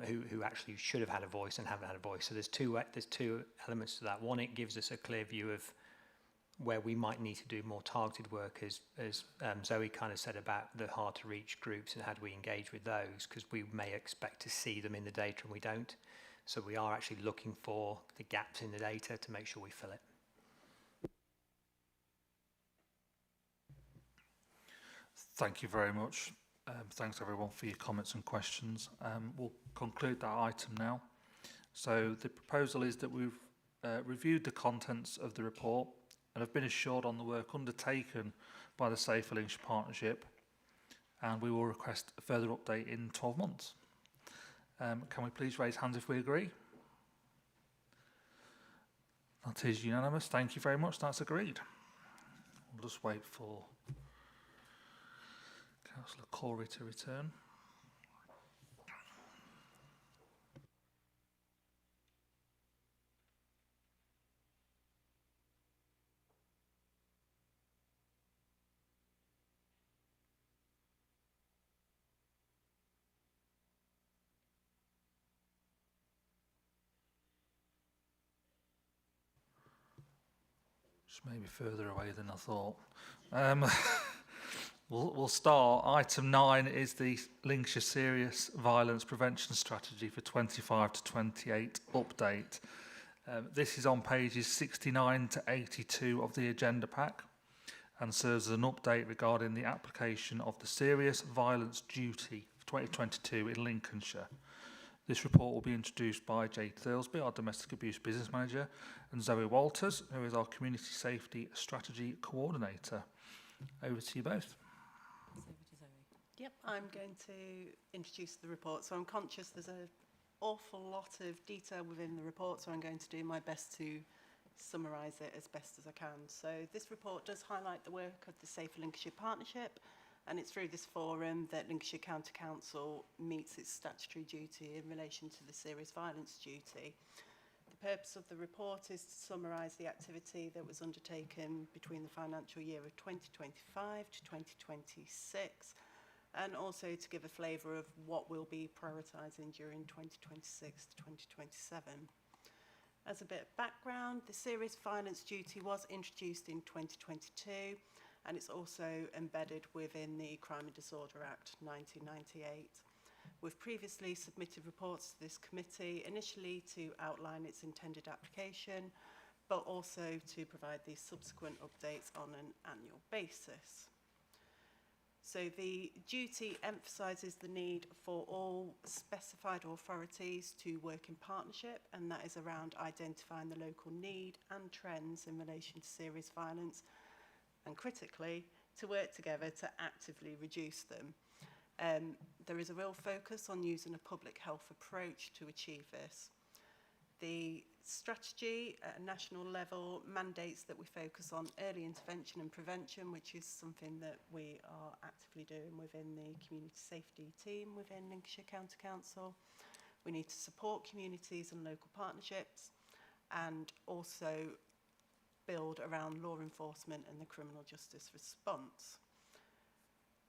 who actually should have had a voice and haven't had a voice. So there's two elements to that. One, it gives us a clear view of where we might need to do more targeted work, as Zoe kind of said about the hard to reach groups and how do we engage with those, because we may expect to see them in the data and we don't. So we are actually looking for the gaps in the data to make sure we fill it. Thank you very much. Thanks everyone for your comments and questions. We'll conclude that item now. So the proposal is that we've reviewed the contents of the report and have been assured on the work undertaken by the Safer Lincolnshire Partnership, and we will request a further update in 12 months. Can we please raise hands if we agree? That is unanimous. Thank you very much. That's agreed. We'll just wait for Councillor Corey to return. Maybe further away than I thought. We'll start. Item 9 is the Lincolnshire Serious Violence Prevention Strategy for 25 to 28 update. This is on pages 69 to 82 of the agenda pack and serves as an update regarding the application of the Serious Violence Duty for 2022 in Lincolnshire. This report will be introduced by Jade Thirlsby, our Domestic Abuse Business Manager, and Zoe Walters, who is our Community Safety Strategy Coordinator. Over to you both. Yep, I'm going to introduce the report. So I'm conscious there's an awful lot of detail within the report, so I'm going to do my best to summarise it as best as I can. So this report does highlight the work of the Safer Lincolnshire Partnership And it's through this forum that Lincolnshire County Council meets its statutory duty in relation to the serious violence duty. The purpose of the report is to summarise the activity that was undertaken between the financial year of 2025 to 2026, and also to give a flavour of what we'll be prioritising during 2026 to 2027. As a bit of background, the serious violence duty was introduced in 2022, and it's also embedded within the Crime and Disorder Act 1998. We've previously submitted reports to this committee, initially to outline its intended application, but also to provide these subsequent updates on an annual basis. So the duty emphasises the need for all specified authorities to work in partnership, and that is around identifying the local need and trends in relation to serious violence, and critically, to work together to actively reduce them. There is a real focus on using a public health approach to achieve this. The strategy at a national level mandates that we focus on early intervention and prevention, which is something that we are actively doing within the community safety team within Lincolnshire County Council. We need to support communities and local partnerships, and also build around law enforcement and the criminal justice response.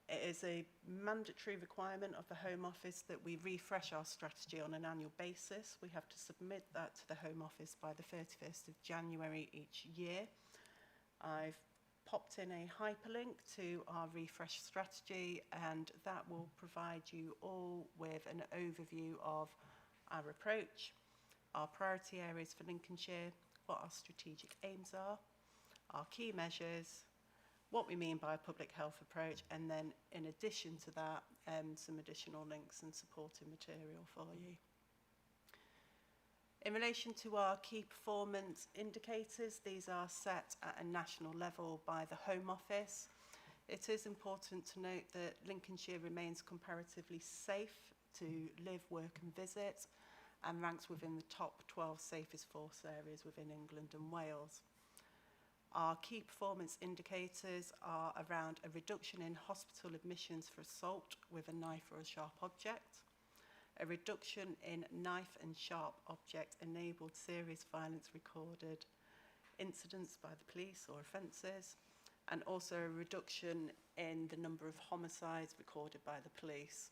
It is a mandatory requirement of the Home Office that we refresh our strategy on an annual basis. We have to submit that to the Home Office by the 31st of January each year. I've popped in a hyperlink to our refresh strategy, and that will provide you all with an overview of our approach, our priority areas for Lincolnshire, what our strategic aims are, our key measures, what we mean by a public health approach, and then in addition to that, some additional links and supporting material for you. In relation to our key performance indicators, these are set at a national level by the Home Office. It is important to note that Lincolnshire remains comparatively safe to live, work and visit, and ranks within the top 12 safest force areas within England and Wales. Our key performance indicators are around a reduction in hospital admissions for assault with a knife or a sharp object, a reduction in knife and sharp object enabled serious violence recorded incidents by the police or offences, and also a reduction in the number of homicides recorded by the police.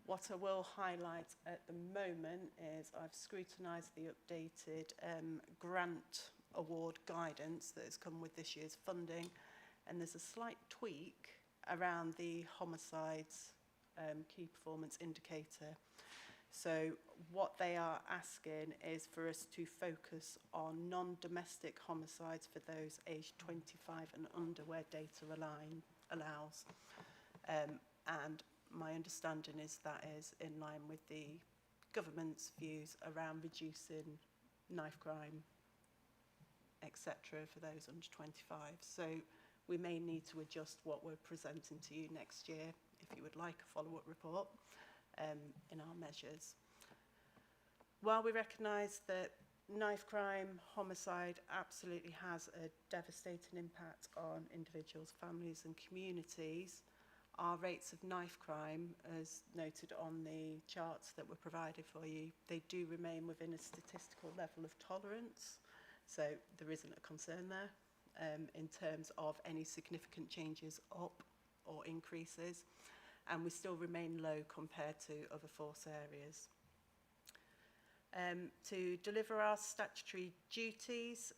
What I will highlight at the moment is I've scrutinised the updated grant award guidance that has come with this year's funding, and there's a slight tweak around the homicides key performance indicator. So what they are asking is for us to focus on non-domestic homicides for those aged 25 and under where data allows. And my understanding is that is in line with the government's views around reducing knife crime, etc. for those under 25. So we may need to adjust what we're presenting to you next year if you would like a follow-up report in our measures. While we recognise that knife crime, homicide absolutely has a devastating impact on individuals, families and communities, our rates of knife crime, as noted on the charts that were provided for you, they do remain within a statistical level of tolerance. So there isn't a concern there in terms of any significant changes up or increases, and we still remain low compared to other force areas. To deliver our statutory duties,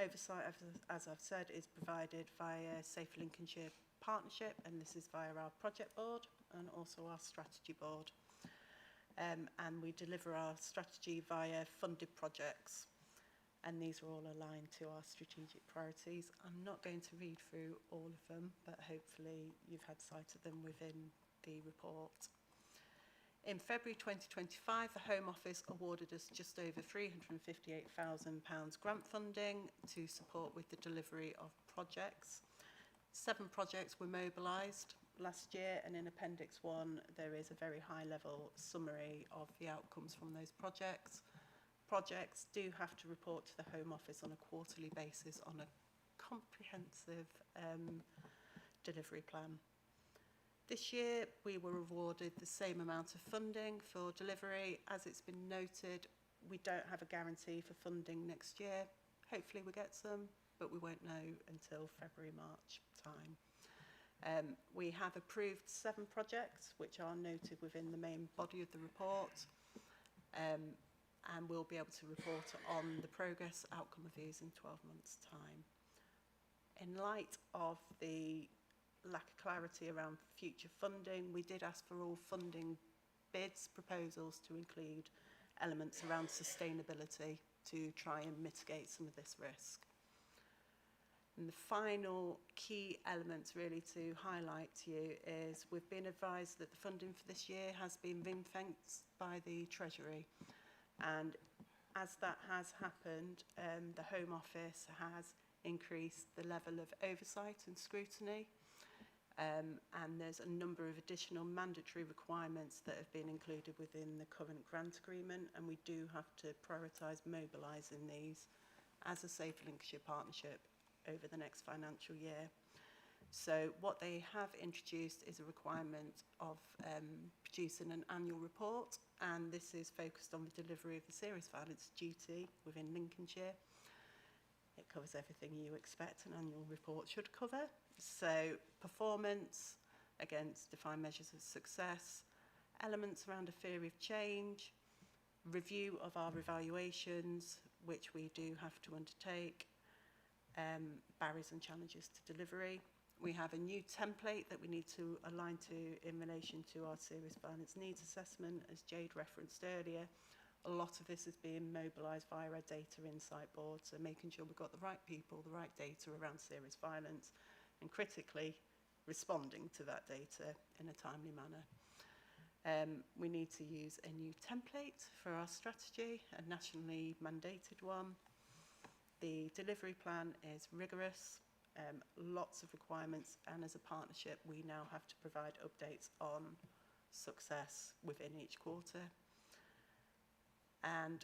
oversight, as I've said, is provided via Safe Lincolnshire Partnership, and this is via our project board and also our strategy board. And we deliver our strategy via funded projects, and these are all aligned to our strategic priorities. I'm not going to read through all of them, but hopefully you've had sight of them within the report. In February 2025, the Home Office awarded us just over £358,000 grant funding to support with the delivery of projects. 7 projects were mobilised last year, and in Appendix 1 there is a very high level summary of the outcomes from those projects. Projects do have to report to the Home Office on a quarterly basis on a comprehensive delivery plan. This year we were awarded the same amount of funding for delivery. As it's been noted, we don't have a guarantee for funding next year. Hopefully we get some, but we won't know until February, March time. We have approved 7 projects which are noted within the main body of the report, and we'll be able to report on the progress outcome of these in 12 months' time. In light of the lack of clarity around future funding, we did ask for all funding bids proposals to include elements around sustainability to try and mitigate some of this risk. And the final key element really to highlight to you is we've been advised that the funding for this year has been ring-fenced by the Treasury, and as that has happened, the Home Office has increased the level of oversight and scrutiny, and there's a number of additional mandatory requirements that have been included within the current grant agreement, and we do have to prioritise mobilising these as a Safe Lincolnshire partnership over the next financial year. So what they have introduced is a requirement of producing an annual report, and this is focused on the delivery of the serious violence duty within Lincolnshire. It covers everything you expect an annual report should cover. So performance against defined measures of success, elements around a theory of change, review of our evaluations, which we do have to undertake, barriers and challenges to delivery. We have a new template that we need to align to in relation to our serious violence needs assessment, as Jade referenced earlier. A lot of this is being mobilised via our data insight board, so making sure we've got the right people, the right data around serious violence, and critically responding to that data in a timely manner. We need to use a new template for our strategy, a nationally mandated one. The delivery plan is rigorous, lots of requirements, and as a partnership we now have to provide updates on success within each quarter. And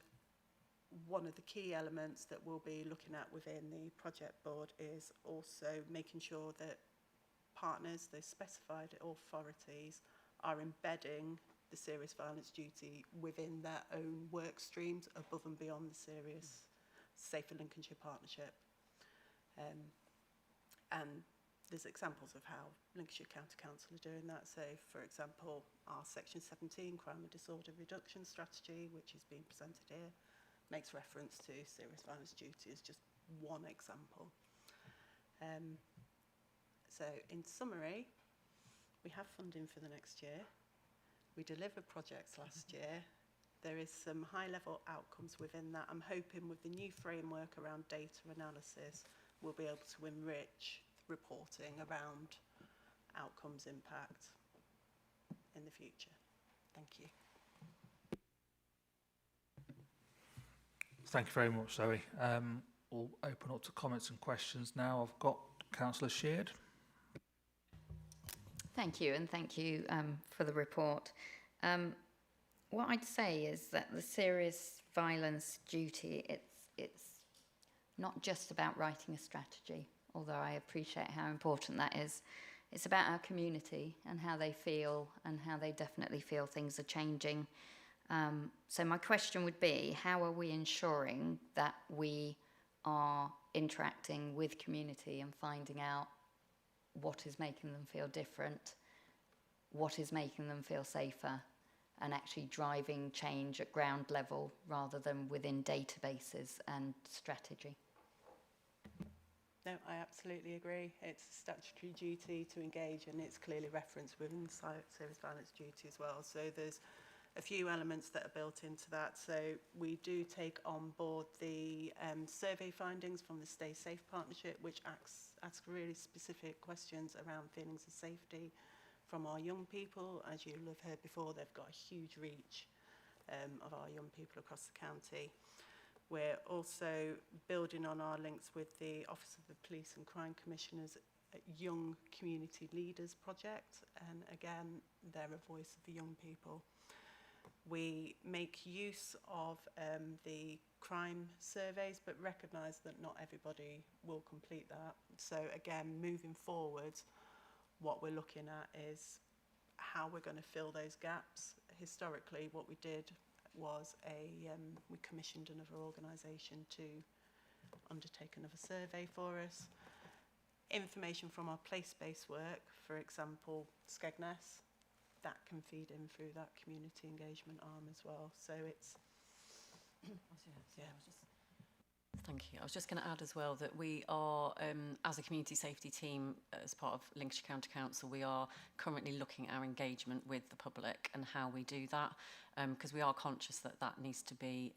one of the key elements that we'll be looking at within the project board is also making sure that partners, the specified authorities, are embedding the serious violence duty within their own work streams above and beyond the serious Safer Lincolnshire partnership. And there's examples of how Lincolnshire County Council are doing that. So, for example, our Section 17 Crime and Disorder Reduction Strategy, which is being presented here, makes reference to serious violence duty as just one example. So, in summary, we have funding for the next year. We delivered projects last year. There is some high-level outcomes within that. I'm hoping with the new framework around data analysis, we'll be able to enrich reporting around outcomes impact in the future. Thank you. Thank you very much, Zoe. We'll open up to comments and questions now. I've got Councillor Sheard. Thank you, and thank you for the report. What I'd say is that the serious violence duty, it's not just about writing a strategy, although I appreciate how important that is. It's about our community and how they feel and how they definitely feel things are changing. So my question would be, how are we ensuring that we are interacting with community and finding out what is making them feel different, what is making them feel safer, and actually driving change at ground level rather than within databases and strategy? No, I absolutely agree. It's a statutory duty to engage, and it's clearly referenced within serious violence duty as well. So there's a few elements that are built into that. So we do take on board the survey findings from the Stay Safe Partnership, which asks really specific questions around feelings of safety from our young people. As you'll have heard before, they've got a huge reach of our young people across the county. We're also building on our links with the Office of the Police and Crime Commissioners Young Community Leaders project, and again, they're a voice of the young people. We make use of the crime surveys, but recognise that not everybody will complete that. So again, moving forward, what we're looking at is how we're going to fill those gaps. Historically, what we did was we commissioned another organisation to undertake another survey for us. Information from our place-based work, for example, Skegness, that can feed in through that community engagement arm as well. So it's, yeah. Thank you. I was just going to add as well that we are, as a community safety team, as part of Lincolnshire County Council, we are currently looking at our engagement with the public and how we do that, because we are conscious that that needs to be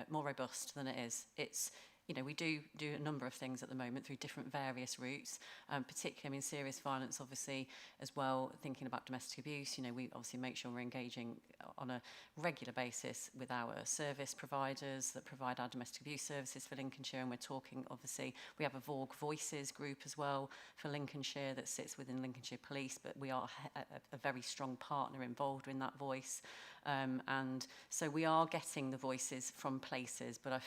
more robust than it is. It's, you know, we do a number of things at the moment through different various routes, particularly, I mean, serious violence, obviously, as well, thinking about domestic abuse. You know, we obviously make sure we're engaging on a regular basis with our service providers that provide our domestic abuse services for Lincolnshire, and we're talking, obviously, we have a VORG Voices group as well for Lincolnshire that sits within Lincolnshire Police, but we are a very strong partner involved in that voice. And so we are getting the voices from places, but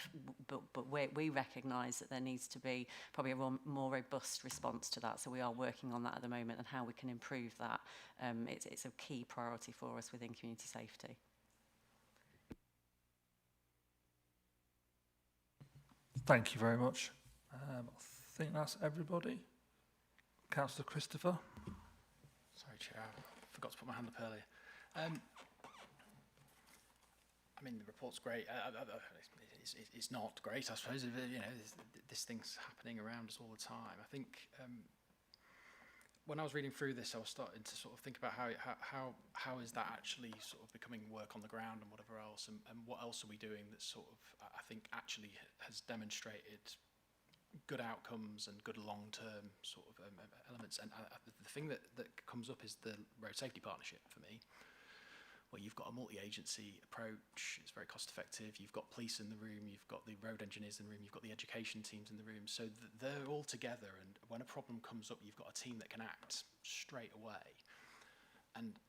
we recognise that there needs to be probably a more robust response to that. So we are working on that at the moment and how we can improve that. It's a key priority for us within community safety. Thank you very much. I think that's everybody. Councillor Christopher. Sorry, Chair, I forgot to put my hand up earlier. I mean, the report's great. It's not great, I suppose. You know, this thing's happening around us all the time. I think when I was reading through this, I was starting to sort of think about how is that actually sort of becoming work on the ground and whatever else, and what else are we doing that sort of, I think, actually has demonstrated good outcomes and good long-term sort of elements. And the thing that comes up is the road safety partnership for me, where you've got a multi-agency approach. It's very cost-effective. You've got police in the room, you've got the road engineers in the room, you've got the education teams in the room. So they're all together, and when a problem comes up, you've got a team that can act straight away. And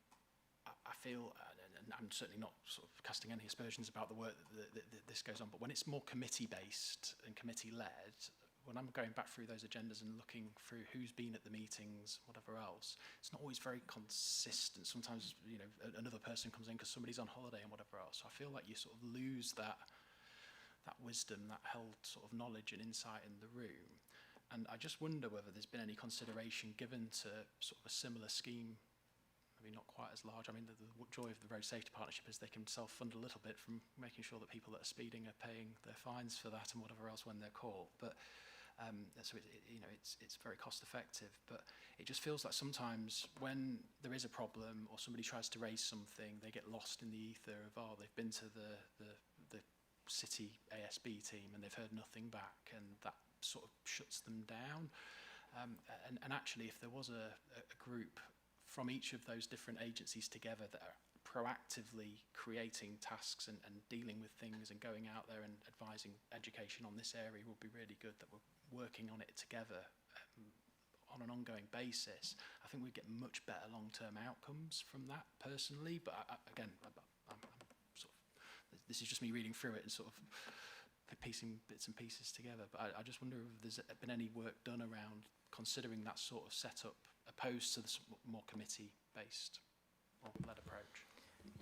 I feel, and I'm certainly not sort of casting any aspersions about the work that this goes on, but when it's more committee-based and committee-led, when I'm going back through those agendas and looking through who's been at the meetings, whatever else, it's not always very consistent. Sometimes, you know, another person comes in because somebody's on holiday and whatever else. So I feel like you sort of lose that wisdom, that held sort of knowledge and insight in the room. And I just wonder whether there's been any consideration given to sort of a similar scheme, maybe not quite as large. I mean, the joy of the Road Safety Partnership is they can self-fund a little bit from making sure that people that are speeding are paying their fines for that and whatever else when they're caught. But so you know, it's very cost effective, but it just feels like sometimes when there is a problem or somebody tries to raise something, they get lost in the ether of, oh, they've been to the city ASB team and they've heard nothing back, and that sort of shuts them down. And actually, if there was a group from each of those different agencies together that are proactively creating tasks and dealing with things and going out there and advising education on this area, would be really good, that we're working on it together on an ongoing basis. I think we'd get much better long-term outcomes from that personally, but I'm sort of, this is just me reading through it and sort of piecing bits and pieces together, but I just wonder if there's been any work done around considering that sort of setup opposed to the more committee-based or led approach.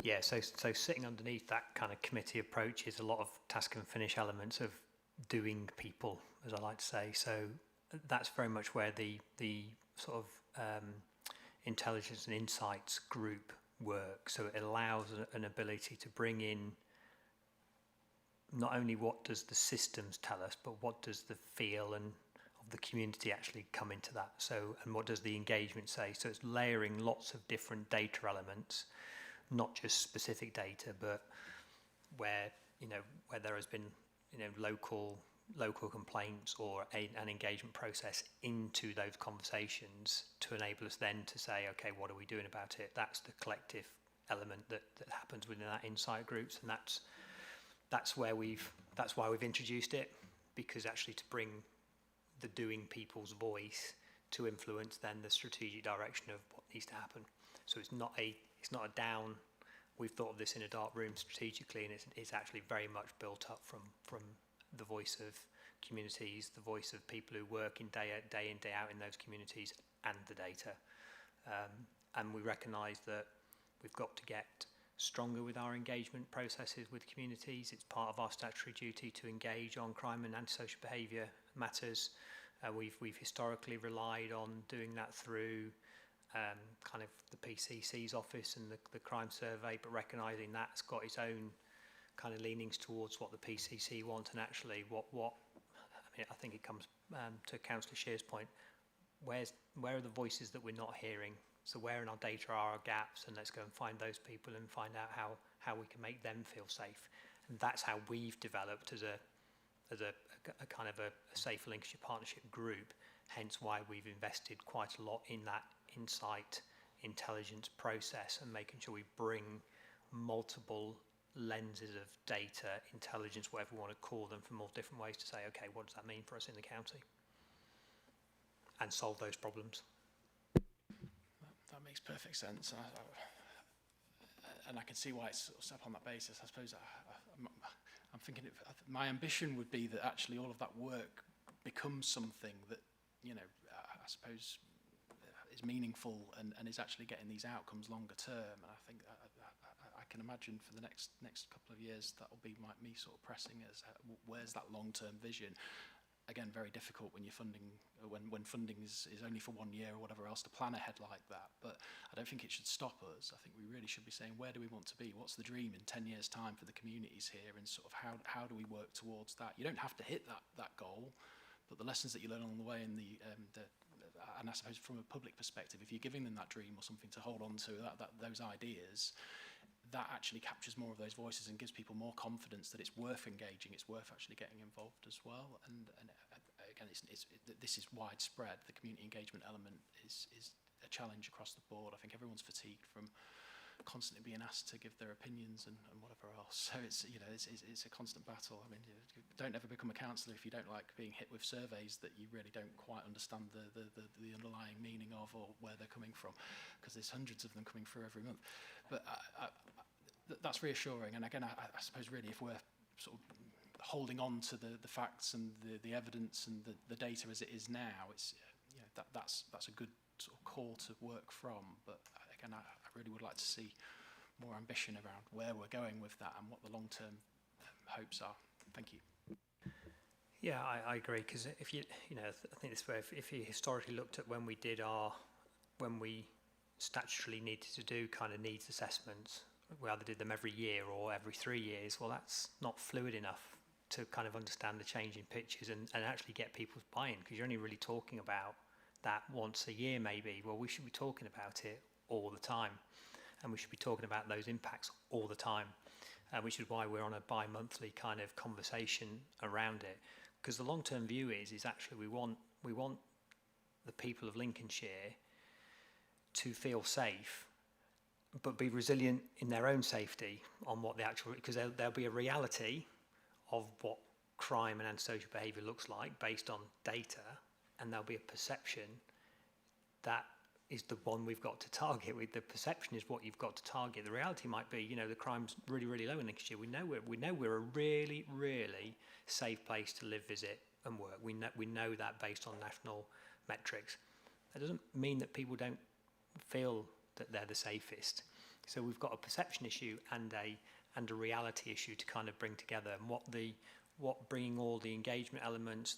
Yeah, so sitting underneath that kind of committee approach is a lot of task and finish elements of doing people, as I like to say. So that's very much where the sort of intelligence and insights group works. So it allows an ability to bring in not only what does the systems tell us, but what does the feel and of the community actually come into that. So, and what does the engagement say? So it's layering lots of different data elements, not just specific data, but where, you know, where there has been, you know, local complaints or an engagement process into those conversations to enable us then to say, okay, what are we doing about it? That's the collective element that happens within that insight groups, and that's why we've introduced it, because actually to bring the doing people's voice to influence then the strategic direction of what needs to happen. So it's not a down, we've thought of this in a dark room strategically, and it's actually very much built up from the voice of communities, the voice of people who work in day in, day out in those communities, and the data. and we recognise that we've got to get stronger with our engagement processes with communities. It's part of our statutory duty to engage on crime and antisocial behaviour matters. We've historically relied on doing that through kind of the PCC's office and the crime survey, but recognising that's got its own kind of leanings towards what the PCC want, and actually what I mean, I think it comes to Councillor Shear's point. Where are the voices that we're not hearing? So where in our data are our gaps, and let's go and find those people and find out how we can make them feel safe. And that's how we've developed as a kind of a Safer Lincolnshire Partnership group, hence why we've invested quite a lot in that insight intelligence process and making sure we bring multiple lenses of data, intelligence, whatever we want to call them, from all different ways to say, okay, what does that mean for us in the county? And solve those problems. That makes perfect sense. And I can see why it's sort of set up on that basis. I suppose I'm thinking my ambition would be that actually all of that work becomes something that, you know, I suppose is meaningful and is actually getting these outcomes longer term. And I think I can imagine for the next couple of years that will be me sort of pressing as where's that long-term vision. Again, very difficult when you're funding, when funding is only for 1 year or whatever else to plan ahead like that. But I don't think it should stop us. I think we really should be saying, where do we want to be? What's the dream in 10 years' time for the communities here? And sort of how do we work towards that? You don't have to hit that goal, but the lessons that you learn along the way and and I suppose from a public perspective, if you're giving them that dream or something to hold on to, those ideas, that actually captures more of those voices and gives people more confidence that it's worth engaging, it's worth actually getting involved as well. And again, this is widespread. The community engagement element is a challenge across the board. I think everyone's fatigued from constantly being asked to give their opinions and whatever else. So it's a constant battle. I mean, you don't ever become a councillor if you don't like being hit with surveys that you really don't quite understand the underlying meaning of or where they're coming from, because there's hundreds of them coming through every month. But that's reassuring. And again, I suppose really if we're sort of holding on to the facts and the evidence and the data as it is now, it's that's a good sort of core to work from. But again, I really would like to see more ambition around where we're going with that and what the long-term hopes are. Thank you. Yeah, I agree, because if I think this way, if you historically looked at when we statutorily needed to do kind of needs assessments, we either did them every year or every 3 years, well, that's not fluid enough to kind of understand the changing pictures and actually get people's buy-in, because you're only really talking about that once a year maybe. Well, we should be talking about it all the time, and we should be talking about those impacts all the time, which is why we're on a bi-monthly kind of conversation around it, because the long-term view is actually we want the people of Lincolnshire to feel safe but be resilient in their own safety on what the actual, because there'll be a reality of what crime and antisocial behaviour looks like based on data, and there'll be a perception that is the one we've got to target. The perception is what you've got to target. The reality might be, the crime's really, really low in Lincolnshire. We know we're a really, really safe place to live, visit, and work. We know that based on national metrics. That doesn't mean that people don't feel that they're the safest. So we've got a perception issue and a reality issue to kind of bring together. And what bringing all the engagement elements,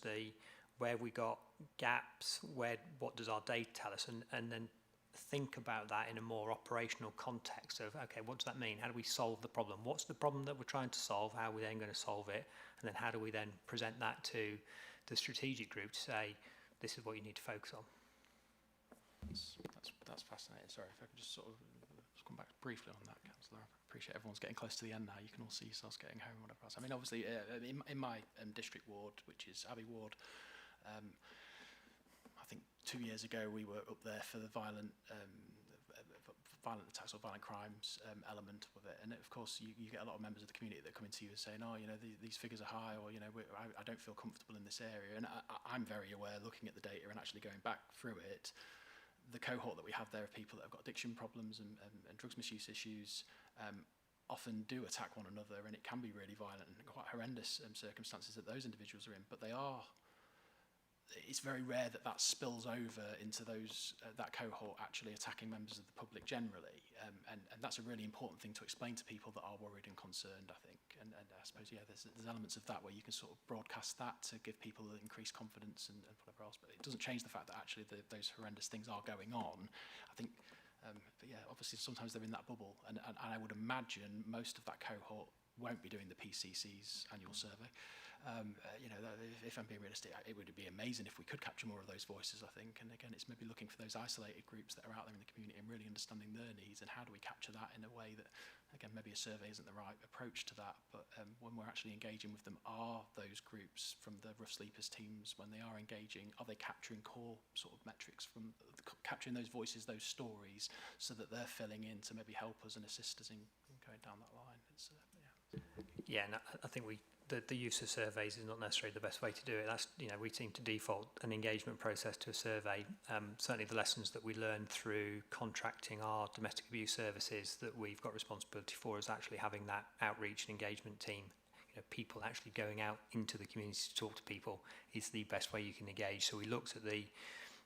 where we got gaps, what does our data tell us, and then think about that in a more operational context of, okay, what does that mean? How do we solve the problem? What's the problem that we're trying to solve? How are we then going to solve it? And then how do we then present that to the strategic group to say, this is what you need to focus on? That's fascinating. Sorry, if I could just sort of come back briefly on that, Councillor. I appreciate everyone's getting close to the end now. You can all see yourselves getting home, whatever else. I mean, obviously, in my district ward, which is Abbey Ward, I think 2 years ago we were up there for the violent attacks or violent crimes element of it, and of course you get a lot of members of the community that come into you and saying, oh, these figures are high, or I don't feel comfortable in this area. And I'm very aware, looking at the data and actually going back through it, the cohort that we have there of people that have got addiction problems and drugs misuse issues often do attack one another, and it can be really violent and quite horrendous circumstances that those individuals are in. But it's very rare that that spills over into those that cohort actually attacking members of the public generally, and that's a really important thing to explain to people that are worried and concerned, I think. And I suppose, yeah, there's elements of that where you can sort of broadcast that to give people increased confidence and whatever else, but it doesn't change the fact that actually those horrendous things are going on. I think, but yeah, obviously sometimes they're in that bubble, and I would imagine most of that cohort won't be doing the PCC's annual survey. You know, if I'm being realistic, it would be amazing if we could capture more of those voices, I think. And again, it's maybe looking for those isolated groups that are out there in the community and really understanding their needs, and how do we capture that in a way that, again, maybe a survey isn't the right approach to that, but when we're actually engaging with them, are those groups from the Rough Sleepers teams, when they are engaging, are they capturing core sort of metrics from capturing those voices, those stories, so that they're filling in to maybe help us and assist us in going down that line? It's, yeah, and I think the use of surveys is not necessarily the best way to do it. That's, you know, we seem to default an engagement process to a survey. Certainly the lessons that we learned through contracting our domestic abuse services that we've got responsibility for is actually having that outreach and engagement team. You know, people actually going out into the community to talk to people is the best way you can engage. So we looked at the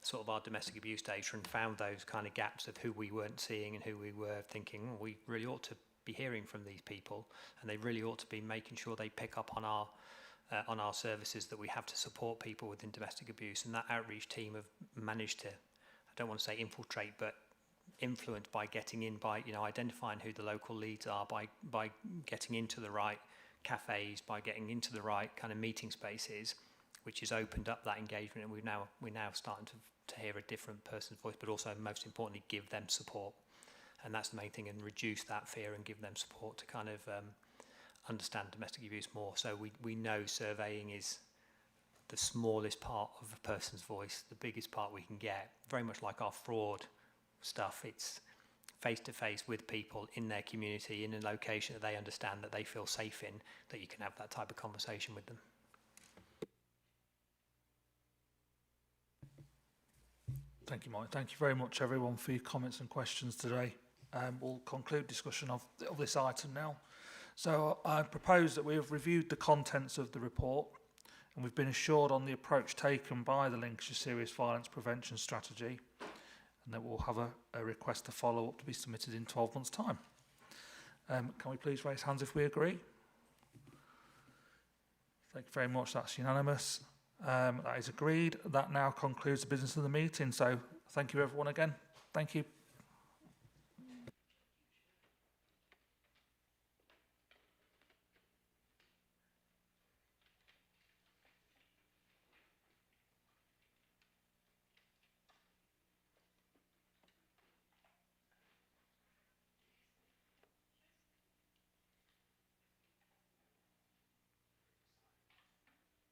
sort of our domestic abuse data and found those kind of gaps of who we weren't seeing and who we were thinking, oh, we really ought to be hearing from these people, and they really ought to be making sure they pick up on our services that we have to support people within domestic abuse. And that outreach team have managed to, I don't want to say infiltrate, but influence by getting in, by, you know, identifying who the local leads are, by getting into the right cafes, by getting into the right kind of meeting spaces, which has opened up that engagement. And we're now starting to hear a different person's voice, but also most importantly give them support. And that's the main thing, and reduce that fear and give them support to kind of understand domestic abuse more. So we know surveying is the smallest part of a person's voice, the biggest part we can get. Very much like our fraud stuff, it's face-to-face with people in their community, in a location that they understand, that they feel safe in, that you can have that type of conversation with them. Thank you, Mike. Thank you very much, everyone, for your comments and questions today. We'll conclude discussion of this item now. So I propose that we have reviewed the contents of the report, and we've been assured on the approach taken by the Lincolnshire Serious Violence Prevention Strategy, and that we'll have a request to follow up to be submitted in 12 months' time. Can we please raise hands if we agree? Thank you very much. That's unanimous. That is agreed. That now concludes the business of the meeting. So thank you, everyone, again. Thank you.